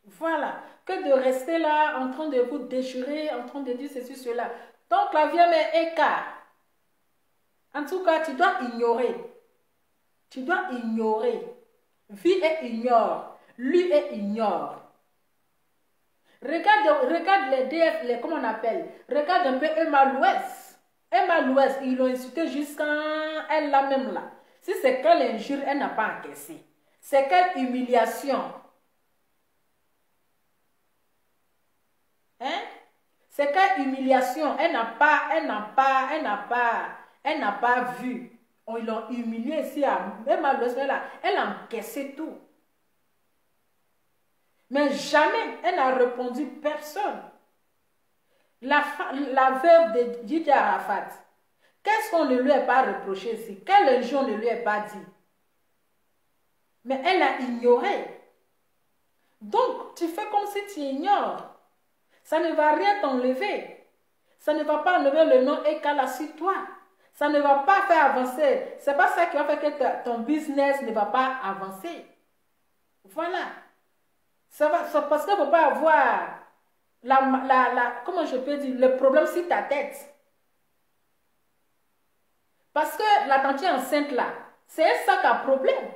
Voilà. Que de rester là en train de vous déchirer, en train de dire ceci, cela. Donc la vie est écart. En tout cas, tu dois ignorer. Tu dois ignorer. Vie et ignore. Lui et ignore. Regarde les DF, comment on appelle. Regarde un peu Emma Louès. Emma Louès, ils l'ont insulté jusqu'à elle là même là. Si c'est quelle injure, elle n'a pas encaissé. C'est quelle humiliation. Hein? C'est quelle humiliation. Elle n'a pas vu. Ils l'ont humilié ici. Même à là, elle a encaissé tout. Mais jamais elle n'a répondu personne. La veuve de Didier Arafat. Qu'est-ce qu'on ne lui a pas reproché ici? Quel injure on ne lui a pas dit? Mais elle a ignoré. Donc, tu fais comme si tu ignores. Ça ne va rien t'enlever. Ça ne va pas enlever le nom Ekala sur toi. Ça ne va pas faire avancer. C'est pas ça qui va faire que ton business ne va pas avancer. Voilà. C'est parce qu'il ne faut pas avoir comment je peux dire, le problème sur ta tête. Parce que la tante enceinte là, c'est un sac à problème.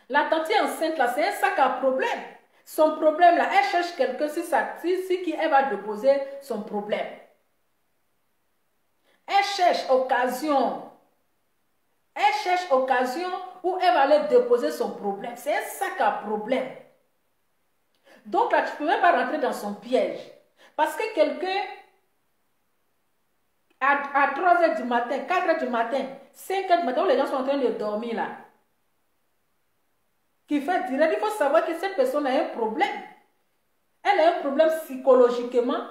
La tante enceinte là, c'est un sac à problème. Son problème là, elle cherche quelqu'un sur qui elle va déposer son problème. Elle cherche occasion. Elle cherche occasion où elle va aller déposer son problème. C'est un sac à problème. Donc là, tu ne peux même pas rentrer dans son piège. Parce que quelqu'un, à 3 h du matin, 4 h du matin, 5 h du matin, où les gens sont en train de dormir là, qui fait direct, il faut savoir que cette personne a un problème. Elle a un problème psychologiquement,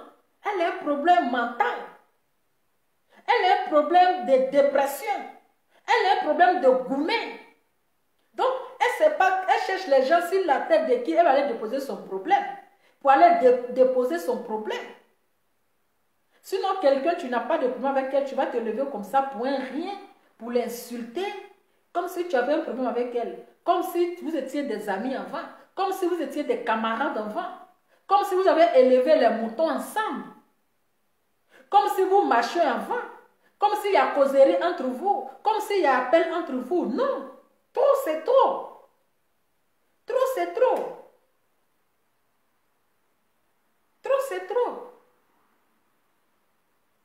elle a un problème mental, elle a un problème de dépression, elle a un problème de gourmet. Donc, elle cherche les gens sur la tête de qui elle va aller déposer son problème, pour aller déposer son problème. Sinon, quelqu'un, tu n'as pas de problème avec elle, tu vas te lever comme ça pour un rien, pour l'insulter, comme si tu avais un problème avec elle, comme si vous étiez des amis avant, comme si vous étiez des camarades avant, comme si vous avez élevé les moutons ensemble, comme si vous marchiez avant, Comme s'il y a causerie entre vous. Comme s'il y a appel entre vous. Non. Trop, c'est trop. Trop, c'est trop. Trop, c'est trop.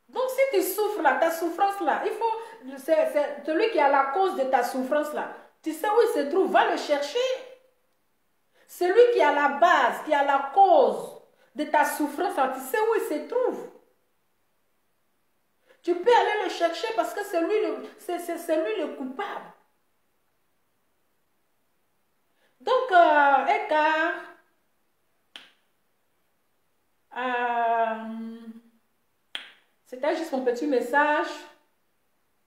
Donc, si tu souffres là, ta souffrance là, il faut... C'est celui qui a la cause de ta souffrance là. Tu sais où il se trouve, va le chercher. Celui qui a la base, qui a la cause de ta souffrance là, tu sais où il se trouve. Tu peux aller le chercher parce que c'est lui le coupable. Donc, Edgar, c'était juste mon petit message.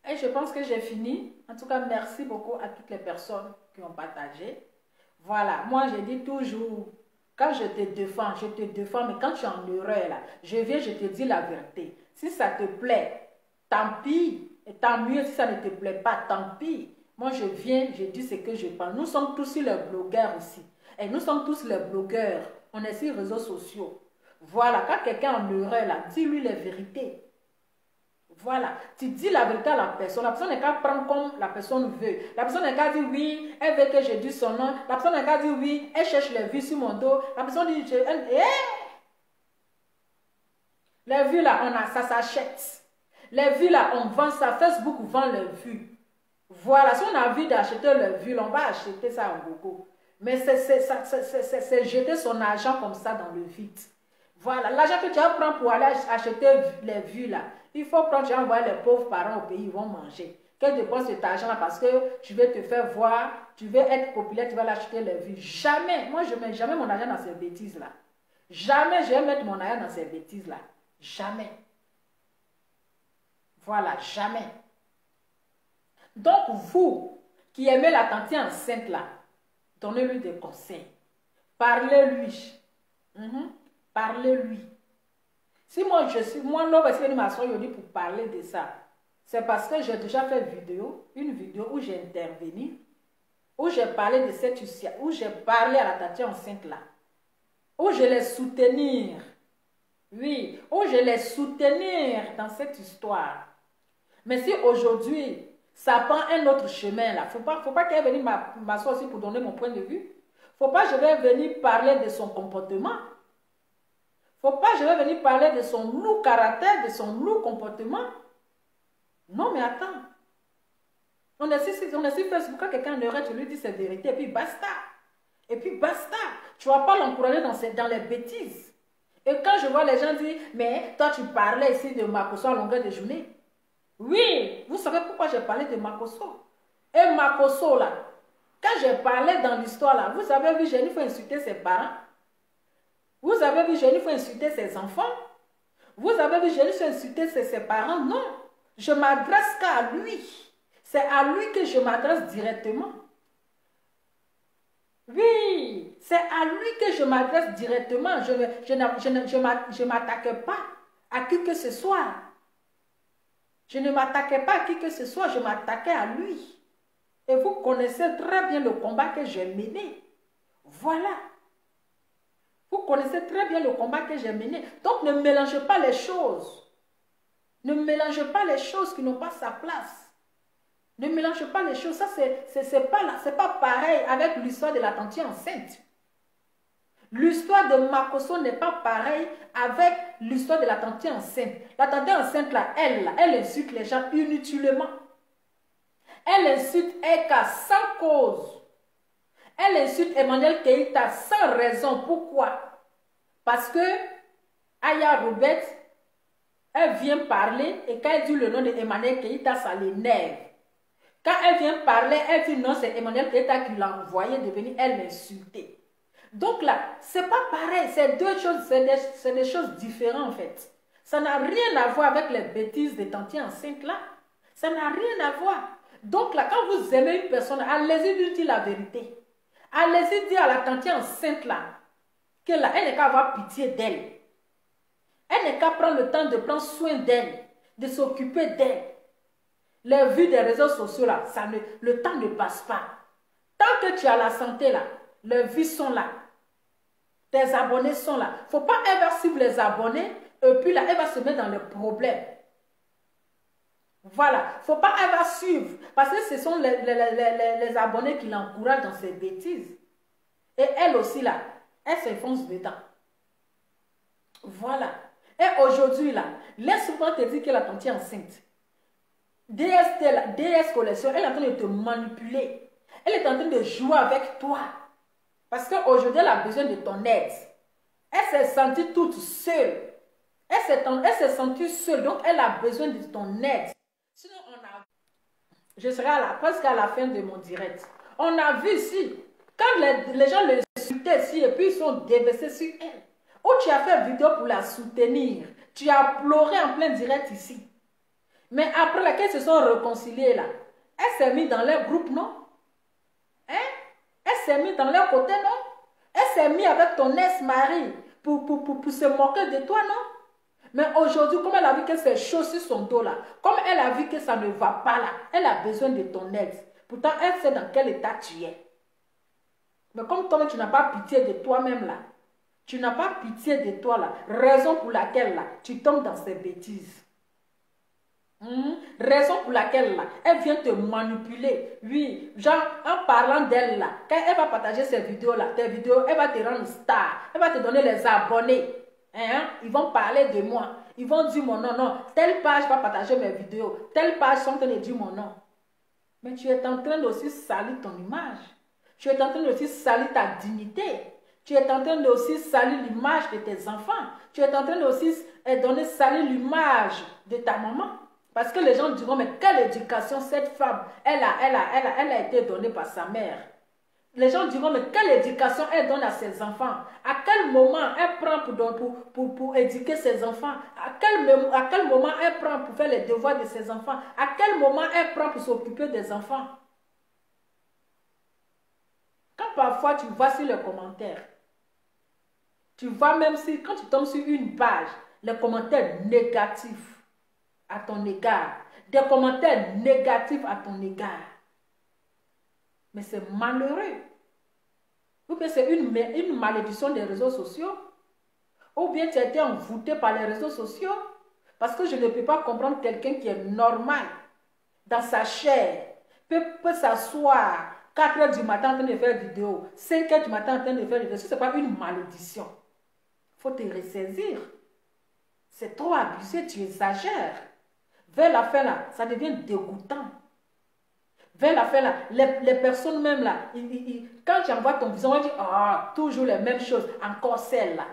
Et je pense que j'ai fini. En tout cas, merci beaucoup à toutes les personnes qui ont partagé. Voilà, moi je dis toujours, quand je te défends, mais quand tu es en erreur là, je viens, je te dis la vérité. Si ça te plaît, tant pis, et tant mieux. Si ça ne te plaît pas, tant pis. Moi je viens, je dis ce que je pense. Nous sommes tous les blogueurs aussi. Et nous sommes tous les blogueurs. On est sur les réseaux sociaux. Voilà, quand quelqu'un est en erreur là, dis-lui les vérités. Voilà, tu dis la vérité à la personne n'est qu'à prendre comme la personne veut. La personne n'est qu'à dire oui, elle veut que je dise son nom. La personne n'est qu'à dire oui, elle cherche les vues sur mon dos. La personne dit, les vues là, ça s'achète. Les vues là, on vend ça. Facebook vend les vues. Voilà, si on a envie d'acheter les vues, on va acheter ça en gogo. Mais c'est jeter son argent comme ça dans le vide. Voilà, l'argent que tu vas prendre pour aller acheter les vues là, il faut prendre, tu vas envoyer les pauvres parents au pays, ils vont manger. Quelle dépense cet argent là parce que tu veux te faire voir, tu veux être populaire, tu vas l'acheter les vues. Jamais, moi je ne mets jamais mon argent dans ces bêtises là. Jamais je vais mettre mon argent dans ces bêtises là. Jamais. Voilà, jamais. Donc vous qui aimez la tante enceinte là, donnez-lui des conseils. Parlez-lui. Parlez-lui. Si moi l'homme est venu m'asseoir aujourd'hui pour parler de ça, c'est parce que j'ai déjà fait une vidéo où j'ai intervenu, où j'ai parlé de cette histoire, où j'ai parlé à la tante enceinte là, où je l'ai soutenir. Oui, où je l'ai soutenir dans cette histoire. Mais si aujourd'hui, ça prend un autre chemin là, faut pas qu'elle vienne m'asseoir aussi pour donner mon point de vue. Faut pas que je vais venir parler de son comportement. Faut pas que je vais venir parler de son lourd caractère, de son lourd comportement. Non, mais attends. On est sur Facebook, quand quelqu'un aurait, tu lui dis ses vérités, et puis basta. Et puis basta. Tu ne vas pas l'encourager dans les bêtises. Et quand je vois les gens dire, mais toi tu parlais ici de Makosso à longueur de journée. Oui, vous savez pourquoi j'ai parlé de Makosso. Et Makosso là, quand j'ai parlé dans l'histoire là, vous avez vu Jennifer insulter ses parents. Vous avez vu Jennifer insulter ses enfants. Vous avez vu Jennifer insulter ses parents. Non, je m'adresse qu'à lui. C'est à lui que je m'adresse directement. Oui, c'est à lui que je m'adresse directement. Je ne m'attaque pas à qui que ce soit. Je ne m'attaquais pas à qui que ce soit, je m'attaquais à lui. Et vous connaissez très bien le combat que j'ai mené. Voilà. Vous connaissez très bien le combat que j'ai mené. Donc ne mélangez pas les choses. Ne mélangez pas les choses qui n'ont pas sa place. Ne mélangez pas les choses. Ça, c'est pas pareil avec l'histoire de la tante enceinte. L'histoire de Makosso n'est pas pareille avec l'histoire de la tante enceinte. La tante enceinte, là, elle insulte les gens inutilement. Elle insulte Eka sans cause. Elle insulte Emmanuel Keïta sans raison. Pourquoi? Parce que Aya Robert, elle vient parler et quand elle dit le nom de Emmanuel Keïta, ça l'énerve. Quand elle vient parler, elle dit non, c'est Emmanuel Keïta qui l'a envoyé devenir, elle l'insulter. Donc là, c'est pas pareil, c'est deux choses, c'est des choses différentes en fait. Ça n'a rien à voir avec les bêtises des tantes enceintes là. Ça n'a rien à voir. Donc là, quand vous aimez une personne, allez-y lui dire la vérité. Allez-y dire à la tante enceinte là, qu'elle n'est qu'à avoir pitié d'elle. Elle n'est qu'à prendre le temps de prendre soin d'elle, de s'occuper d'elle. Les vues des réseaux sociaux là, le temps ne passe pas. Tant que tu as la santé là, les vues sont là. Tes abonnés sont là. Il ne faut pas elle va suivre les abonnés et puis là, elle va se mettre dans les problèmes. Voilà. Faut pas, elle va suivre. Parce que ce sont les abonnés qui l'encouragent dans ses bêtises. Et elle aussi, là, elle s'enfonce dedans. Voilà. Et aujourd'hui, là, laisse-moi te dire que la tante est enceinte. DS Collection, elle est en train de te manipuler. Elle est en train de jouer avec toi. Parce qu'aujourd'hui, elle a besoin de ton aide. Elle s'est sentie toute seule. Elle s'est sentie seule, donc elle a besoin de ton aide. Sinon, je serai presque à la fin de mon direct. On a vu ici, quand les gens le insultaient ici et puis ils sont déversés sur elle. Ou tu as fait vidéo pour la soutenir. Tu as pleuré en plein direct ici. Mais après laquelle se sont réconciliés là, elle s'est mise dans leur groupe, non? Hein? Elle s'est mise dans leur côté, non? Elle s'est mise avec ton ex-mari pour se moquer de toi, non? Mais aujourd'hui, comme elle a vu que c'est chaud sur son dos là, comme elle a vu que ça ne va pas là, elle a besoin de ton aide. Pourtant, elle sait dans quel état tu es. Mais comme toi, tu n'as pas pitié de toi-même là, tu n'as pas pitié de toi là, raison pour laquelle là, tu tombes dans ces bêtises. Raison pour laquelle là, elle vient te manipuler. Oui, genre en parlant d'elle là, quand elle va partager ces vidéos là, tes vidéos, elle va te rendre star, elle va te donner les abonnés. Ils vont parler de moi, ils vont dire mon nom, non, telle page va partager mes vidéos, telle page sont en train de dire mon nom. Mais tu es en train aussi salir ton image, tu es en train aussi salir ta dignité, tu es en train aussi salir l'image de tes enfants, tu es en train aussi salir l'image de ta maman. Parce que les gens diront, mais quelle éducation cette femme, elle a été donnée par sa mère. Les gens diront, mais quelle éducation elle donne à ses enfants? À quel moment elle prend pour éduquer ses enfants? À quel moment elle prend pour faire les devoirs de ses enfants? À quel moment elle prend pour s'occuper des enfants? Quand parfois tu vas sur les commentaires, tu vois même si, quand tu tombes sur une page, les commentaires négatifs à ton égard, des commentaires négatifs à ton égard. Mais c'est malheureux. Ou bien c'est une malédiction des réseaux sociaux. Ou bien tu as été envoûté par les réseaux sociaux. Parce que je ne peux pas comprendre quelqu'un qui est normal dans sa chair, peut s'asseoir 4 h du matin en train de faire vidéo, 5 h du matin en train de faire vidéo. Ce n'est pas une malédiction. Il faut te ressaisir. C'est trop abusé, tu exagères. Vers la fin là, ça devient dégoûtant. Vers la fin là, les personnes même là, quand tu envoies ton visage, on dit, ah, toujours les mêmes choses, encore celle-là.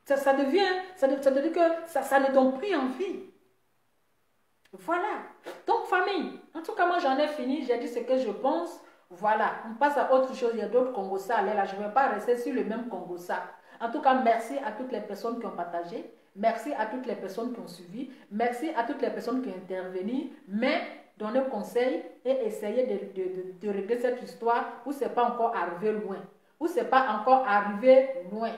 Ça devient que ça ne donne plus envie. Voilà. Donc famille, en tout cas moi j'en ai fini, j'ai dit ce que je pense. Voilà, on passe à autre chose, il y a d'autres Congossas là, je ne vais pas rester sur le même Congossa. En tout cas, merci à toutes les personnes qui ont partagé. Merci à toutes les personnes qui ont suivi. Merci à toutes les personnes qui ont intervenu. Mais donnez conseil et essayez de régler cette histoire où ce n'est pas encore arrivé loin. Où ce n'est pas encore arrivé loin.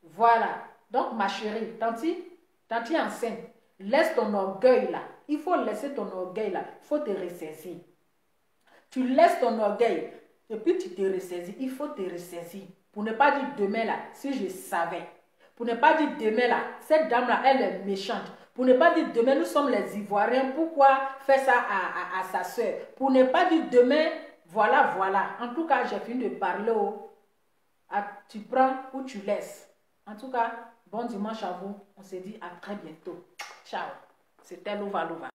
Voilà. Donc, ma chérie, tanti est enceinte. Laisse ton orgueil là. Il faut laisser ton orgueil là. Il faut te ressaisir. Tu laisses ton orgueil et puis tu te ressaisis. Il faut te ressaisir. Pour ne pas dire demain là, si je savais. Pour ne pas dire demain là, cette dame là, elle est méchante. Pour ne pas dire demain, nous sommes les Ivoiriens, pourquoi faire ça à sa soeur? Pour ne pas dire demain, voilà. En tout cas, j'ai fini de parler. Tu prends ou tu laisses. En tout cas, bon dimanche à vous. On se dit à très bientôt. Ciao. C'était Louva Louva.